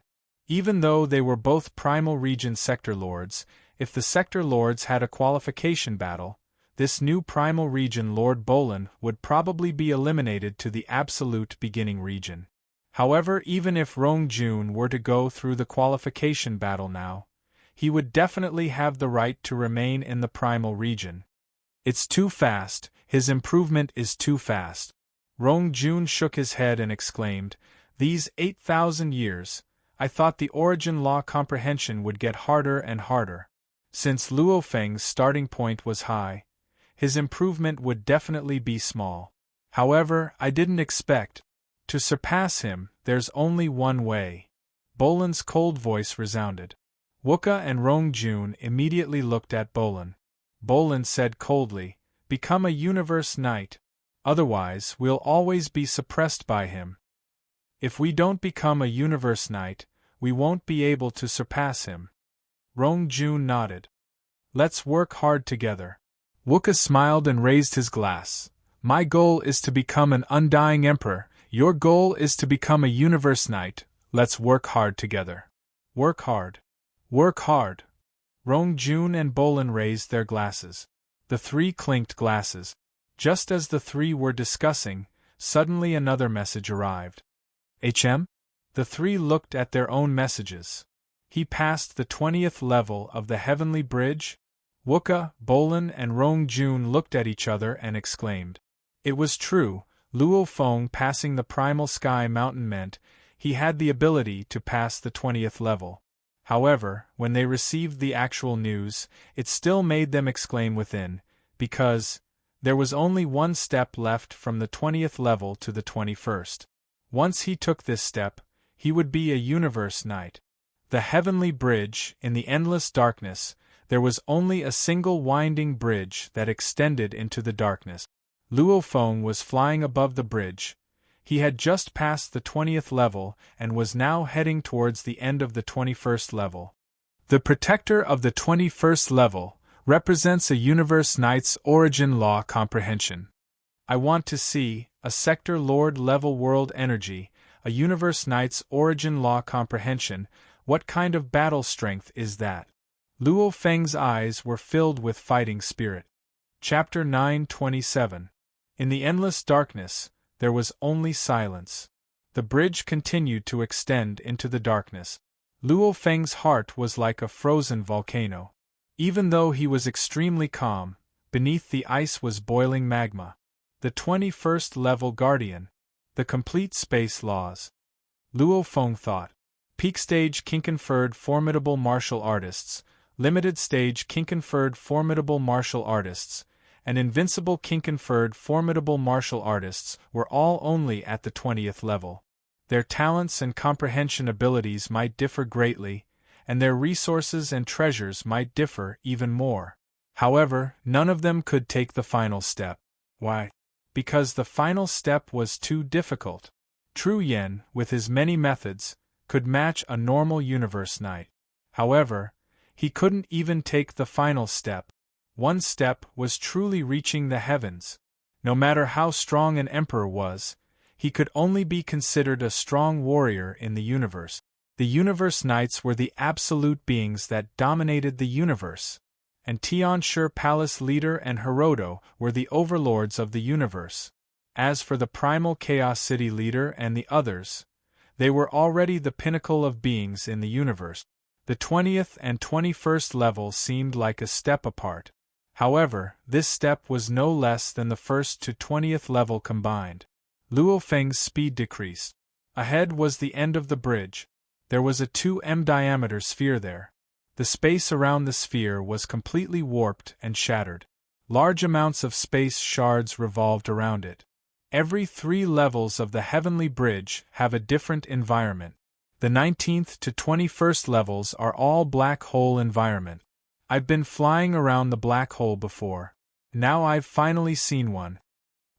Speaker 1: Even though they were both primal region sector lords, if the sector lords had a qualification battle, this new primal region Lord Bolin would probably be eliminated to the absolute beginning region. However, even if Rongjun were to go through the qualification battle now, he would definitely have the right to remain in the primal region. It's too fast, his improvement is too fast. Rongjun shook his head and exclaimed, these 8,000 years, I thought the origin law comprehension would get harder and harder. Since Luo Feng's starting point was high, his improvement would definitely be small. However, I didn't expect to surpass him. There's only one way. Bolin's cold voice resounded. Wuka and Rongjun immediately looked at Bolin. Bolin said coldly, become a universe knight. Otherwise, we'll always be suppressed by him. If we don't become a universe knight, we won't be able to surpass him. Rongjun nodded. Let's work hard together. Wuka smiled and raised his glass. My goal is to become an undying emperor. Your goal is to become a universe knight. Let's work hard together. Work hard. Work hard. Rongjun and Bolin raised their glasses. The three clinked glasses. Just as the three were discussing, suddenly another message arrived. HM? The three looked at their own messages. He passed the 20th level of the Heavenly Bridge? Wuka, Bolin, and Rongjun looked at each other and exclaimed. It was true, Luo Feng passing the Primal Sky Mountain meant he had the ability to pass the 20th level. However, when they received the actual news, it still made them exclaim within, because there was only one step left from the 20th level to the 21st. Once he took this step, he would be a universe knight. The Heavenly Bridge, in the endless darkness, there was only a single winding bridge that extended into the darkness. Luo Feng was flying above the bridge. He had just passed the 20th level and was now heading towards the end of the 21st level. The protector of the 21st level represents a universe knight's origin law comprehension. I want to see a sector lord level world energy, a universe knight's origin law comprehension. What kind of battle strength is that? Luo Feng's eyes were filled with fighting spirit. Chapter 9:27. In the endless darkness, there was only silence. The bridge continued to extend into the darkness. Luo Feng's heart was like a frozen volcano. Even though he was extremely calm, beneath the ice was boiling magma. The 21st level guardian. The complete space laws. Luo Feng thought. Peak stage king-conferred formidable martial artists, limited stage king-conferred formidable martial artists, and invincible king-conferred formidable martial artists were all only at the 20th level. Their talents and comprehension abilities might differ greatly, and their resources and treasures might differ even more. However, none of them could take the final step. Why? Because the final step was too difficult. True Yen, with his many methods, could match a normal universe knight. However, he couldn't even take the final step. One step was truly reaching the heavens. No matter how strong an emperor was, he could only be considered a strong warrior in the universe. The Universe Knights were the absolute beings that dominated the universe, and Tianshi Palace leader and Hiroto were the overlords of the universe. As for the Primal Chaos City leader and the others, they were already the pinnacle of beings in the universe. The 20th and 21st levels seemed like a step apart. However, this step was no less than the 1st to 20th level combined. Luo Feng's speed decreased. Ahead was the end of the bridge. There was a 2m diameter sphere there. The space around the sphere was completely warped and shattered. Large amounts of space shards revolved around it. Every 3 levels of the Heavenly Bridge have a different environment. The 19th to 21st levels are all black hole environment. I've been flying around the black hole before. Now I've finally seen one.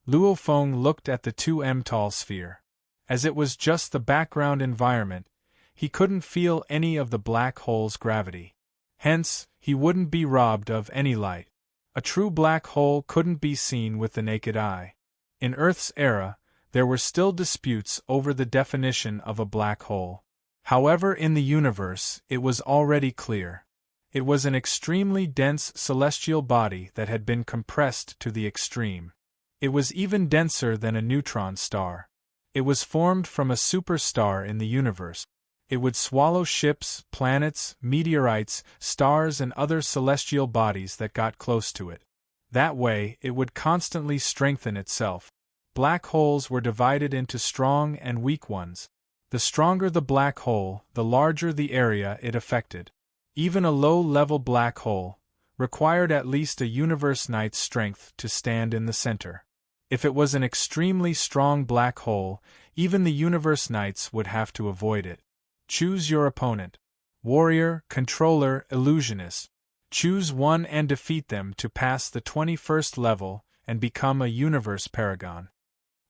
Speaker 1: Luo Feng looked at the 2m tall sphere. As it was just the background environment, he couldn't feel any of the black hole's gravity. Hence, he wouldn't be robbed of any light. A true black hole couldn't be seen with the naked eye. In Earth's era, there were still disputes over the definition of a black hole. However, in the universe, it was already clear. It was an extremely dense celestial body that had been compressed to the extreme. It was even denser than a neutron star. It was formed from a superstar in the universe. It would swallow ships, planets, meteorites, stars, and other celestial bodies that got close to it. That way, it would constantly strengthen itself. Black holes were divided into strong and weak ones. The stronger the black hole, the larger the area it affected. Even a low-level black hole required at least a Universe Knight's strength to stand in the center. If it was an extremely strong black hole, even the Universe Knights would have to avoid it. Choose your opponent. Warrior, controller, illusionist. Choose one and defeat them to pass the 21st level and become a universe paragon.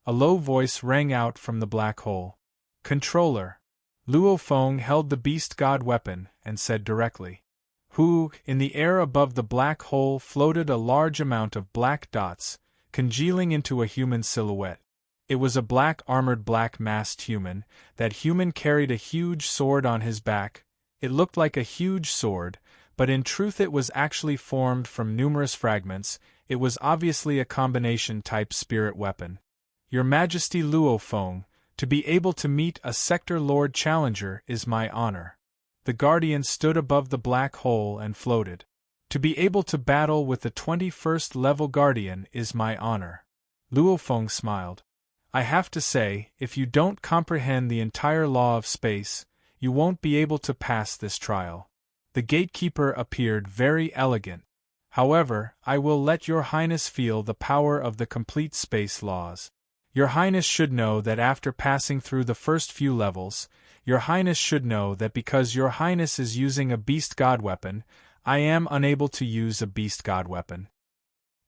Speaker 1: A low voice rang out from the black hole. Controller. Luo Feng held the beast god weapon and said directly. In the air above the black hole floated a large amount of black dots, congealing into a human silhouette. It was a black armored black masked human. That human carried a huge sword on his back. It looked like a huge sword, but in truth it was actually formed from numerous fragments. It was obviously a combination-type spirit weapon. Your Majesty Luo Feng, to be able to meet a Sector Lord Challenger is my honor. The Guardian stood above the black hole and floated. To be able to battle with the 21st level Guardian is my honor. Luo Feng smiled. I have to say, if you don't comprehend the entire law of space, you won't be able to pass this trial. The gatekeeper appeared very elegant. However, I will let Your Highness feel the power of the complete space laws. Your Highness should know that after passing through the first few levels, Your Highness should know that because Your Highness is using a beast god weapon, I am unable to use a beast god weapon.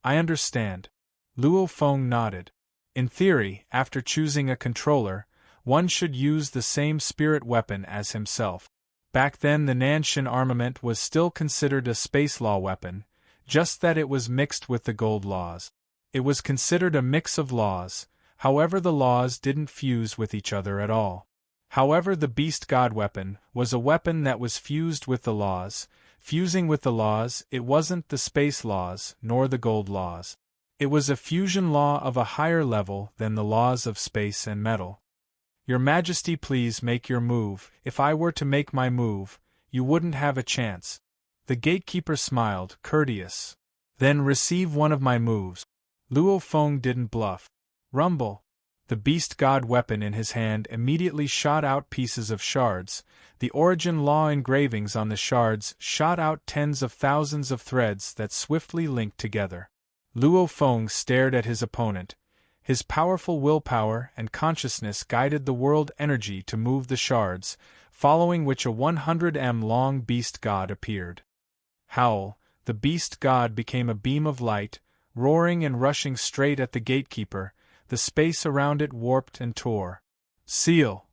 Speaker 1: I understand. Luo Feng nodded. In theory, after choosing a controller, one should use the same spirit weapon as himself. Back then the Nanshin armament was still considered a space law weapon, just that it was mixed with the gold laws. It was considered a mix of laws, however the laws didn't fuse with each other at all. However, the beast god weapon was a weapon that was fused with the laws. Fusing with the laws, it wasn't the space laws nor the gold laws. It was a fusion law of a higher level than the laws of space and metal. Your Majesty, please make your move. If I were to make my move, you wouldn't have a chance. The gatekeeper smiled, courteous. Then receive one of my moves. Luo Feng didn't bluff. Rumble. The beast god weapon in his hand immediately shot out pieces of shards. The origin law engravings on the shards shot out tens of thousands of threads that swiftly linked together. Luo Feng stared at his opponent. His powerful willpower and consciousness guided the world energy to move the shards, following which a 100m long beast god appeared. Howl, the beast god became a beam of light, roaring and rushing straight at the gatekeeper. The space around it warped and tore. Seal!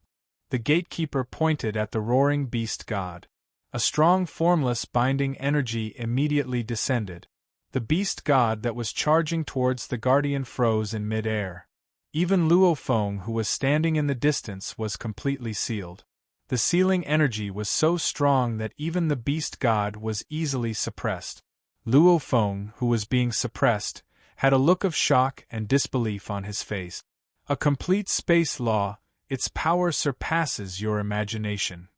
Speaker 1: The gatekeeper pointed at the roaring beast god. A strong formless binding energy immediately descended. The beast god that was charging towards the guardian froze in mid-air. Even Luo Feng, who was standing in the distance, was completely sealed. The sealing energy was so strong that even the beast god was easily suppressed. Luo Feng, who was being suppressed, had a look of shock and disbelief on his face. A complete space law, its power surpasses your imagination.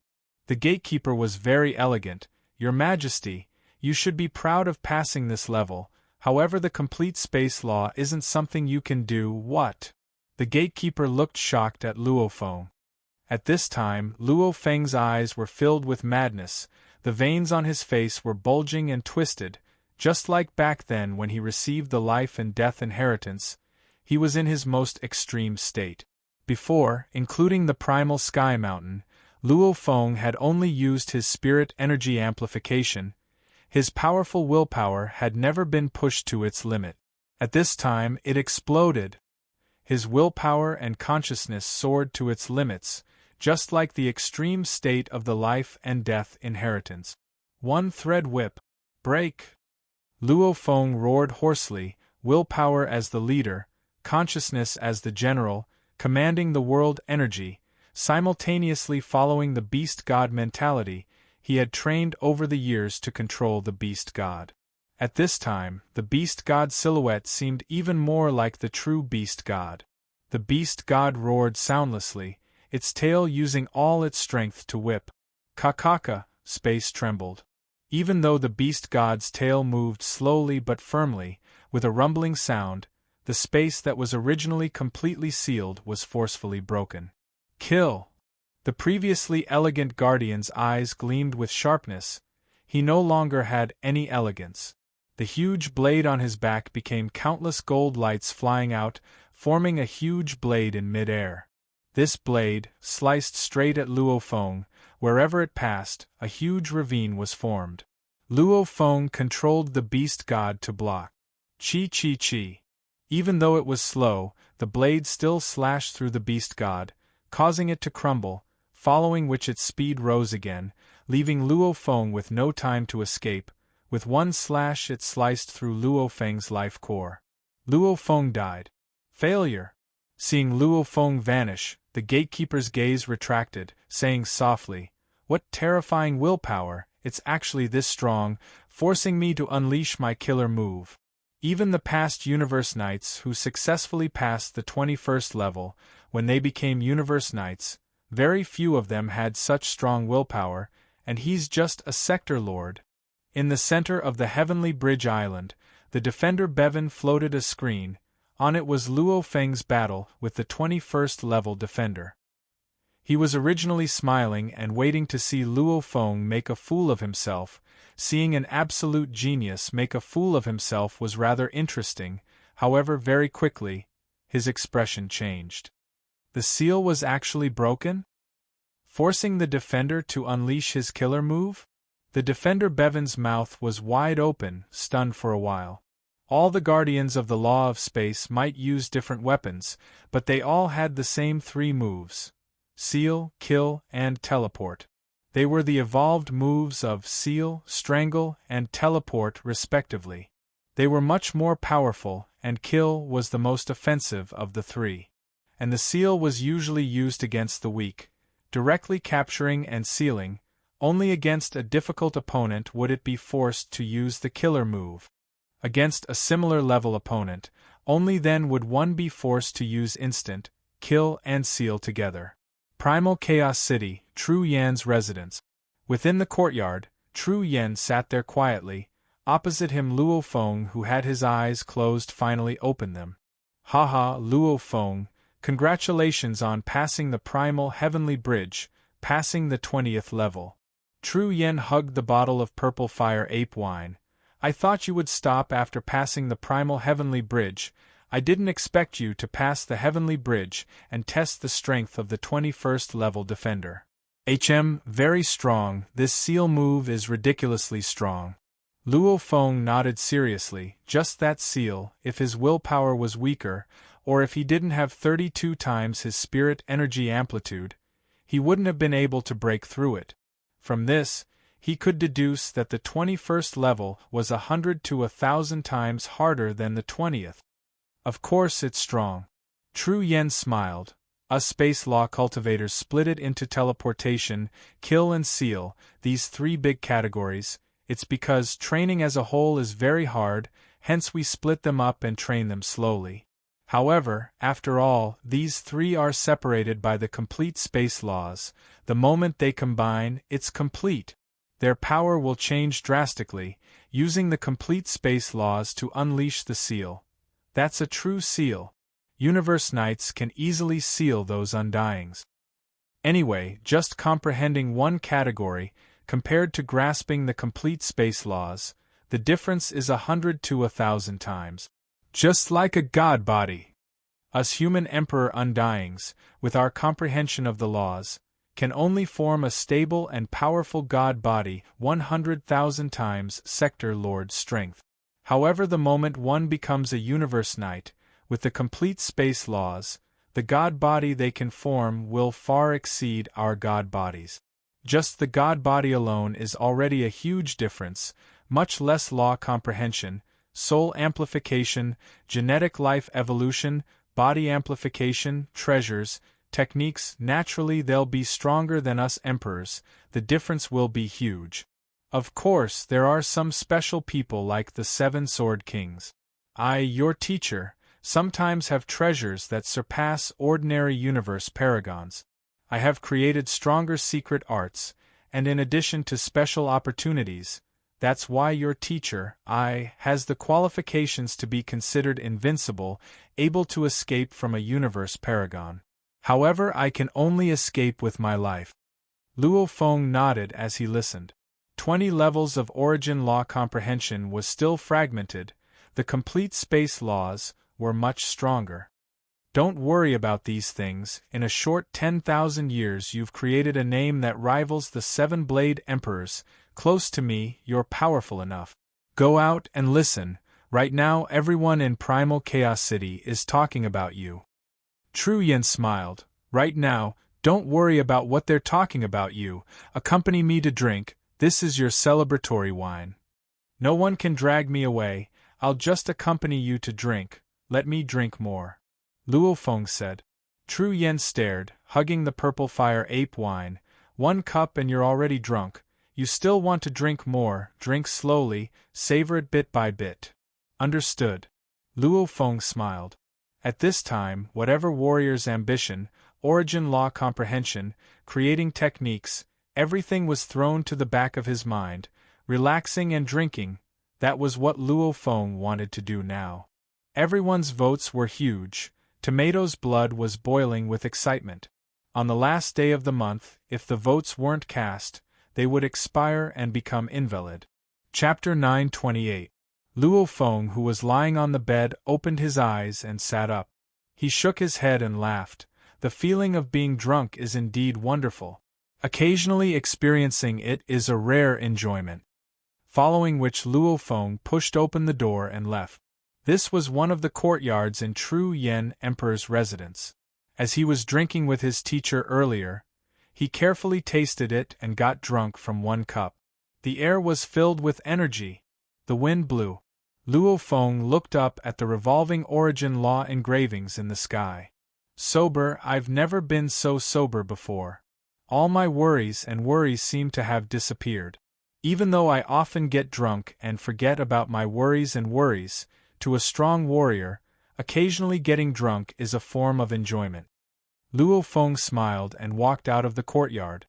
Speaker 1: The gatekeeper was very elegant. Your Majesty, you should be proud of passing this level, however the complete space law isn't something you can do. What? The gatekeeper looked shocked at Luo Feng. At this time, Luo Feng's eyes were filled with madness, the veins on his face were bulging and twisted, just like back then when he received the life and death inheritance. He was in his most extreme state. Before, including the primal sky mountain, Luo Feng had only used his spirit energy amplification. His powerful willpower had never been pushed to its limit. At this time, it exploded. His willpower and consciousness soared to its limits, just like the extreme state of the life and death inheritance. One thread whip. Break! Luo Feng roared hoarsely, willpower as the leader, consciousness as the general, commanding the world energy, simultaneously following the beast god mentality he had trained over the years to control the beast god. At this time, the beast god silhouette seemed even more like the true beast god. The beast god roared soundlessly, its tail using all its strength to whip. Kakaka, space trembled. Even though the beast god's tail moved slowly but firmly, with a rumbling sound, the space that was originally completely sealed was forcefully broken. Kill! The previously elegant guardian's eyes gleamed with sharpness. He no longer had any elegance. The huge blade on his back became countless gold lights flying out, forming a huge blade in mid-air. This blade, sliced straight at Luo Feng, wherever it passed, a huge ravine was formed. Luo Feng controlled the beast god to block. Chi. Even though it was slow, the blade still slashed through the beast god, causing it to crumble, following which its speed rose again, leaving Luo Feng with no time to escape. With one slash it sliced through Luo Feng's life core. Luo Feng died. Failure! Seeing Luo Feng vanish, the gatekeeper's gaze retracted, saying softly, "What terrifying willpower, it's actually this strong, forcing me to unleash my killer move." Even the past Universe Knights who successfully passed the 21st level, when they became Universe Knights, very few of them had such strong willpower, and he's just a sector lord. In the center of the Heavenly Bridge Island, the defender Bevan floated a screen. On it was Luo Feng's battle with the 21st level defender. He was originally smiling and waiting to see Luo Feng make a fool of himself. Seeing an absolute genius make a fool of himself was rather interesting, however very quickly, his expression changed. The seal was actually broken? Forcing the defender to unleash his killer move? The defender Bevan's mouth was wide open, stunned for a while. All the guardians of the law of space might use different weapons, but they all had the same three moves: seal, kill, and teleport. They were the evolved moves of seal, strangle, and teleport respectively. They were much more powerful, and kill was the most offensive of the three. And the seal was usually used against the weak, directly capturing and sealing. Only against a difficult opponent would it be forced to use the killer move. Against a similar level opponent, only then would one be forced to use instant, kill and seal together. Primal Chaos City, Tru Yan's residence. Within the courtyard, Tru Yan sat there quietly. Opposite him Luo Feng, who had his eyes closed, finally opened them. Haha, Luo Feng, congratulations on passing the primal heavenly bridge, passing the 20th level. Tru Yan hugged the bottle of purple fire ape wine. I thought you would stop after passing the primal heavenly bridge. I didn't expect you to pass the heavenly bridge and test the strength of the 21st level defender. Very strong, this seal move is ridiculously strong. Luo Feng nodded seriously. Just that seal, if his willpower was weaker, or if he didn't have 32 times his spirit energy amplitude, he wouldn't have been able to break through it. From this, he could deduce that the 21st level was 100 to 1,000 times harder than the 20th. Of course it's strong. Tru Yan smiled. Us space law cultivators split it into teleportation, kill and seal, these three big categories. It's because training as a whole is very hard, hence we split them up and train them slowly. However, after all, these three are separated by the complete space laws. The moment they combine, it's complete. Their power will change drastically, using the complete space laws to unleash the seal. That's a true seal. Universe Knights can easily seal those undyings. Anyway, just comprehending one category, compared to grasping the complete space laws, the difference is 100 to 1,000 times. Just like a god body. Us human Emperor Undyings, with our comprehension of the laws, can only form a stable and powerful god body 100,000 times Sector Lord strength. However, the moment one becomes a Universe Knight, with the complete space laws, the god body they can form will far exceed our god bodies. Just the god body alone is already a huge difference, much less law comprehension, soul amplification, genetic life evolution, body amplification, treasures, techniques. Naturally they'll be stronger than us emperors, the difference will be huge. Of course, there are some special people like the Seven Sword Kings. I, your teacher, sometimes have treasures that surpass ordinary universe paragons. I have created stronger secret arts, and in addition to special opportunities, that's why your teacher, I, has the qualifications to be considered invincible, able to escape from a universe paragon. However, I can only escape with my life. Luo Feng nodded as he listened. 20 levels of origin law comprehension was still fragmented, the complete space laws were much stronger. Don't worry about these things, in a short 10,000 years you've created a name that rivals the Seven-Blade Emperors. Close to me, you're powerful enough. Go out and listen, right now everyone in Primal Chaos City is talking about you. Tru Yen smiled. Right now, don't worry about what they're talking about you, accompany me to drink, this is your celebratory wine. No one can drag me away, I'll just accompany you to drink, let me drink more. Luo Feng said. Tru Yen stared, hugging the purple fire ape wine. 1 cup and you're already drunk. You still want to drink more, drink slowly, savor it bit by bit. Understood. Luo Feng smiled. At this time, whatever warrior's ambition, origin law comprehension, creating techniques, everything was thrown to the back of his mind, relaxing and drinking, that was what Luo Feng wanted to do now. Everyone's votes were huge. Tomato's blood was boiling with excitement. On the last day of the month, if the votes weren't cast, they would expire and become invalid. Chapter 928. Luo Feng, who was lying on the bed, opened his eyes and sat up. He shook his head and laughed. The feeling of being drunk is indeed wonderful. Occasionally experiencing it is a rare enjoyment. Following which Luo Feng pushed open the door and left. This was one of the courtyards in Tru Yen Emperor's residence. As he was drinking with his teacher earlier, he carefully tasted it and got drunk from 1 cup. The air was filled with energy. The wind blew. Luo Feng looked up at the revolving origin law engravings in the sky. Sober, I've never been so sober before. All my worries seem to have disappeared. Even though I often get drunk and forget about my worries, to a strong warrior, occasionally getting drunk is a form of enjoyment. Luo Feng smiled and walked out of the courtyard.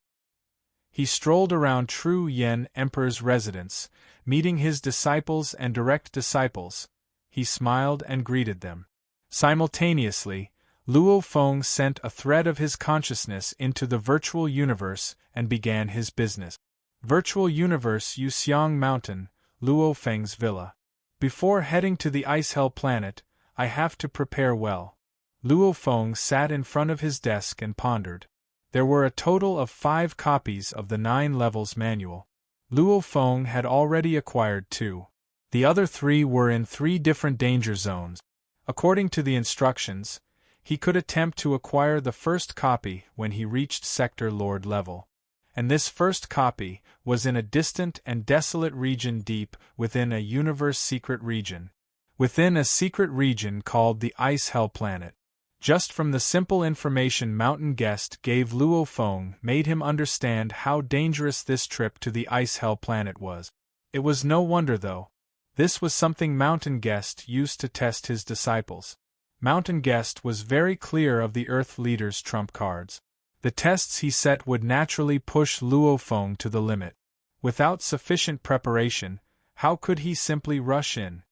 Speaker 1: He strolled around Tru Yen Emperor's residence, meeting his disciples and direct disciples. He smiled and greeted them. Simultaneously, Luo Feng sent a thread of his consciousness into the virtual universe and began his business. Virtual universe Yuxiang Mountain, Luo Feng's villa. Before heading to the Ice Hell planet, I have to prepare well. Luo Feng sat in front of his desk and pondered. There were a total of 5 copies of the 9 levels manual. Luo Feng had already acquired 2. The other 3 were in 3 different danger zones. According to the instructions, he could attempt to acquire the first copy when he reached Sector Lord level. And this first copy was in a distant and desolate region deep within a universe secret region. Within a secret region called the Ice Hell planet. Just from the simple information Mountain Guest gave Luo Feng made him understand how dangerous this trip to the Ice Hell planet was. It was no wonder though. This was something Mountain Guest used to test his disciples. Mountain Guest was very clear of the Earth Leader's trump cards. The tests he set would naturally push Luo Feng to the limit. Without sufficient preparation, how could he simply rush in?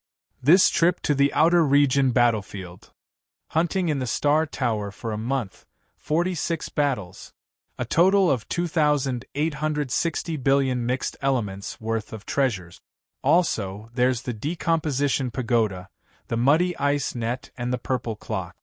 Speaker 1: This trip to the outer region battlefield. Hunting in the Star Tower for a month, 46 battles. A total of 2,860 billion mixed elements worth of treasures. Also, there's the decomposition pagoda, the muddy ice net and the purple clock.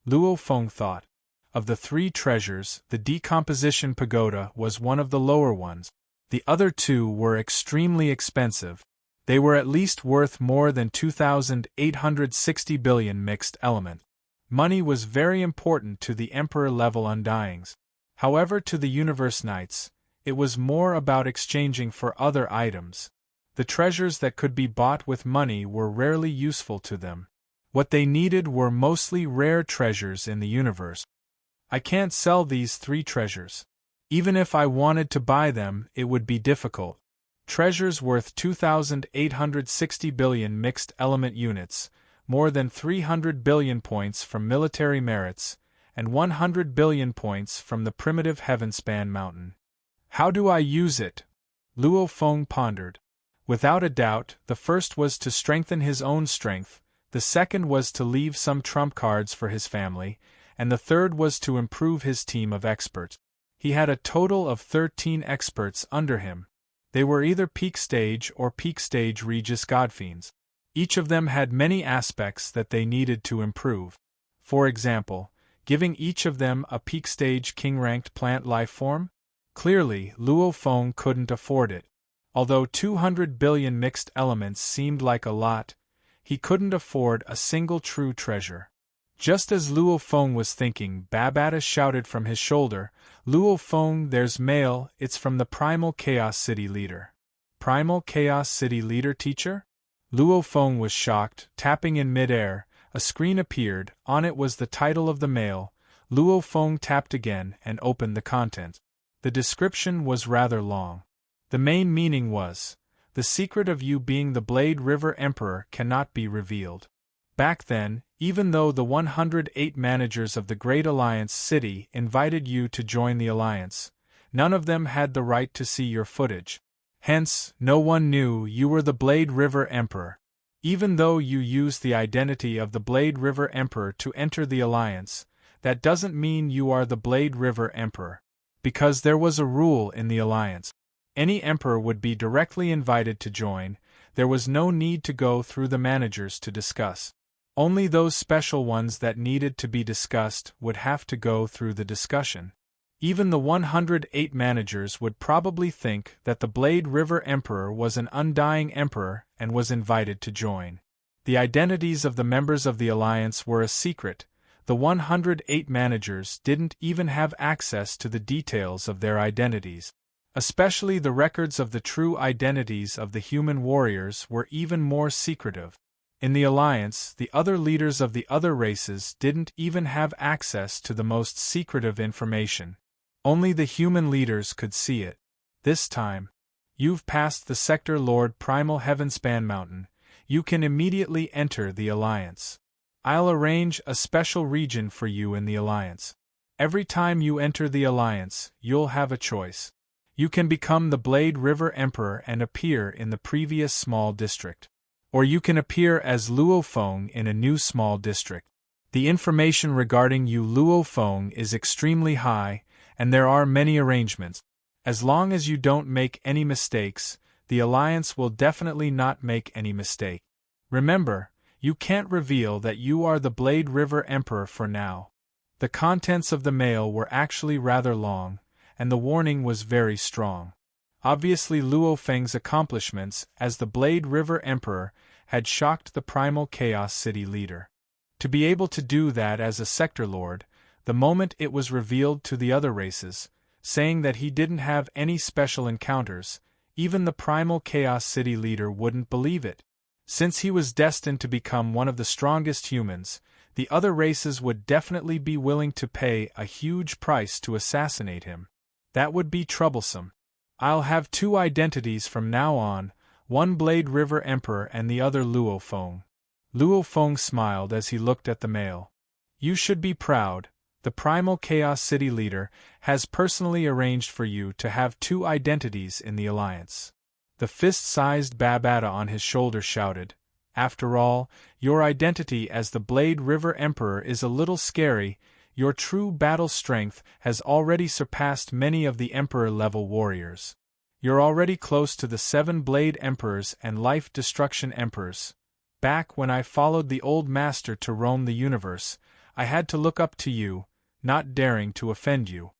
Speaker 1: Luo Feng thought. Of the three treasures, the decomposition pagoda was one of the lower ones. The other two were extremely expensive. They were at least worth more than 2,860 billion mixed elements. Money was very important to the Emperor-level Undyings. However, to the Universe Knights, it was more about exchanging for other items. The treasures that could be bought with money were rarely useful to them. What they needed were mostly rare treasures in the universe. I can't sell these three treasures. Even if I wanted to buy them, it would be difficult. Treasures worth 2,860 billion mixed element units, more than 300 billion points from military merits, and 100 billion points from the primitive Heavenspan Mountain. How do I use it? Luo Feng pondered. Without a doubt, the first was to strengthen his own strength, the second was to leave some trump cards for his family, and the third was to improve his team of experts. He had a total of 13 experts under him. They were either peak stage or peak stage Regis Godfiends. Each of them had many aspects that they needed to improve. For example, giving each of them a peak stage king-ranked plant life form? Clearly, Luo Feng couldn't afford it. Although 200 billion mixed elements seemed like a lot, he couldn't afford a single true treasure. Just as Luo Feng was thinking, Babata shouted from his shoulder, "Luo Feng, there's mail, it's from the Primal Chaos City Leader." Primal Chaos City Leader, teacher? Luo Feng was shocked. Tapping in mid-air, a screen appeared. On it was the title of the mail. Luo Feng tapped again and opened the contents. The description was rather long. The main meaning was, "The secret of you being the Blade River Emperor cannot be revealed." Back then, even though the 108 managers of the Great Alliance City invited you to join the Alliance, none of them had the right to see your footage. Hence, no one knew you were the Blade River Emperor. Even though you used the identity of the Blade River Emperor to enter the Alliance, that doesn't mean you are the Blade River Emperor. Because there was a rule in the Alliance. Any Emperor would be directly invited to join, there was no need to go through the managers to discuss. Only those special ones that needed to be discussed would have to go through the discussion. Even the 108 managers would probably think that the Blade River Emperor was an undying emperor and was invited to join. The identities of the members of the Alliance were a secret. The 108 managers didn't even have access to the details of their identities. Especially the records of the true identities of the human warriors were even more secretive. In the Alliance, the other leaders of the other races didn't even have access to the most secretive information. Only the human leaders could see it. This time, you've passed the Sector Lord Primal Heavenspan Mountain. You can immediately enter the Alliance. I'll arrange a special region for you in the Alliance. Every time you enter the Alliance, you'll have a choice. You can become the Blade River Emperor and appear in the previous small district. Or you can appear as Luo Feng in a new small district. The information regarding you Luo Feng is extremely high, and there are many arrangements. As long as you don't make any mistakes, the Alliance will definitely not make any mistake. Remember, you can't reveal that you are the Blade River Emperor for now. The contents of the mail were actually rather long, and the warning was very strong. Obviously Luo Feng's accomplishments as the Blade River Emperor had shocked the Primal Chaos City Leader. To be able to do that as a Sector Lord, the moment it was revealed to the other races, saying that he didn't have any special encounters, even the Primal Chaos City Leader wouldn't believe it. Since he was destined to become one of the strongest humans, The other races would definitely be willing to pay a huge price to assassinate him. That would be troublesome. I'll have two identities from now on, one Blade River Emperor and the other Luo Feng. Luo Feng smiled as he looked at the mail. You should be proud. The Primal Chaos City leader has personally arranged for you to have two identities in the Alliance. The fist-sized Babata on his shoulder shouted, After all, your identity as the Blade River Emperor is a little scary. Your true battle strength has already surpassed many of the Emperor-level warriors. You're already close to the 7 Blade Emperors and Life Destruction Emperors. Back when I followed the old master to roam the universe, I had to look up to you, not daring to offend you.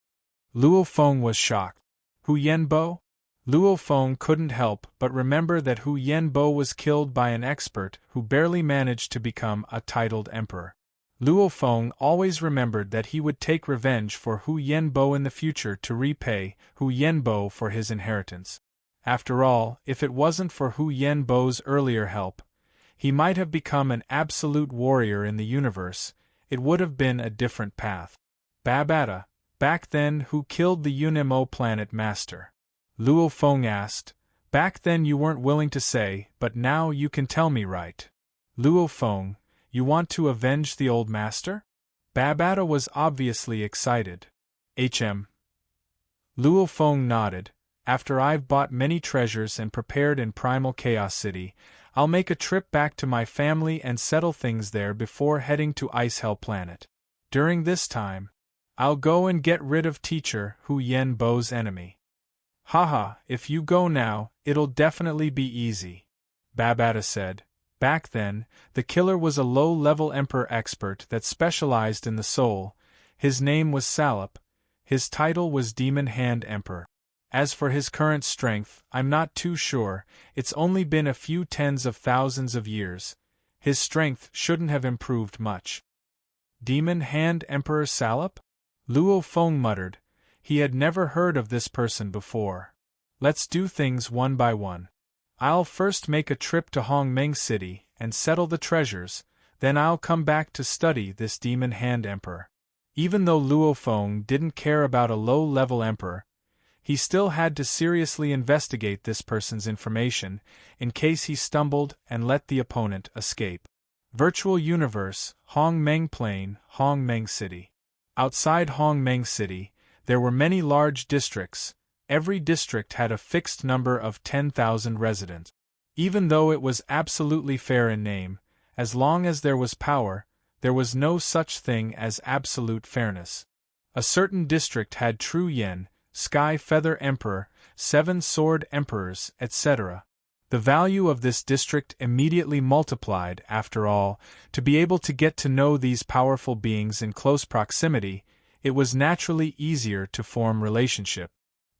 Speaker 1: Luo Feng was shocked. Hu Yenbo? Luo Feng couldn't help but remember that Hu Yenbo was killed by an expert who barely managed to become a titled emperor. Luo Feng always remembered that he would take revenge for Hu Yenbo in the future to repay Hu Yenbo for his inheritance. After all, if it wasn't for Hu Yenbo's earlier help, he might have become an absolute warrior in the universe. It would have been a different path. Babata, back then who killed the Unimo planet master? Luo Feng asked. Back then you weren't willing to say, but now you can tell me, right? Luo Feng, you want to avenge the old master? Babata was obviously excited. Luo Feng nodded. After I've bought many treasures and prepared in Primal Chaos City, I'll make a trip back to my family and settle things there before heading to Ice Hell Planet. During this time, I'll go and get rid of Teacher Hu Yenbo's enemy. Haha, if you go now, it'll definitely be easy, Babata said. Back then, the killer was a low-level Emperor expert that specialized in the soul. His name was Salop. His title was Demon Hand Emperor. As for his current strength, I'm not too sure. It's only been a few tens of thousands of years. His strength shouldn't have improved much. Demon Hand Emperor Salop? Luo Feng muttered. He had never heard of this person before. Let's do things one by one. I'll first make a trip to Hongmeng City and settle the treasures, then I'll come back to study this Demon Hand Emperor. Even though Luo Feng didn't care about a low-level emperor, he still had to seriously investigate this person's information, in case he stumbled and let the opponent escape. Virtual Universe, Hongmeng Plain, Hongmeng City. Outside Hongmeng City, there were many large districts. Every district had a fixed number of 10,000 residents. Even though it was absolutely fair in name, as long as there was power, there was no such thing as absolute fairness. A certain district had True Yen, Sky Feather Emperor, 7 Sword Emperors, etc. The value of this district immediately multiplied. After all, to be able to get to know these powerful beings in close proximity, it was naturally easier to form relationship.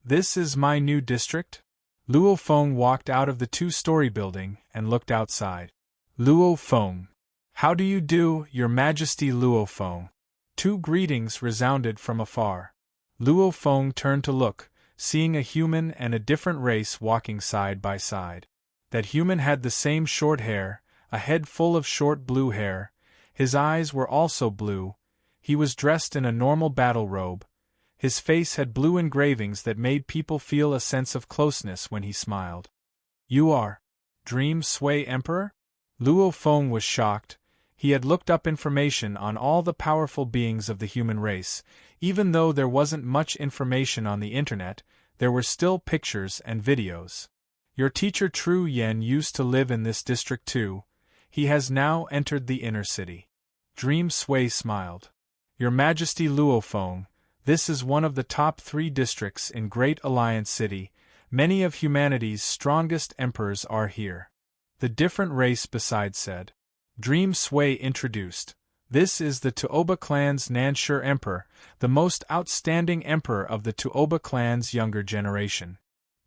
Speaker 1: This is my new district? Luo Feng walked out of the 2-story building and looked outside. Luo Feng. How do you do, Your Majesty Luo Feng? 2 greetings resounded from afar. Luo Feng turned to look, seeing a human and a different race walking side by side. That human had the same short hair, a head full of short blue hair. His eyes were also blue. He was dressed in a normal battle robe. His face had blue engravings that made people feel a sense of closeness when he smiled. You are Dream Sway Emperor? Luo Feng was shocked. He had looked up information on all the powerful beings of the human race. Even though there wasn't much information on the internet, there were still pictures and videos. Your teacher True Yen used to live in this district too. He has now entered the inner city. Dream Sway smiled. Your Majesty Luo Feng, this is one of the top 3 districts in Great Alliance City. Many of humanity's strongest emperors are here. The different race beside said. Dream Sway introduced. This is the Tuoba clan's Nanshur Emperor, the most outstanding emperor of the Tuoba clan's younger generation.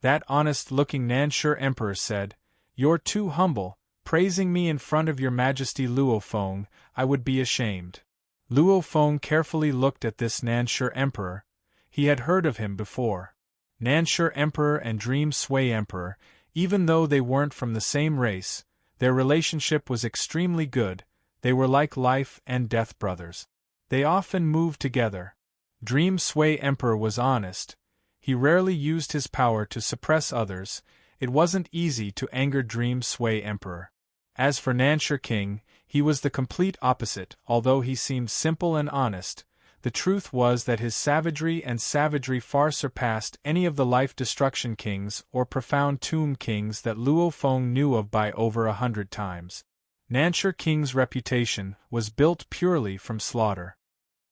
Speaker 1: That honest-looking Nanshur Emperor said, You're too humble, praising me in front of Your Majesty Luo Feng. I would be ashamed. Luo Feng carefully looked at this Nanshur Emperor. He had heard of him before. Nanshur Emperor and Dream Sway Emperor, even though they weren't from the same race, their relationship was extremely good. They were like life and death brothers. They often moved together. Dream Sway Emperor was honest. He rarely used his power to suppress others. It wasn't easy to anger Dream Sway Emperor. As for Nansher King, he was the complete opposite. Although he seemed simple and honest, the truth was that his savagery far surpassed any of the life-destruction kings or profound tomb kings that Luo Feng knew of by over 100 times. Nansher King's reputation was built purely from slaughter.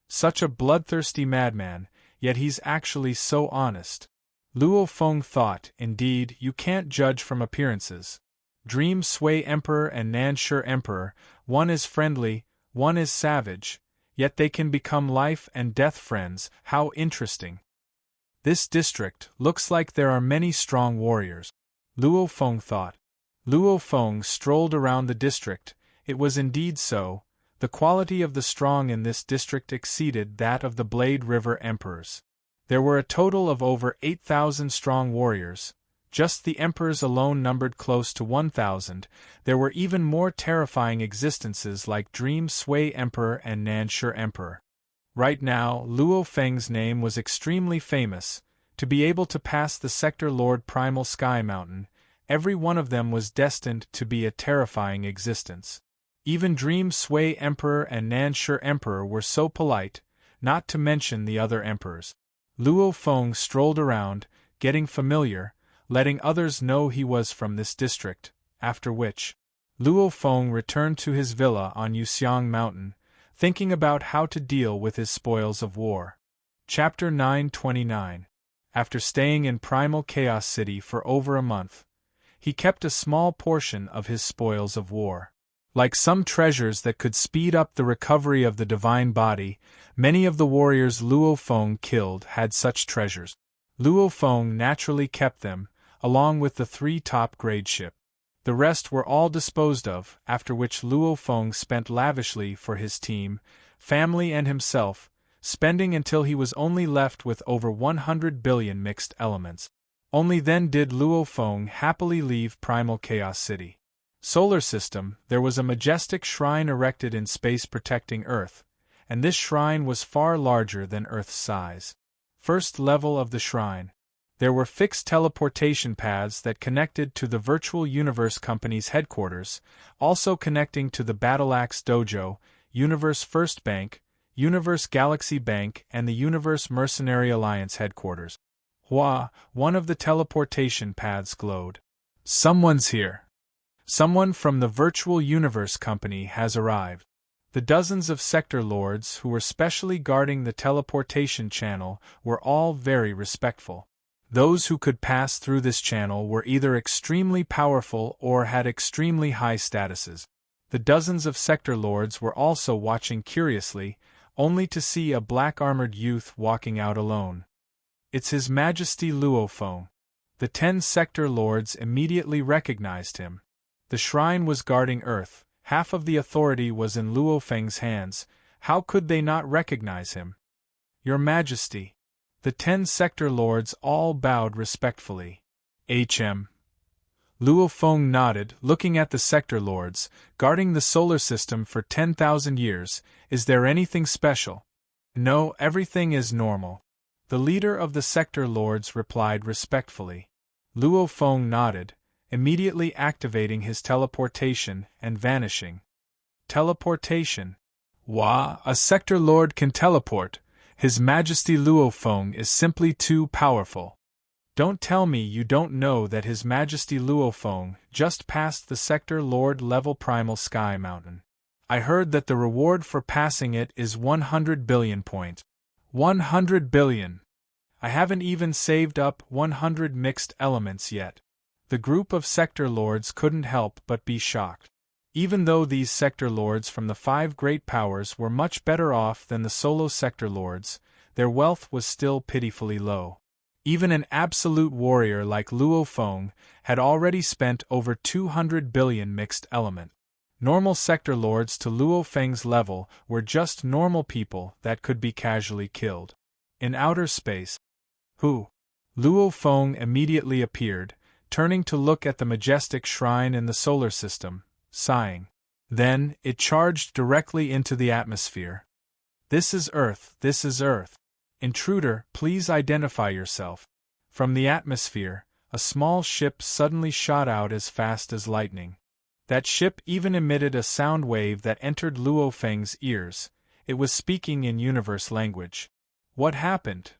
Speaker 1: Such a bloodthirsty madman, yet he's actually so honest. Luo Feng thought. Indeed, you can't judge from appearances. Dream Sway Emperor and Nansher Emperor, one is friendly, one is savage, yet they can become life and death friends. How interesting. This district looks like there are many strong warriors, Luo Feng thought. Luo Feng strolled around the district. It was indeed so. The quality of the strong in this district exceeded that of the Blade River Emperors. There were a total of over 8,000 strong warriors. Just the emperors alone numbered close to 1,000. There were even more terrifying existences like Dream Sway Emperor and Nansher Emperor. Right now, Luo Feng's name was extremely famous. To be able to pass the Sector Lord Primal Sky Mountain, every one of them was destined to be a terrifying existence. Even Dream Sway Emperor and Nansher Emperor were so polite, not to mention the other emperors. Luo Feng strolled around, getting familiar, letting others know he was from this district, after which Luo Feng returned to his villa on Yuxiang Mountain, thinking about how to deal with his spoils of war. Chapter 929. After staying in Primal Chaos City for over a month, he kept a small portion of his spoils of war. Like some treasures that could speed up the recovery of the divine body, many of the warriors Luo Feng killed had such treasures. Luo Feng naturally kept them, along with the 3 top-grade ships. The rest were all disposed of, after which Luo Feng spent lavishly for his team, family and himself, spending until he was only left with over 100 billion mixed elements. Only then did Luo Feng happily leave Primal Chaos City. Solar System. There was a majestic shrine erected in space protecting Earth, and this shrine was far larger than Earth's size. First level of the shrine. There were fixed teleportation paths that connected to the Virtual Universe Company's headquarters, also connecting to the Battleaxe Dojo, Universe First Bank, Universe Galaxy Bank and the Universe Mercenary Alliance headquarters. One of the teleportation paths glowed. Someone's here. Someone from the Virtual Universe Company has arrived. The dozens of sector lords who were specially guarding the teleportation channel were all very respectful. Those who could pass through this channel were either extremely powerful or had extremely high statuses. The dozens of sector lords were also watching curiously, only to see a black-armored youth walking out alone. It's His Majesty Luo Feng. The 10 sector lords immediately recognized him. The shrine was guarding Earth. Half of the authority was in Luo Feng's hands. How could they not recognize him? Your Majesty. The 10 sector lords all bowed respectfully. HM. Luo Feng nodded, looking at the sector lords, guarding the solar system for 10,000 years. Is there anything special? No, everything is normal. The leader of the sector lords replied respectfully. Luo Feng nodded, immediately activating his teleportation and vanishing. Teleportation? A sector lord can teleport. His Majesty Luo Feng is simply too powerful. Don't tell me you don't know that His Majesty Luo Feng just passed the sector lord level Primal Sky Mountain. I heard that the reward for passing it is 100 billion points. 100 billion! I haven't even saved up 100 mixed elements yet. The group of sector lords couldn't help but be shocked. Even though these sector lords from the 5 great powers were much better off than the solo sector lords, their wealth was still pitifully low. Even an absolute warrior like Luo Feng had already spent over 200 billion mixed element. Normal sector lords to Luo Feng's level were just normal people that could be casually killed. In outer space. Who? Luo Feng immediately appeared, turning to look at the majestic shrine in the solar system, sighing. Then, it charged directly into the atmosphere. "This is Earth, this is Earth. Intruder, please identify yourself." From the atmosphere, a small ship suddenly shot out as fast as lightning. That ship even emitted a sound wave that entered Luo Feng's ears. It was speaking in universe language. What happened?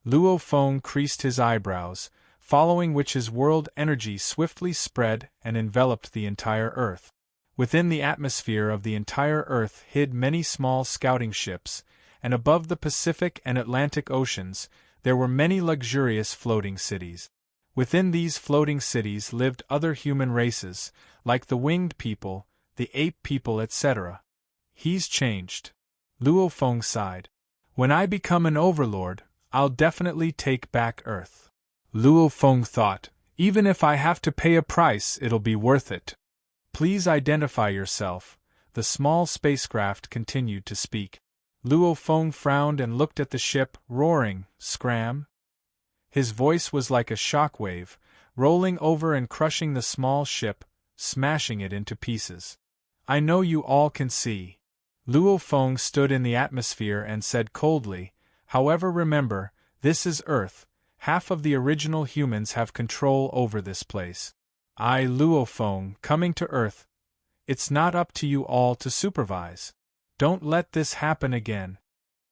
Speaker 1: Luo Feng creased his eyebrows, following which his world energy swiftly spread and enveloped the entire Earth. Within the atmosphere of the entire Earth hid many small scouting ships, and above the Pacific and Atlantic Oceans, there were many luxurious floating cities. Within these floating cities lived other human races, like the winged people, the ape people, etc. He's changed. Luo Feng sighed. When I become an overlord, I'll definitely take back Earth. Luo Feng thought, even if I have to pay a price, it'll be worth it. Please identify yourself, the small spacecraft continued to speak. Luo Feng frowned and looked at the ship, roaring, "Scram!" His voice was like a shock wave, rolling over and crushing the small ship, smashing it into pieces. "I know you all can see." Luo Feng stood in the atmosphere and said coldly, "However, remember, this is Earth. Half of the original humans have control over this place. I, Luo Feng, coming to Earth. It's not up to you all to supervise. Don't let this happen again."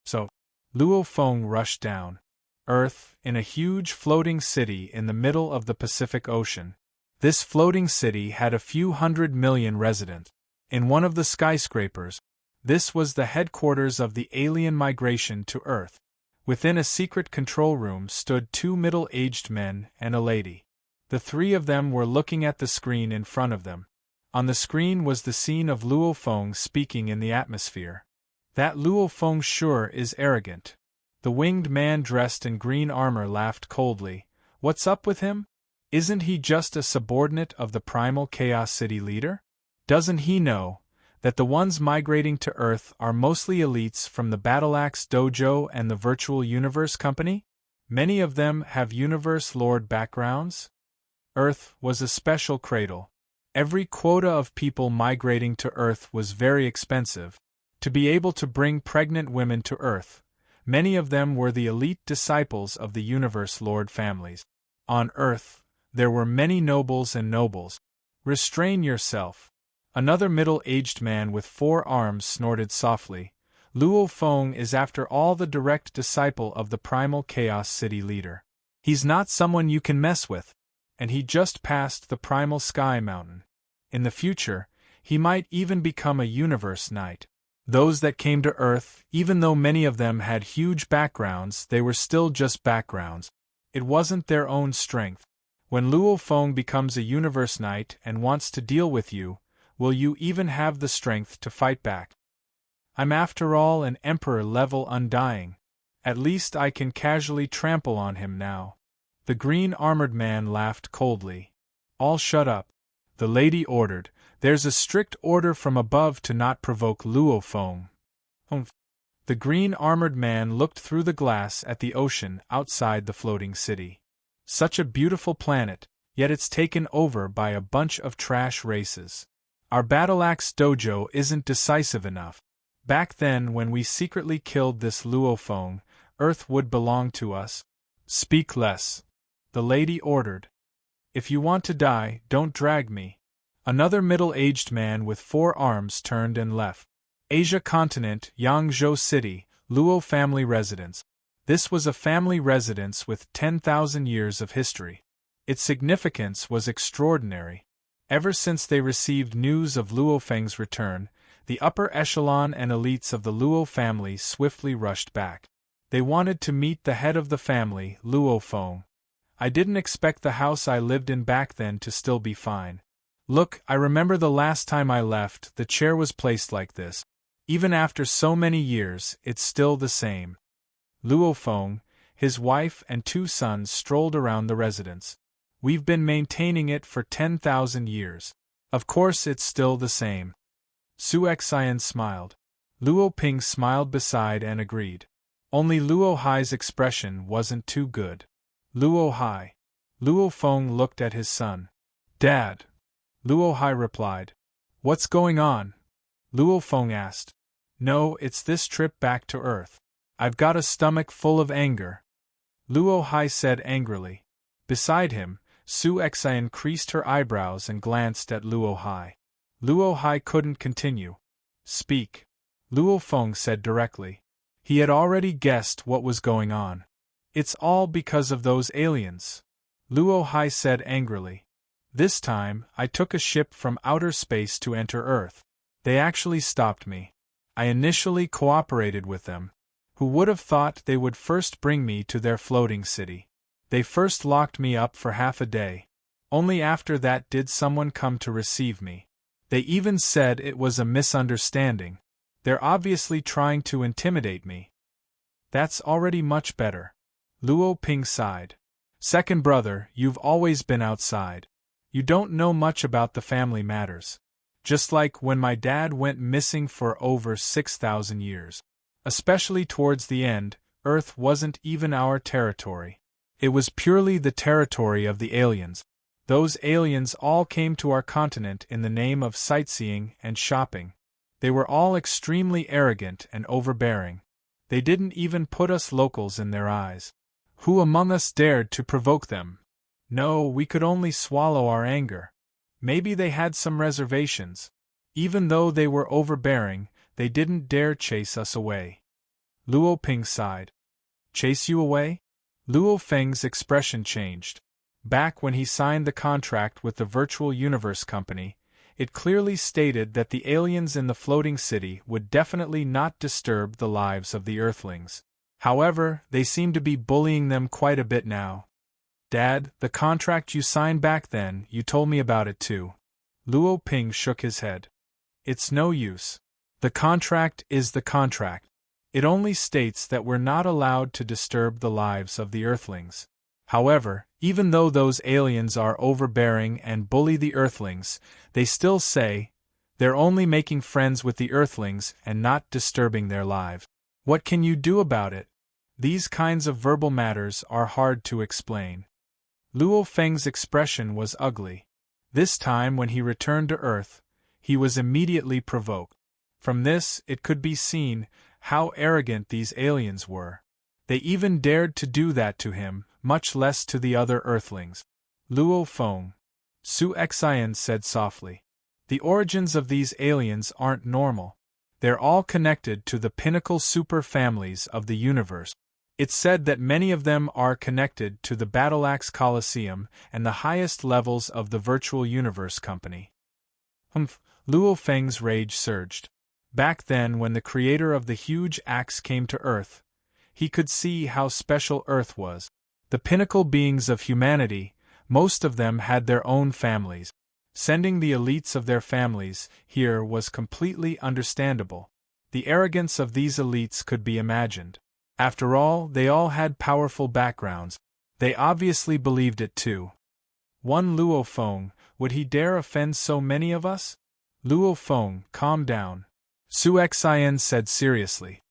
Speaker 1: So, Luo Feng rushed down Earth, in a huge floating city in the middle of the Pacific Ocean. This floating city had a few 100 million residents. In one of the skyscrapers, this was the headquarters of the alien migration to Earth. Within a secret control room stood two middle-aged men and a lady. The three of them were looking at the screen in front of them. On the screen was the scene of Luo Feng speaking in the atmosphere. "That Luo Feng sure is arrogant." The winged man dressed in green armor laughed coldly. "What's up with him? Isn't he just a subordinate of the primal Chaos City leader? Doesn't he know that the ones migrating to Earth are mostly elites from the Battleaxe Dojo and the Virtual Universe Company? Many of them have Universe Lord backgrounds." Earth was a special cradle. Every quota of people migrating to Earth was very expensive. To be able to bring pregnant women to Earth, many of them were the elite disciples of the Universe Lord families. On Earth, there were many nobles and nobles. "Restrain yourself." Another middle-aged man with 4 arms snorted softly. "Luo Feng is after all the direct disciple of the primal Chaos City leader. He's not someone you can mess with. And he just passed the primal sky mountain. In the future, he might even become a universe knight. Those that came to Earth, even though many of them had huge backgrounds, they were still just backgrounds. It wasn't their own strength. When Luo Feng becomes a universe knight and wants to deal with you, will you even have the strength to fight back? I'm after all an emperor-level undying. At least I can casually trample on him now." The green-armored man laughed coldly. "All shut up," the lady ordered. "There's a strict order from above to not provoke Luo Feng." "Humph." The green-armored man looked through the glass at the ocean outside the floating city. "Such a beautiful planet, yet it's taken over by a bunch of trash races. Our Battleaxe Dojo isn't decisive enough. Back then, when we secretly killed this Luo Feng, Earth would belong to us." "Speak less," the lady ordered. "If you want to die, don't drag me." Another middle-aged man with 4 arms turned and left. Asia continent, Yangzhou City, Luo family residence. This was a family residence with 10,000 years of history. Its significance was extraordinary. Ever since they received news of Luo Feng's return, the upper echelon and elites of the Luo family swiftly rushed back. They wanted to meet the head of the family, Luo Feng. "I didn't expect the house I lived in back then to still be fine. Look, I remember the last time I left, the chair was placed like this. Even after so many years, it's still the same." Luo Feng, his wife and 2 sons strolled around the residence. "We've been maintaining it for 10,000 years. Of course it's still the same." Su Xian smiled. Luo Ping smiled beside and agreed. Only Luo Hai's expression wasn't too good. "Luo Hai." Luo Feng looked at his son. "Dad." Luo Hai replied. "What's going on?" Luo Feng asked. No, it's this trip back to Earth. I've got a stomach full of anger. Luo Hai said angrily. Beside him, Su Xian creased her eyebrows and glanced at Luo Hai. Luo Hai couldn't continue. Speak. Luo Feng said directly. He had already guessed what was going on. It's all because of those aliens. Luo Hai said angrily. This time, I took a ship from outer space to enter Earth. They actually stopped me. I initially cooperated with them. Who would have thought they would first bring me to their floating city? They first locked me up for half a day. Only after that did someone come to receive me. They even said it was a misunderstanding. They're obviously trying to intimidate me. That's already much better. Luo Ping sighed. Second brother, you've always been outside. You don't know much about the family matters. Just like when my dad went missing for over 6,000 years. Especially towards the end, Earth wasn't even our territory. It was purely the territory of the aliens. Those aliens all came to our continent in the name of sightseeing and shopping. They were all extremely arrogant and overbearing. They didn't even put us locals in their eyes. Who among us dared to provoke them? No, we could only swallow our anger. Maybe they had some reservations. Even though they were overbearing, they didn't dare chase us away. Luo Ping sighed. Chase you away? Luo Feng's expression changed. Back when he signed the contract with the Virtual Universe Company, it clearly stated that the aliens in the floating city would definitely not disturb the lives of the Earthlings. However, they seem to be bullying them quite a bit now. Dad, the contract you signed back then, you told me about it too. Luo Ping shook his head. It's no use. The contract is the contract. It only states that we're not allowed to disturb the lives of the Earthlings. However, even though those aliens are overbearing and bully the Earthlings, they still say they're only making friends with the Earthlings and not disturbing their lives. What can you do about it? These kinds of verbal matters are hard to explain. Luo Feng's expression was ugly. This time when he returned to Earth, he was immediately provoked. From this, it could be seen how arrogant these aliens were. They even dared to do that to him, much less to the other Earthlings. Luo Feng. Su Xian said softly. The origins of these aliens aren't normal. They're all connected to the pinnacle super families of the universe. It's said that many of them are connected to the Battleaxe Coliseum and the highest levels of the Virtual Universe Company. Luo Feng's rage surged. Back then, when the creator of the huge axe came to Earth, he could see how special Earth was. The pinnacle beings of humanity, most of them had their own families. Sending the elites of their families here was completely understandable. The arrogance of these elites could be imagined. After all, they all had powerful backgrounds. They obviously believed it too. One Luo Feng, would he dare offend so many of us? Luo Feng, calm down. Su Xian said seriously.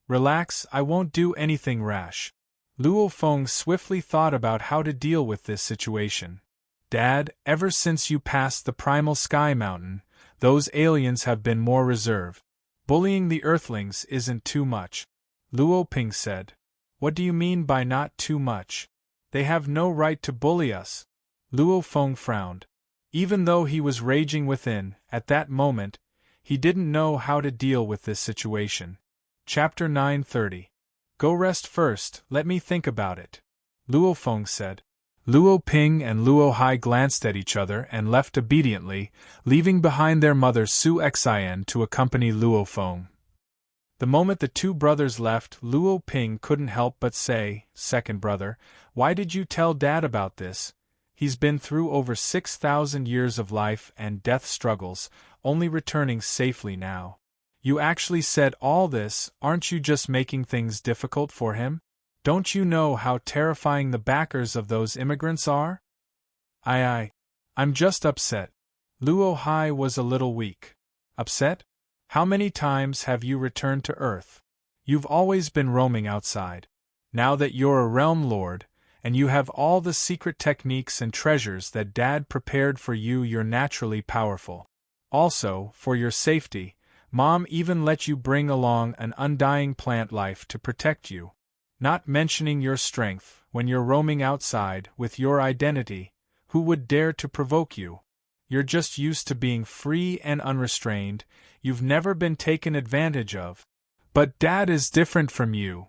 Speaker 1: Relax, I won't do anything rash. Luo Feng swiftly thought about how to deal with this situation. Dad, ever since you passed the Primal Sky Mountain, those aliens have been more reserved. Bullying the Earthlings isn't too much. Luo Ping said. What do you mean by not too much? They have no right to bully us. Luo Feng frowned. Even though he was raging within, at that moment, he didn't know how to deal with this situation. Chapter 930. Go rest first, let me think about it. Luo Feng said. Luo Ping and Luo Hai glanced at each other and left obediently, leaving behind their mother Su Xian to accompany Luo Feng. The moment the two brothers left, Luo Ping couldn't help but say, Second brother, why did you tell Dad about this? He's been through over 6,000 years of life and death struggles, only returning safely now. You actually said all this, aren't you just making things difficult for him? Don't you know how terrifying the backers of those immigrants are? I'm just upset. Luo Hai was a little weak. Upset? How many times have you returned to Earth? You've always been roaming outside. Now that you're a realm lord, and you have all the secret techniques and treasures that Dad prepared for you, you're naturally powerful. Also, for your safety, Mom even let you bring along an undying plant life to protect you. Not mentioning your strength, when you're roaming outside with your identity, who would dare to provoke you? You're just used to being free and unrestrained, you've never been taken advantage of. But Dad is different from you.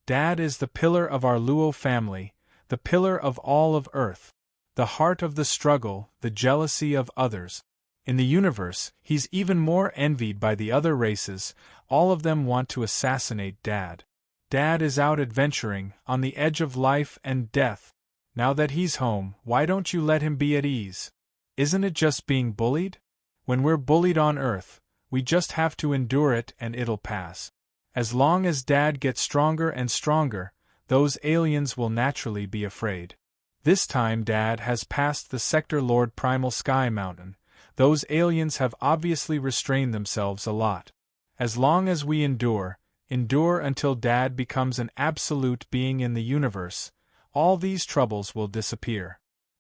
Speaker 1: Dad is the pillar of our Luo family, the pillar of all of Earth, the heart of the struggle, the jealousy of others. In the universe, he's even more envied by the other races, all of them want to assassinate Dad. Dad is out adventuring, on the edge of life and death. Now that he's home, why don't you let him be at ease? Isn't it just being bullied? When we're bullied on Earth, we just have to endure it and it'll pass. As long as Dad gets stronger and stronger, those aliens will naturally be afraid. This time Dad has passed the Sector Lord Primal Sky Mountain. Those aliens have obviously restrained themselves a lot. As long as we endure until Dad becomes an absolute being in the universe, all these troubles will disappear.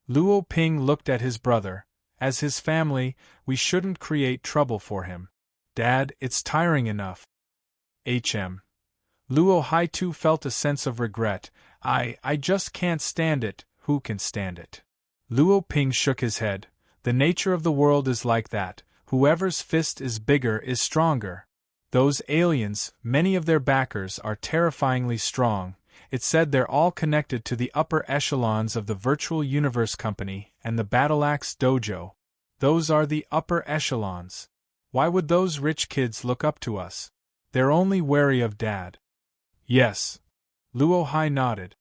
Speaker 1: Luo Ping looked at his brother. As his family, we shouldn't create trouble for him. Dad, it's tiring enough. Luo Haitu felt a sense of regret. I just can't stand it. Who can stand it? Luo Ping shook his head. The nature of the world is like that. Whoever's fist is bigger is stronger. Those aliens, many of their backers are terrifyingly strong. It's said they're all connected to the upper echelons of the Virtual Universe Company and the Battleaxe Dojo. Those are the upper echelons. Why would those rich kids look up to us? They're only wary of Dad. Yes. Luo Hai nodded.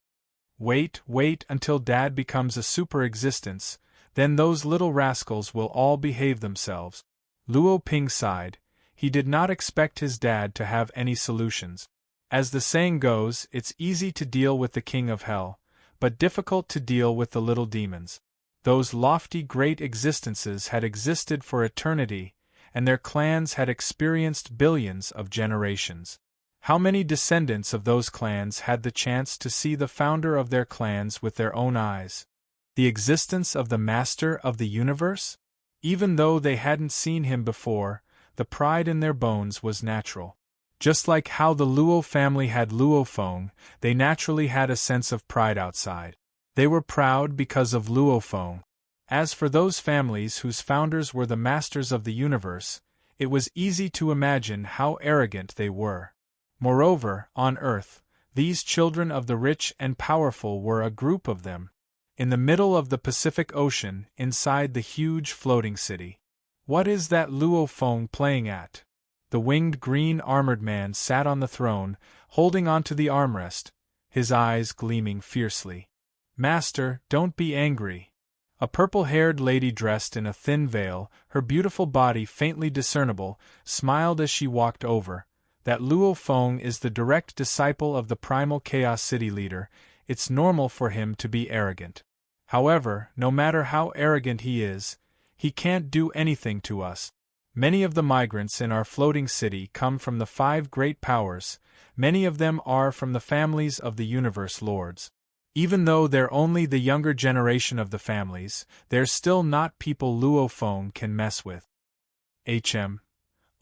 Speaker 1: Wait until Dad becomes a super existence, then those little rascals will all behave themselves. Luo Ping sighed. He did not expect his dad to have any solutions. As the saying goes, it's easy to deal with the king of hell, but difficult to deal with the little demons. Those lofty great existences had existed for eternity, and their clans had experienced billions of generations. How many descendants of those clans had the chance to see the founder of their clans with their own eyes? The existence of the master of the universe? Even though they hadn't seen him before, the pride in their bones was natural. Just like how the Luo family had Luo Feng, they naturally had a sense of pride outside. They were proud because of Luo Feng. As for those families whose founders were the masters of the universe, it was easy to imagine how arrogant they were. Moreover, on Earth, these children of the rich and powerful were a group of them. In the middle of the Pacific Ocean, inside the huge floating city. What is that Luo Feng playing at? The winged green armored man sat on the throne, holding onto the armrest, his eyes gleaming fiercely. Master, don't be angry. A purple-haired lady dressed in a thin veil, her beautiful body faintly discernible, smiled as she walked over. That Luo Feng is the direct disciple of the primal Chaos City leader. It's normal for him to be arrogant. However, no matter how arrogant he is, he can't do anything to us. Many of the migrants in our floating city come from the 5 great powers, many of them are from the families of the universe lords. Even though they're only the younger generation of the families, they're still not people Luo Feng can mess with.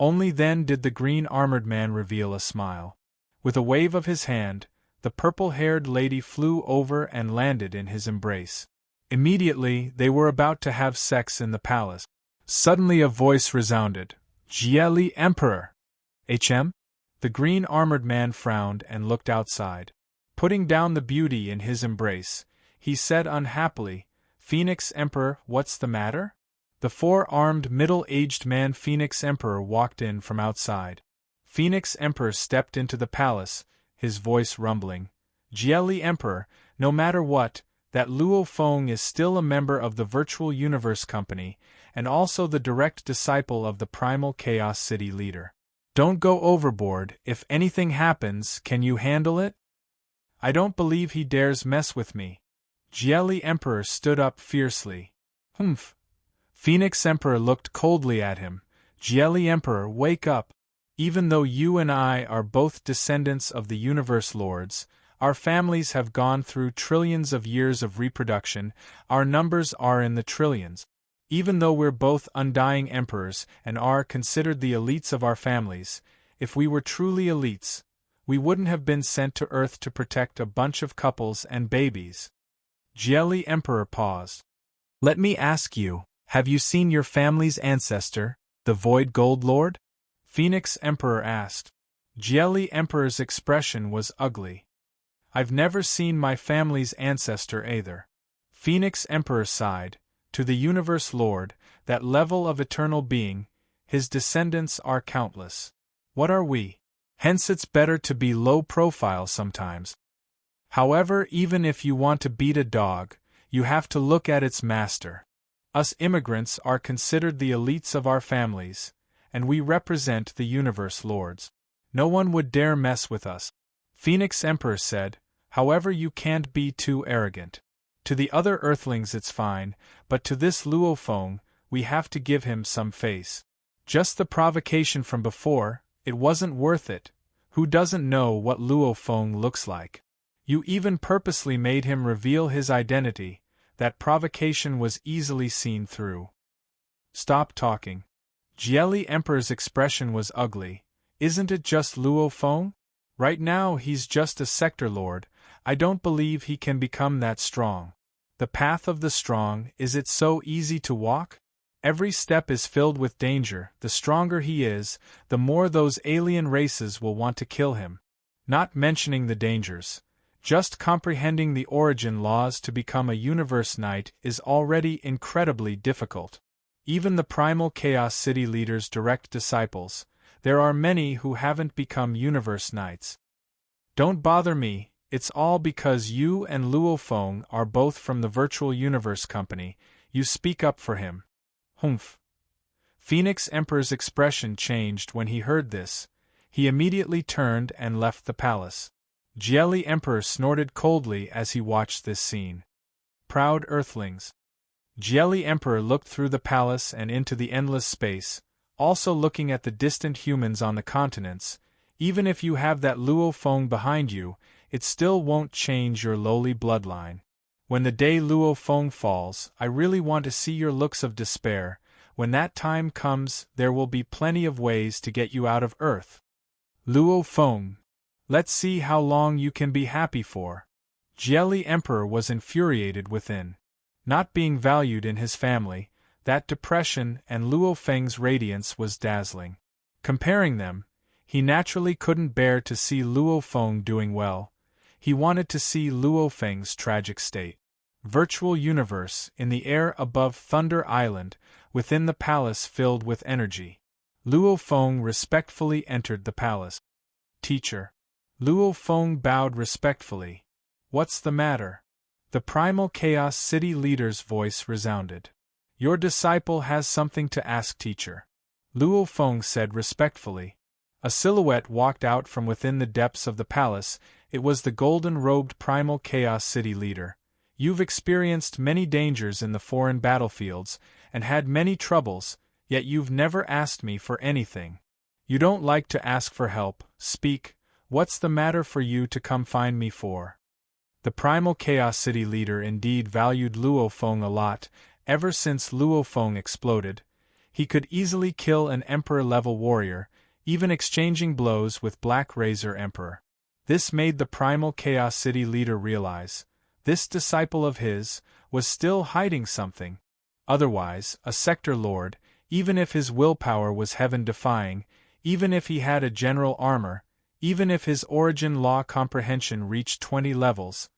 Speaker 1: Only then did the green armored man reveal a smile. With a wave of his hand, the purple-haired lady flew over and landed in his embrace. Immediately, they were about to have sex in the palace. Suddenly a voice resounded. Jieli Emperor! The green armored man frowned and looked outside. Putting down the beauty in his embrace, he said unhappily, Phoenix Emperor, what's the matter? The 4-armed middle-aged man Phoenix Emperor walked in from outside. Phoenix Emperor stepped into the palace, his voice rumbling. Jieli Emperor, no matter what, that Luo Feng is still a member of the Virtual Universe Company, and also the direct disciple of the Primal Chaos City leader. Don't go overboard. If anything happens, can you handle it? I don't believe he dares mess with me. Jieli Emperor stood up fiercely. Humph. Phoenix Emperor looked coldly at him. Jieli Emperor, wake up. Even though you and I are both descendants of the Universe Lords, our families have gone through trillions of years of reproduction, our numbers are in the trillions. Even though we're both undying emperors and are considered the elites of our families, if we were truly elites, we wouldn't have been sent to Earth to protect a bunch of couples and babies. Jelly Emperor paused. Let me ask you, have you seen your family's ancestor, the Void Gold Lord? Phoenix Emperor asked. Jelly Emperor's expression was ugly. I've never seen my family's ancestor either. Phoenix Emperor sighed. To the Universe Lord, that level of eternal being, his descendants are countless. What are we? Hence it's better to be low profile sometimes. However, even if you want to beat a dog, you have to look at its master. Us immigrants are considered the elites of our families, and we represent the Universe Lords. No one would dare mess with us. Phoenix Emperor said, however, you can't be too arrogant. To the other Earthlings it's fine, but to this Luo Feng, we have to give him some face. Just the provocation from before, it wasn't worth it. Who doesn't know what Luo Feng looks like? You even purposely made him reveal his identity. That provocation was easily seen through. Stop talking. Jelly Emperor's expression was ugly. Isn't it just Luo Feng? Right now he's just a sector lord. I don't believe he can become that strong. The path of the strong, is it so easy to walk? Every step is filled with danger. The stronger he is, the more those alien races will want to kill him. Not mentioning the dangers. Just comprehending the origin laws to become a Universe Knight is already incredibly difficult. Even the Primal Chaos City leader's direct disciples, there are many who haven't become Universe Knights. Don't bother me, it's all because you and Luo Feng are both from the Virtual Universe Company. You speak up for him. Humph. Phoenix Emperor's expression changed when he heard this. He immediately turned and left the palace. Jelly Emperor snorted coldly as he watched this scene. Proud Earthlings. Jelly Emperor looked through the palace and into the endless space, also looking at the distant humans on the continents. Even if you have that Luo Feng behind you, it still won't change your lowly bloodline. When the day Luo Feng falls, I really want to see your looks of despair. When that time comes, there will be plenty of ways to get you out of Earth. Luo Feng. Let's see how long you can be happy for. Jelly Emperor was infuriated within. Not being valued in his family, that depression and Luo Feng's radiance was dazzling. Comparing them, he naturally couldn't bear to see Luo Feng doing well. He wanted to see Luo Feng's tragic state. Virtual universe, in the air above Thunder Island, within the palace filled with energy. Luo Feng respectfully entered the palace. Teacher. Luo Feng bowed respectfully. What's the matter? The Primal Chaos City leader's voice resounded. Your disciple has something to ask, teacher. Luo Feng said respectfully. A silhouette walked out from within the depths of the palace. It was the golden-robed Primal Chaos City leader. You've experienced many dangers in the foreign battlefields, and had many troubles, yet you've never asked me for anything. You don't like to ask for help. Speak. What's the matter for you to come find me for? The Primal Chaos City leader indeed valued Luo Feng a lot. Ever since Luo Feng exploded, he could easily kill an Emperor-level warrior, even exchanging blows with Black Razor Emperor. This made the Primal Chaos City leader realize, this disciple of his, was still hiding something. Otherwise, a sector lord, even if his willpower was heaven-defying, even if he had a general armor, even if his origin law comprehension reached 20 levels,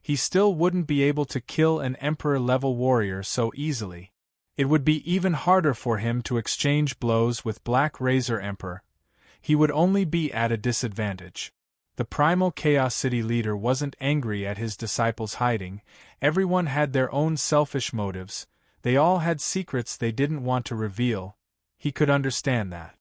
Speaker 1: he still wouldn't be able to kill an Emperor-level warrior so easily. It would be even harder for him to exchange blows with Black Razor Emperor. He would only be at a disadvantage. The Primal Chaos City leader wasn't angry at his disciples hiding. Everyone had their own selfish motives. They all had secrets they didn't want to reveal. He could understand that.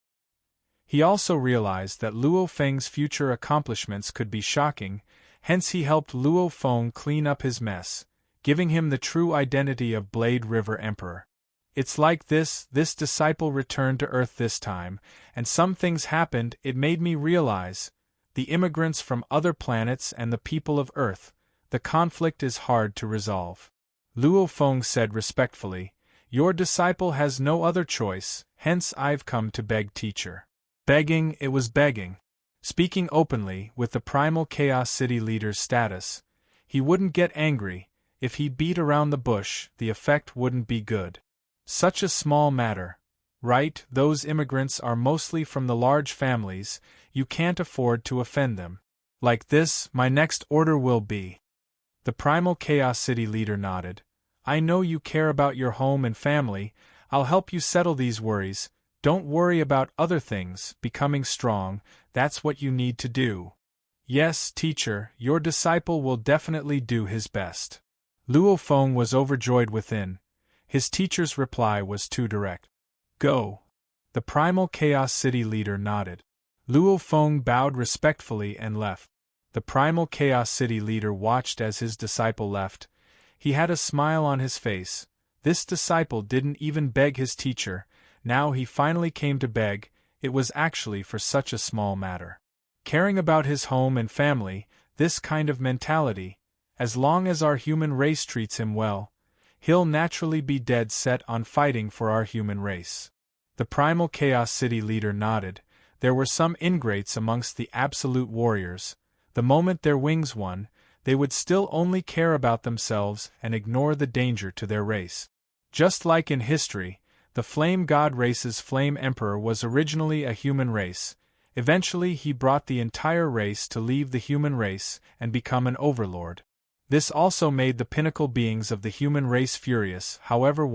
Speaker 1: He also realized that Luo Feng's future accomplishments could be shocking, hence he helped Luo Feng clean up his mess, giving him the true identity of Blade River Emperor. It's like this disciple returned to Earth this time, and some things happened. It made me realize, the immigrants from other planets and the people of Earth, the conflict is hard to resolve. Luo Feng said respectfully, Your disciple has no other choice, hence I've come to beg, teacher. Begging, it was begging. Speaking openly, with the primal Chaos City leader's status, he wouldn't get angry. If he beat around the bush, the effect wouldn't be good. Such a small matter. Right, those immigrants are mostly from the large families, you can't afford to offend them. Like this, my next order will be. The primal Chaos City leader nodded. I know you care about your home and family, I'll help you settle these worries. Don't worry about other things, becoming strong, that's what you need to do. Yes, teacher, your disciple will definitely do his best. Luo Feng was overjoyed within. His teacher's reply was too direct. Go. The primal Chaos City leader nodded. Luo Feng bowed respectfully and left. The primal Chaos City leader watched as his disciple left. He had a smile on his face. This disciple didn't even beg his teacher. Now he finally came to beg. It was actually for such a small matter. Caring about his home and family, this kind of mentality, as long as our human race treats him well, he'll naturally be dead set on fighting for our human race. The primal Chaos City leader nodded. There were some ingrates amongst the absolute warriors. The moment their wings won, they would still only care about themselves and ignore the danger to their race. Just like in history, the Flame God race's Flame Emperor was originally a human race. Eventually he brought the entire race to leave the human race and become an overlord. This also made the pinnacle beings of the human race furious. However,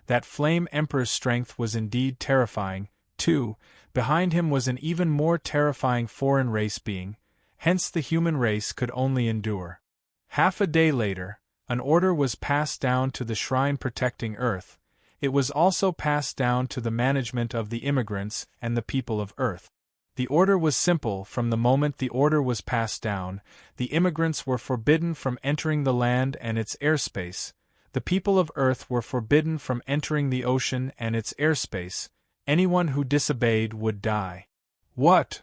Speaker 1: that Flame Emperor's strength was indeed terrifying. 2. Behind him was an even more terrifying foreign race being, hence the human race could only endure. Half a day later, an order was passed down to the shrine protecting Earth. It was also passed down to the management of the immigrants and the people of Earth. The order was simple. From the moment the order was passed down, the immigrants were forbidden from entering the land and its airspace. The people of Earth were forbidden from entering the ocean and its airspace. Anyone who disobeyed would die. What?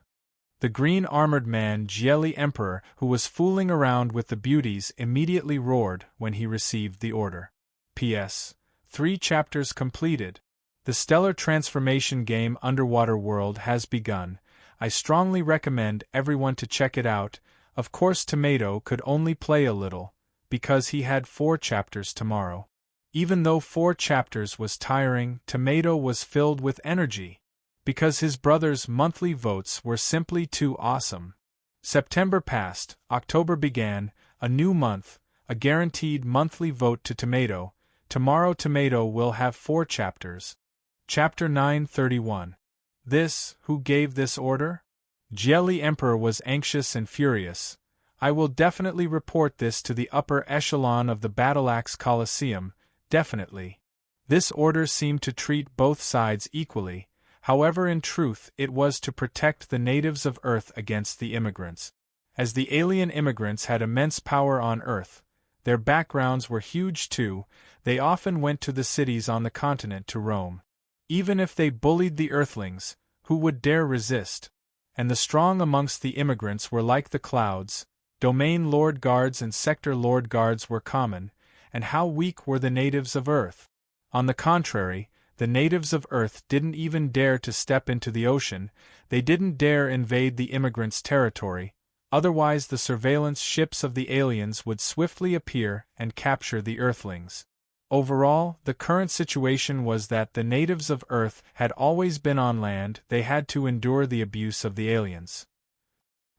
Speaker 1: The green armored man Jieli Emperor, who was fooling around with the beauties, immediately roared when he received the order. P.S. 3 chapters completed. The stellar transformation game Underwater World has begun. I strongly recommend everyone to check it out. Of course, Tomato could only play a little, because he had 4 chapters tomorrow. Even though 4 chapters was tiring, Tomato was filled with energy, because his brother's monthly votes were simply too awesome. September passed, October began, a new month, a guaranteed monthly vote to Tomato. Tomorrow Tomato will have 4 chapters. Chapter 931. Who gave this order? Jieli Emperor was anxious and furious. I will definitely report this to the upper echelon of the Battleaxe Coliseum, definitely. This order seemed to treat both sides equally, however in truth it was to protect the natives of Earth against the immigrants. As the alien immigrants had immense power on Earth, their backgrounds were huge too, they often went to the cities on the continent to roam. Even if they bullied the Earthlings, who would dare resist? And the strong amongst the immigrants were like the clouds. Domain Lord Guards and Sector Lord Guards were common, and how weak were the natives of Earth? On the contrary, the natives of Earth didn't even dare to step into the ocean, they didn't dare invade the immigrants' territory, otherwise the surveillance ships of the aliens would swiftly appear and capture the Earthlings. Overall, the current situation was that the natives of Earth had always been on land, they had to endure the abuse of the aliens.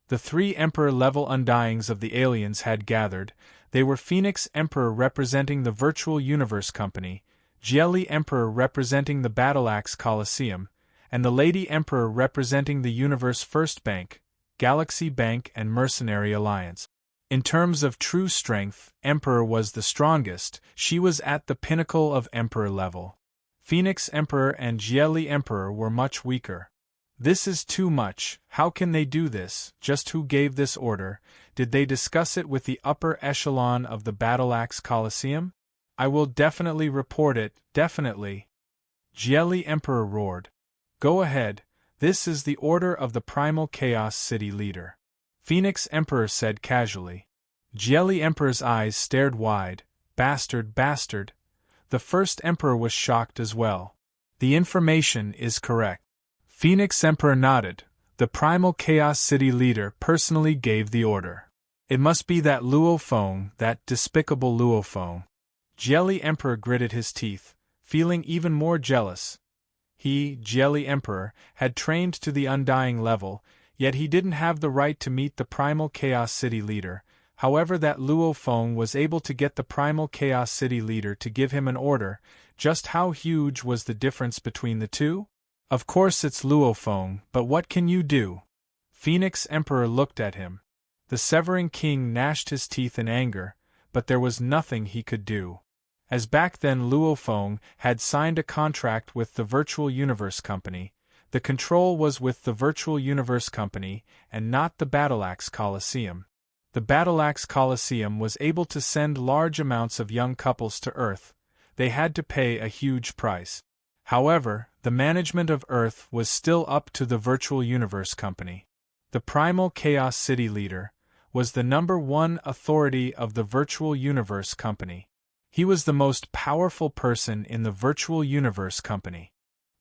Speaker 1: The 3 Emperor-level Undyings of the aliens had gathered. They were Phoenix Emperor representing the Virtual Universe Company, Jieli Emperor representing the Battleaxe Coliseum, and the Lady Emperor representing the Universe First Bank, Galaxy Bank and Mercenary Alliance. In terms of true strength, Emperor was the strongest, she was at the pinnacle of Emperor level. Phoenix Emperor and Jieli Emperor were much weaker. This is too much, how can they do this, just who gave this order, did they discuss it with the upper echelon of the Battleaxe Coliseum? I will definitely report it, definitely. Jieli Emperor roared. Go ahead, this is the order of the Primal Chaos City leader. Phoenix Emperor said casually. Jieli Emperor's eyes stared wide. Bastard, bastard. The first emperor was shocked as well. The information is correct. Phoenix Emperor nodded. The primal Chaos City leader personally gave the order. It must be that Luo Feng, that despicable Luo Feng. Jelly Emperor gritted his teeth, feeling even more jealous. He, Jelly Emperor, had trained to the undying level, yet he didn't have the right to meet the primal Chaos City leader. However, that Luo Feng was able to get the primal Chaos City leader to give him an order. Just how huge was the difference between the two? Of course it's Luo Feng, but what can you do? Phoenix Emperor looked at him. The Severing King gnashed his teeth in anger, but there was nothing he could do. As back then Luo Feng had signed a contract with the Virtual Universe Company, the control was with the Virtual Universe Company and not the Battleaxe Coliseum. The Battleaxe Coliseum was able to send large amounts of young couples to Earth. They had to pay a huge price. However, the management of Earth was still up to the Virtual Universe Company. The Primal Chaos City leader was the #1 authority of the Virtual Universe Company. He was the most powerful person in the Virtual Universe Company.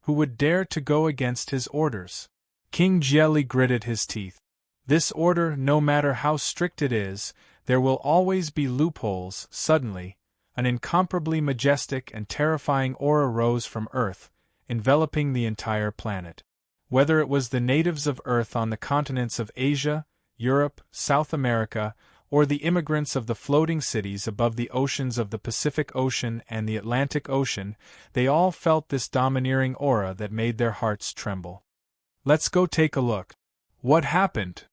Speaker 1: Who would dare to go against his orders? King Jelly gritted his teeth. This order, no matter how strict it is, there will always be loopholes. Suddenly, an incomparably majestic and terrifying aura rose from Earth, enveloping the entire planet. Whether it was the natives of Earth on the continents of Asia, Europe, South America, or the immigrants of the floating cities above the oceans of the Pacific Ocean and the Atlantic Ocean, they all felt this domineering aura that made their hearts tremble. Let's go take a look. What happened?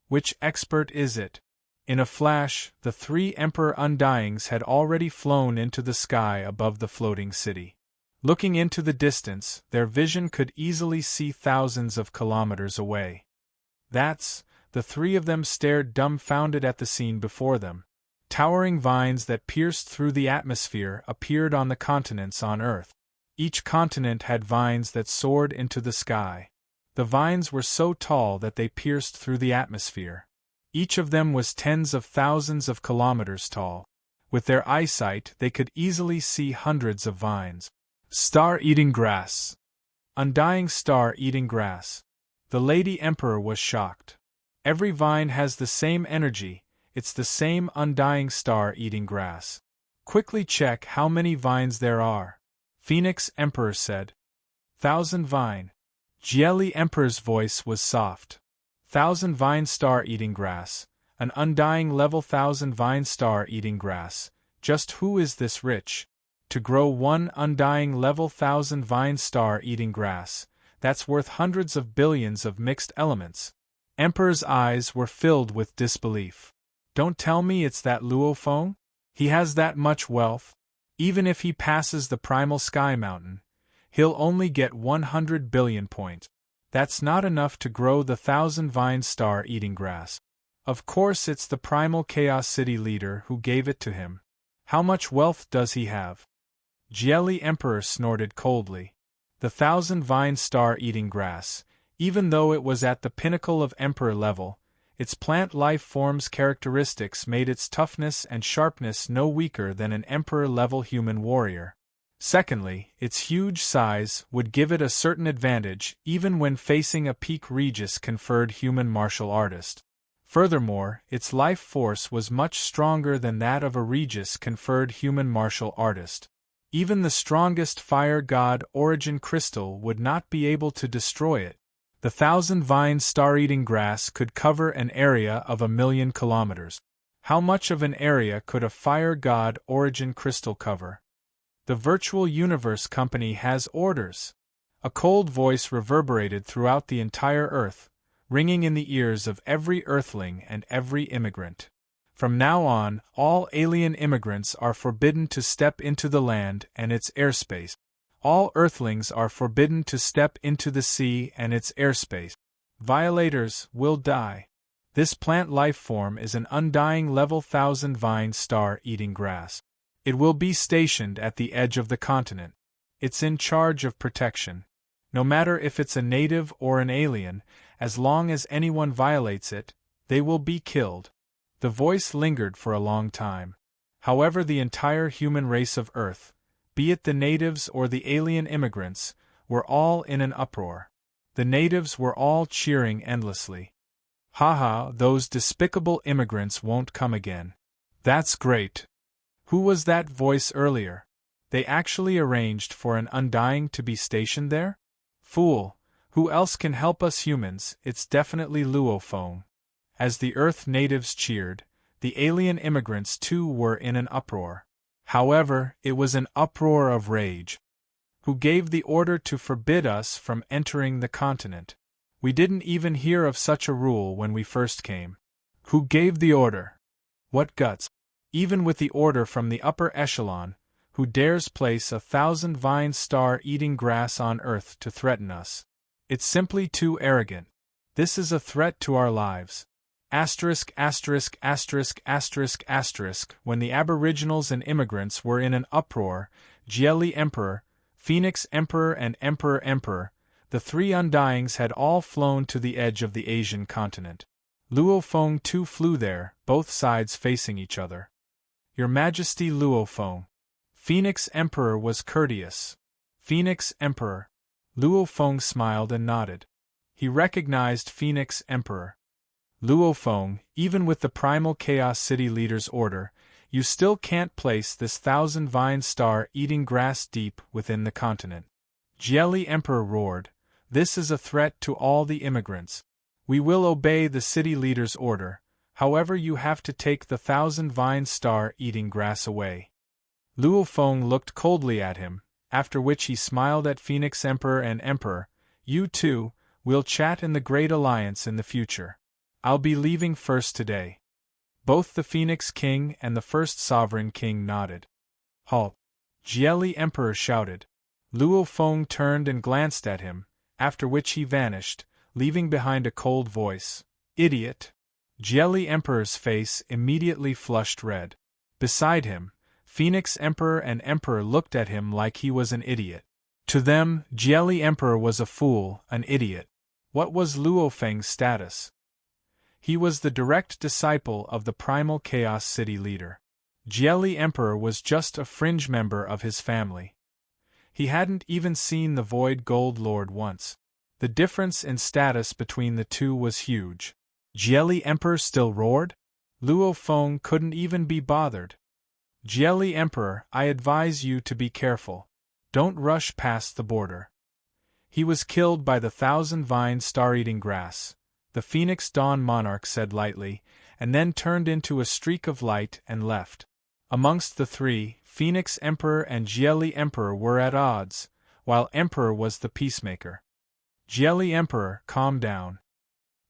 Speaker 1: Which expert is it? In a flash, the 3 Emperor Undyings had already flown into the sky above the floating city. Looking into the distance, their vision could easily see thousands of kilometers away. The 3 of them stared dumbfounded at the scene before them. Towering vines that pierced through the atmosphere appeared on the continents on Earth. Each continent had vines that soared into the sky. The vines were so tall that they pierced through the atmosphere. Each of them was tens of thousands of kilometers tall. With their eyesight, they could easily see hundreds of vines. Star-eating grass. Undying star-eating grass. The Lady Emperor was shocked. Every vine has the same energy, it's the same undying star-eating grass. Quickly check how many vines there are. Phoenix Emperor said. 1,000 vine. Jelly Emperor's voice was soft. 1,000 vine star-eating grass. An undying level 1,000 vine star-eating grass. Just who is this rich? To grow one undying level 1,000 vine star-eating grass, that's worth hundreds of billions of mixed elements. Emperor's eyes were filled with disbelief. Don't tell me it's that Luo Feng? He has that much wealth? Even if he passes the primal sky mountain, he'll only get 100 billion points. That's not enough to grow the 1,000 vine star-eating grass. Of course it's the primal Chaos City leader who gave it to him. How much wealth does he have? Jelly Emperor snorted coldly. The 1,000 vine star-eating grass, even though it was at the pinnacle of Emperor level, its plant life form's characteristics made its toughness and sharpness no weaker than an Emperor-level human warrior. Secondly, its huge size would give it a certain advantage even when facing a peak Regis conferred human martial artist. Furthermore, its life force was much stronger than that of a Regis conferred human martial artist. Even the strongest fire god origin crystal would not be able to destroy it. The 1,000 vine star-eating grass could cover an area of 1,000,000 kilometers. How much of an area could a fire god origin crystal cover? The Virtual Universe Company has orders. A cold voice reverberated throughout the entire Earth, ringing in the ears of every Earthling and every immigrant. From now on, all alien immigrants are forbidden to step into the land and its airspace. All Earthlings are forbidden to step into the sea and its airspace. Violators will die. This plant life form is an undying level 1,000 vine star-eating grass. It will be stationed at the edge of the continent. It's in charge of protection. No matter if it's a native or an alien, as long as anyone violates it, they will be killed. The voice lingered for a long time. However, the entire human race of Earth, be it the natives or the alien immigrants, were all in an uproar. The natives were all cheering endlessly. "Haha, those despicable immigrants won't come again. That's great. Who was that voice earlier? They actually arranged for an undying to be stationed there? Fool, who else can help us humans? It's definitely Luo Feng." As the Earth natives cheered, the alien immigrants too were in an uproar. However, it was an uproar of rage. "Who gave the order to forbid us from entering the continent? We didn't even hear of such a rule when we first came. Who gave the order? What guts? Even with the order from the upper echelon, who dares place 1,000 vine star-eating grass on Earth to threaten us? It's simply too arrogant. This is a threat to our lives." Asterisk, asterisk, asterisk, asterisk, asterisk. When the aboriginals and immigrants were in an uproar, Jieli Emperor, Phoenix Emperor and Emperor, the three Undyings had all flown to the edge of the Asian continent. Luo Feng too flew there, both sides facing each other. "Your Majesty Luo Feng." Phoenix Emperor was courteous. "Phoenix Emperor." Luo Feng smiled and nodded. He recognized Phoenix Emperor. "Luo Feng, even with the Primal Chaos City leader's order, you still can't place this 1,000 vine star-eating grass deep within the continent." Jieli Emperor roared, "This is a threat to all the immigrants. We will obey the city leader's order, however you have to take the 1,000 vine star-eating grass away." Luo Feng looked coldly at him, after which he smiled at Phoenix Emperor and Emperor. "You two, we'll chat in the Great Alliance in the future. I'll be leaving first today." Both the Phoenix King and the First Sovereign King nodded. "Halt!" Jieli Emperor shouted. Luo Feng turned and glanced at him, after which he vanished, leaving behind a cold voice. "Idiot!" Jieli Emperor's face immediately flushed red. Beside him, Phoenix Emperor and Emperor looked at him like he was an idiot. To them, Jieli Emperor was a fool, an idiot. What was Luo Feng's status? He was the direct disciple of the Primal Chaos City leader. Jieli Emperor was just a fringe member of his family. He hadn't even seen the Void Gold Lord once. The difference in status between the two was huge. Jieli Emperor still roared? Luo Feng couldn't even be bothered. "Jieli Emperor, I advise you to be careful. Don't rush past the border." "He was killed by the 1,000 vine star-eating grass," the Phoenix Dawn Monarch said lightly, and then turned into a streak of light and left. Amongst the three, Phoenix Emperor and Jieli Emperor were at odds, while Emperor was the peacemaker. "Jieli Emperor, calm down."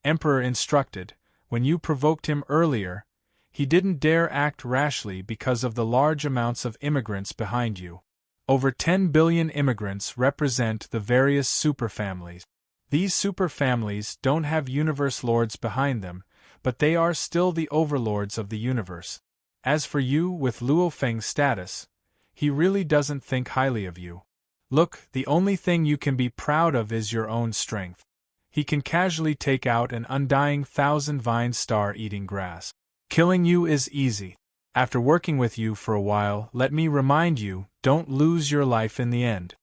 Speaker 1: Emperor instructed, "When you provoked him earlier, he didn't dare act rashly because of the large amounts of immigrants behind you. Over 10 billion immigrants represent the various superfamilies. These superfamilies don't have universe lords behind them, but they are still the overlords of the universe. As for you with Luo Feng's status, he really doesn't think highly of you. Look, the only thing you can be proud of is your own strength. He can casually take out an undying 1,000 vine star-eating grass. Killing you is easy. After working with you for a while, let me remind you, don't lose your life in the end."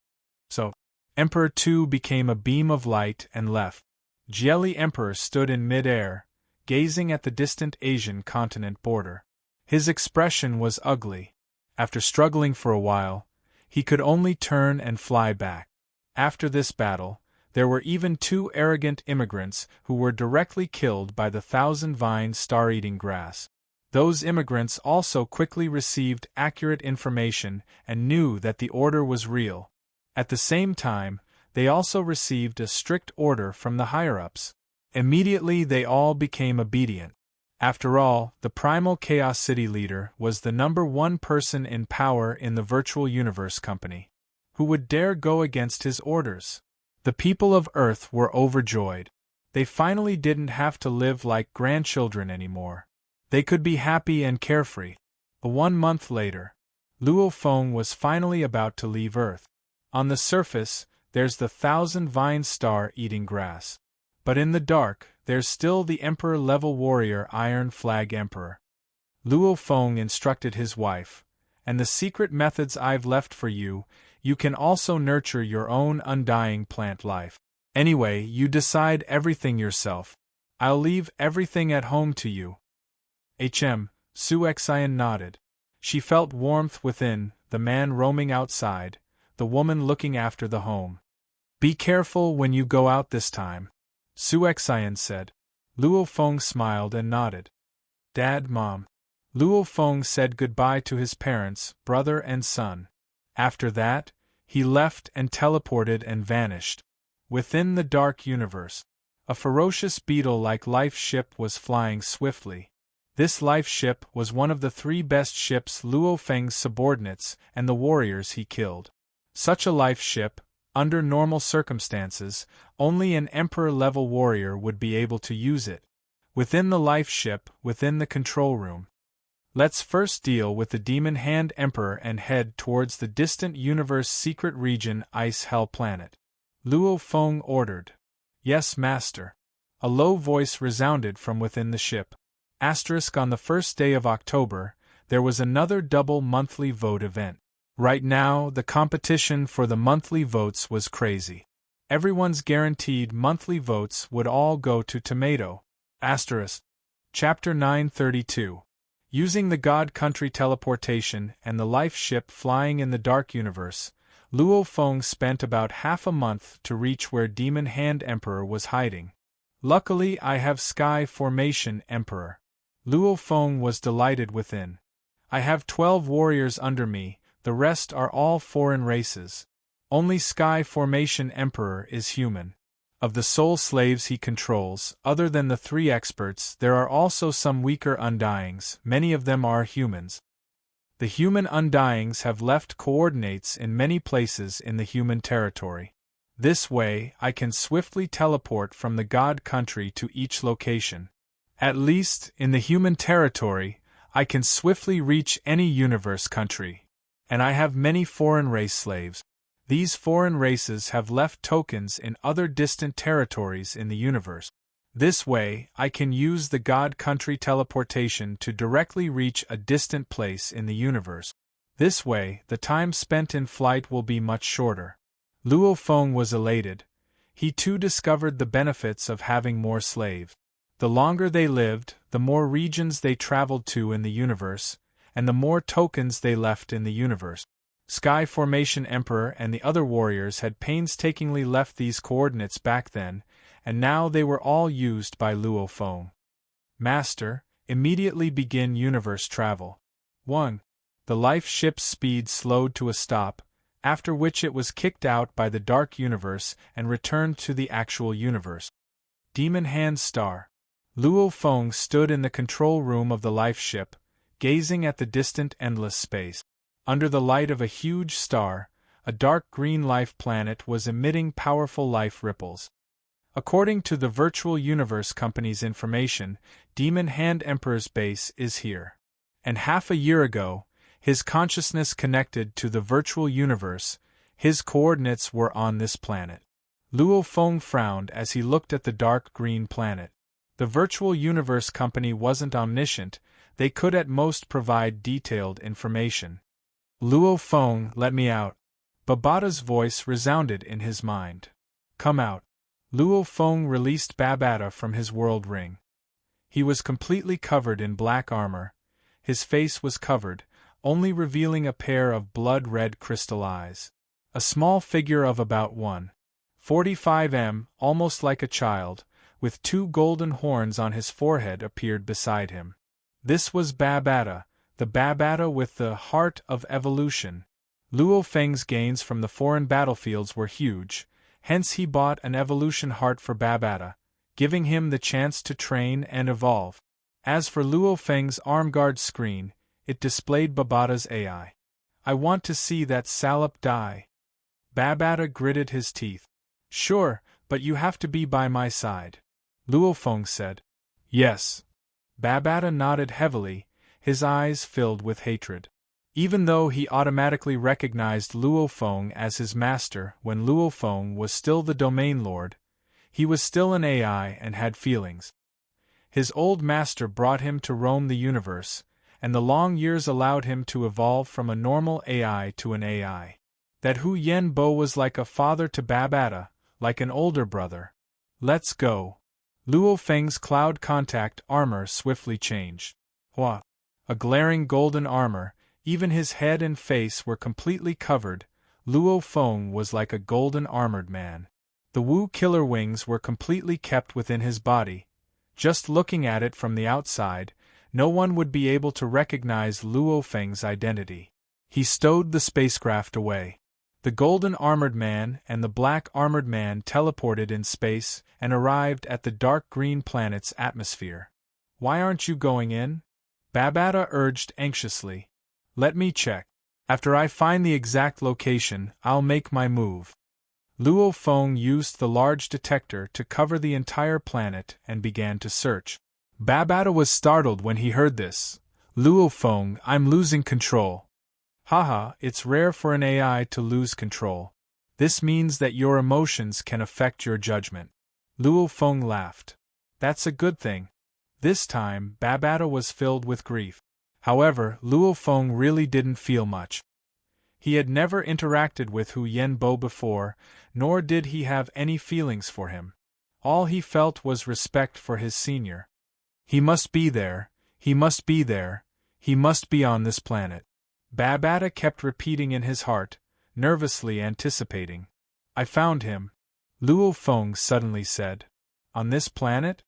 Speaker 1: So, Emperor 2 became a beam of light and left. Jieli Emperor stood in mid-air, gazing at the distant Asian continent border. His expression was ugly. After struggling for a while, he could only turn and fly back. After this battle, there were even 2 arrogant immigrants who were directly killed by the 1,000 vine star-eating grass. Those immigrants also quickly received accurate information and knew that the order was real. At the same time, they also received a strict order from the higher-ups. Immediately they all became obedient. After all, the Primal Chaos City leader was the #1 person in power in the Virtual Universe Company. Who would dare go against his orders? The people of Earth were overjoyed. They finally didn't have to live like grandchildren anymore. They could be happy and carefree. 1 month later, Luo Feng was finally about to leave Earth. On the surface, there's the 1,000 vine star-eating grass. But in the dark, there's still the Emperor-level warrior Iron Flag Emperor. Luo Feng instructed his wife, and the secret methods I've left for you, you can also nurture your own undying plant life. Anyway, you decide everything yourself. I'll leave everything at home to you. Su Xian nodded. She felt warmth within, the man roaming outside, the woman looking after the home. Be careful when you go out this time, Su Xian said. Luo Feng smiled and nodded. Dad, Mom. Luo Feng said goodbye to his parents, brother and son. After that, he left and teleported and vanished. Within the dark universe, a ferocious beetle-like life ship was flying swiftly. This life ship was one of the 3 best ships Luo Feng's subordinates and the warriors he killed. Such a life ship, under normal circumstances, only an emperor-level warrior would be able to use it. Within the life ship, within the control room. Let's first deal with the Demon Hand Emperor and head towards the distant universe secret region Ice Hell Planet. Luo Feng ordered. Yes, Master. A low voice resounded from within the ship. On the first day of October, there was another double monthly vote event. Right now, the competition for the monthly votes was crazy. Everyone's guaranteed monthly votes would all go to Tomato. Chapter 932. Using the God Country teleportation and the life ship flying in the dark universe, Luo Feng spent about half a month to reach where Demon Hand Emperor was hiding. Luckily, I have Sky Formation Emperor. Luo Feng was delighted within. I have 12 warriors under me, the rest are all foreign races. Only Sky Formation Emperor is human. Of the soul slaves he controls, other than the 3 experts, there are also some weaker Undyings, many of them are humans. The human Undyings have left coordinates in many places in the human territory. This way, I can swiftly teleport from the God Country to each location. At least, in the human territory, I can swiftly reach any universe country. And I have many foreign race slaves. These foreign races have left tokens in other distant territories in the universe. This way, I can use the God Country teleportation to directly reach a distant place in the universe. This way, the time spent in flight will be much shorter. Luo Feng was elated. He too discovered the benefits of having more slaves. The longer they lived, the more regions they traveled to in the universe, and the more tokens they left in the universe. Sky Formation Emperor and the other warriors had painstakingly left these coordinates back then, and now they were all used by Luo Feng. Master, immediately begin universe travel. 1. The life ship's speed slowed to a stop, after which it was kicked out by the dark universe and returned to the actual universe. Demon Hand Star. Luo Feng stood in the control room of the life ship, gazing at the distant endless space. Under the light of a huge star, a dark green life planet was emitting powerful life ripples. According to the Virtual Universe Company's information, Demon Hand Emperor's base is here. And half a year ago, his consciousness connected to the virtual universe, his coordinates were on this planet. Luo Feng frowned as he looked at the dark green planet. The Virtual Universe Company wasn't omniscient, they could at most provide detailed information. Luo Feng, let me out. Babata's voice resounded in his mind. Come out. Luo Feng released Babata from his world ring. He was completely covered in black armor. His face was covered, only revealing a pair of blood-red crystal eyes. A small figure of about 1.45 m, almost like a child, with 2 golden horns on his forehead appeared beside him. This was Babata, the Babata with the Heart of Evolution. Luo Feng's gains from the foreign battlefields were huge, hence he bought an evolution heart for Babata, giving him the chance to train and evolve. As for Luo Feng's arm guard screen, it displayed Babata's AI. I want to see that Salop die. Babata gritted his teeth. Sure, but you have to be by my side. Luo Feng said. Yes. Babata nodded heavily, his eyes filled with hatred. Even though he automatically recognized Luo Feng as his master when Luo Feng was still the domain lord, he was still an AI and had feelings. His old master brought him to roam the universe, and the long years allowed him to evolve from a normal AI to an AI. That Hu Yenbo was like a father to Babata, like an older brother. Let's go. Luo Feng's cloud contact armor swiftly changed. Hua! A glaring golden armor, even his head and face were completely covered. Luo Feng was like a golden armored man. The Wu killer wings were completely kept within his body. Just looking at it from the outside, no one would be able to recognize Luo Feng's identity. He stowed the spacecraft away. The golden armored man and the black armored man teleported in space and arrived at the dark green planet's atmosphere. Why aren't you going in? Babata urged anxiously. Let me check. After I find the exact location, I'll make my move. Luo Feng used the large detector to cover the entire planet and began to search. Babata was startled when he heard this. Luo Feng, I'm losing control. Haha, it's rare for an AI to lose control. This means that your emotions can affect your judgment. Luo Feng laughed. That's a good thing. This time, Babata was filled with grief. However, Luo Feng really didn't feel much. He had never interacted with Hu Yenbo before, nor did he have any feelings for him. All he felt was respect for his senior. He must be there, he must be there, he must be on this planet. Babata kept repeating in his heart, nervously anticipating. I found him. Luo Feng suddenly said. On this planet?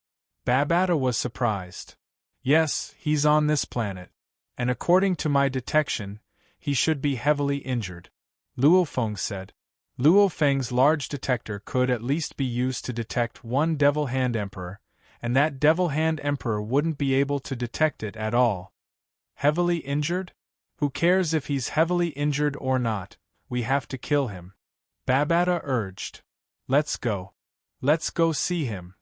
Speaker 1: Babata was surprised. Yes, he's on this planet. And according to my detection, he should be heavily injured. Luo Feng said. Luo Feng's large detector could at least be used to detect one Devil Hand Emperor, and that Devil Hand Emperor wouldn't be able to detect it at all. Heavily injured? Who cares if he's heavily injured or not, we have to kill him. Babata urged. Let's go. Let's go see him.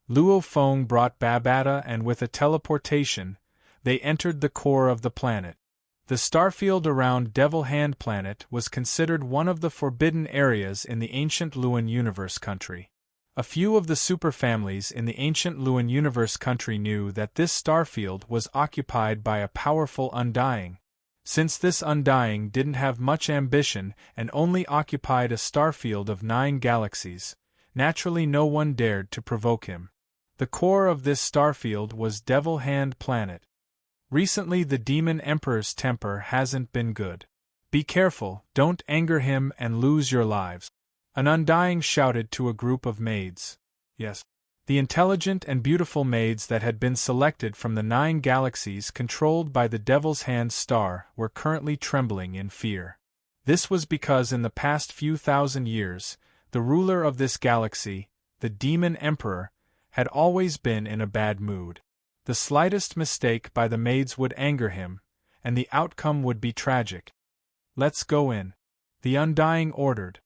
Speaker 1: Luo Feng brought Babata and with a teleportation, they entered the core of the planet. The starfield around Devil Hand Planet was considered one of the forbidden areas in the ancient Luan Universe country. A few of the superfamilies in the ancient Luan Universe country knew that this starfield was occupied by a powerful Undying. Since this Undying didn't have much ambition and only occupied a starfield of 9 galaxies, naturally no one dared to provoke him. The core of this starfield was Devil Hand Planet. Recently the Demon Emperor's temper hasn't been good. Be careful, don't anger him and lose your lives. An Undying shouted to a group of maids. Yes. The intelligent and beautiful maids that had been selected from the 9 galaxies controlled by the Devil's Hand star were currently trembling in fear. This was because in the past few thousand years, the ruler of this galaxy, the Demon Emperor, had always been in a bad mood. The slightest mistake by the maids would anger him, and the outcome would be tragic. Let's go in. The Undying ordered.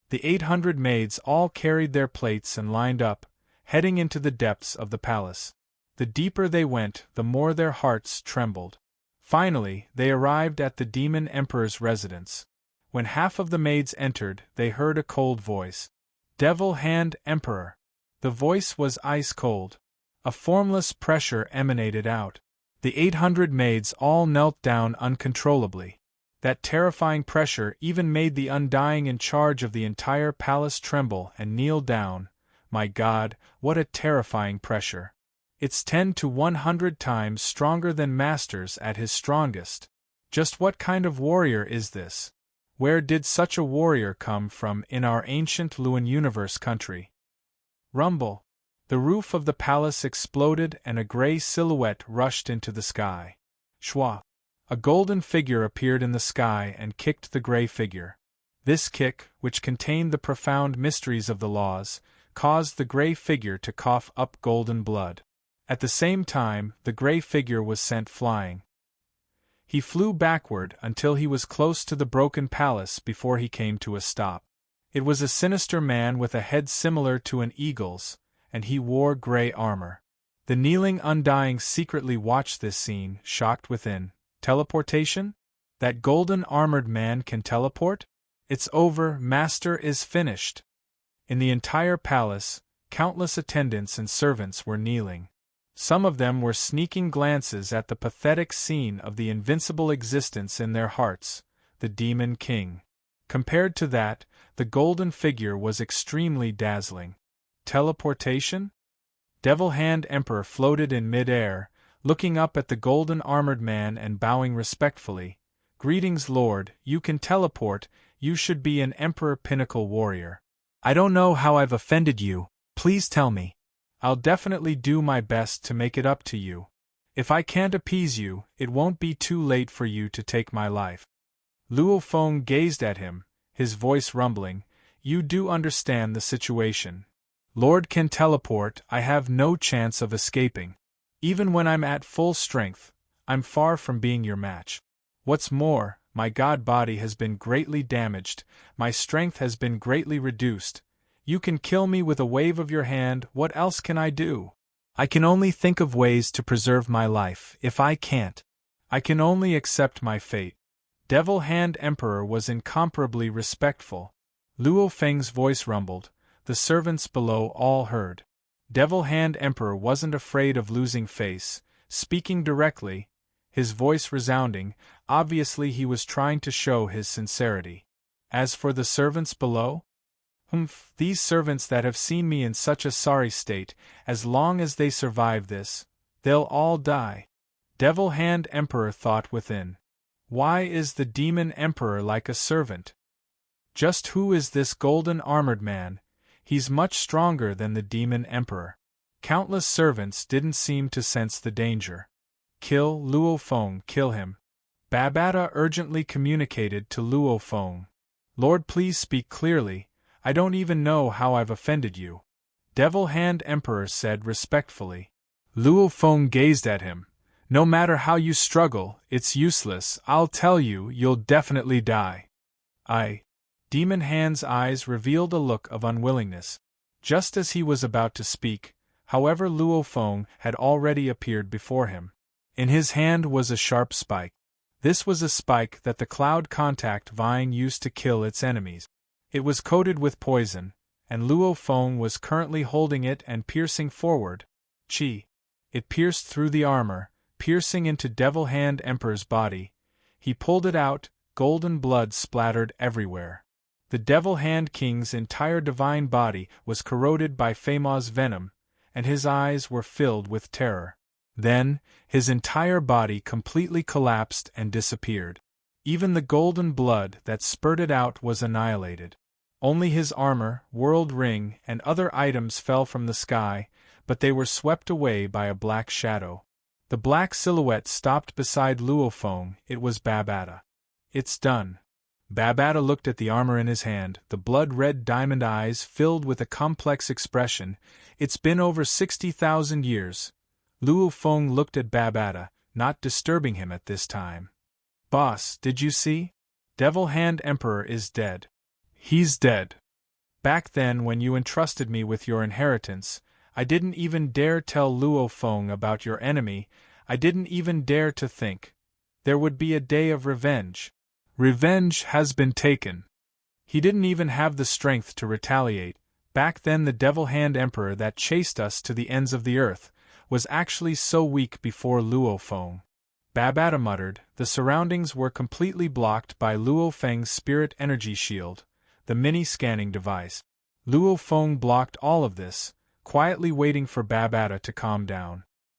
Speaker 1: The 800 maids all carried their plates and lined up, heading into the depths of the palace. The deeper they went, the more their hearts trembled. Finally, they arrived at the Demon Emperor's residence. When half of the maids entered, they heard a cold voice. Devil Hand Emperor. The voice was ice cold. A formless pressure emanated out. The 800 maids all knelt down uncontrollably. That terrifying pressure even made the Undying in charge of the entire palace tremble and kneel down. My God, what a terrifying pressure. It's 10 to 100 times stronger than Master's at his strongest. Just what kind of warrior is this? Where did such a warrior come from in our ancient Luan Universe country? Rumble. The roof of the palace exploded and a gray silhouette rushed into the sky. Shwa! A golden figure appeared in the sky and kicked the gray figure. This kick, which contained the profound mysteries of the laws, caused the gray figure to cough up golden blood. At the same time, the gray figure was sent flying. He flew backward until he was close to the broken palace before he came to a stop. It was a sinister man with a head similar to an eagle's, and he wore gray armor. The kneeling Undying secretly watched this scene, shocked within. Teleportation? That golden armored man can teleport? It's over, Master is finished. In the entire palace, countless attendants and servants were kneeling. Some of them were sneaking glances at the pathetic scene of the invincible existence in their hearts, the Demon King. Compared to that, the golden figure was extremely dazzling. Teleportation? Devil Hand Emperor floated in mid-air, looking up at the golden armored man and bowing respectfully. Greetings, Lord, you can teleport, you should be an Emperor Pinnacle warrior. I don't know how I've offended you, please tell me. I'll definitely do my best to make it up to you. If I can't appease you, it won't be too late for you to take my life. Luo Feng gazed at him, his voice rumbling. You do understand the situation. Lord can teleport, I have no chance of escaping. Even when I'm at full strength, I'm far from being your match. What's more, my god body has been greatly damaged, my strength has been greatly reduced. You can kill me with a wave of your hand, what else can I do? I can only think of ways to preserve my life. If I can't, I can only accept my fate. Devil Hand Emperor was incomparably respectful. Luo Feng's voice rumbled, the servants below all heard. Devil Hand Emperor wasn't afraid of losing face, speaking directly, his voice resounding. Obviously he was trying to show his sincerity. As for the servants below? These servants that have seen me in such a sorry state, as long as they survive this, they'll all die. Devil Hand Emperor thought within. Why is the Demon Emperor like a servant? Just who is this golden armored man? He's much stronger than the Demon Emperor. Countless servants didn't seem to sense the danger. Kill Luo Feng, kill him. Babata urgently communicated to Luo Feng. Lord, please speak clearly. I don't even know how I've offended you. Devil Hand Emperor said respectfully. Luo Feng gazed at him. No matter how you struggle, it's useless. I'll tell you, you'll definitely die. Demon Hand's eyes revealed a look of unwillingness. Just as he was about to speak, however, Luo Feng had already appeared before him. In his hand was a sharp spike. This was a spike that the cloud contact vine used to kill its enemies. It was coated with poison, and Luo Feng was currently holding it and piercing forward. It pierced through the armor, piercing into Devil Hand Emperor's body. He pulled it out, golden blood splattered everywhere. The Devil Hand King's entire divine body was corroded by Famaw's venom, and his eyes were filled with terror. Then, his entire body completely collapsed and disappeared. Even the golden blood that spurted out was annihilated. Only his armor, world ring, and other items fell from the sky, but they were swept away by a black shadow. The black silhouette stopped beside Luo Feng. It was Babata. It's done. Babata looked at the armor in his hand, the blood-red diamond eyes filled with a complex expression. It's been over 60,000 years. Luo Feng looked at Babata, not disturbing him at this time. Boss, did you see? Devil Hand Emperor is dead. He's dead. Back then when you entrusted me with your inheritance, I didn't even dare tell Luo Feng about your enemy. I didn't even dare to think there would be a day of revenge. Revenge has been taken. He didn't even have the strength to retaliate. Back then the Devil Hand Emperor that chased us to the ends of the earth was actually so weak before Luo Feng. Babata muttered. The surroundings were completely blocked by Luo Feng's spirit energy shield, the mini-scanning device. Luo Feng blocked all of this, quietly waiting for Babata to calm down.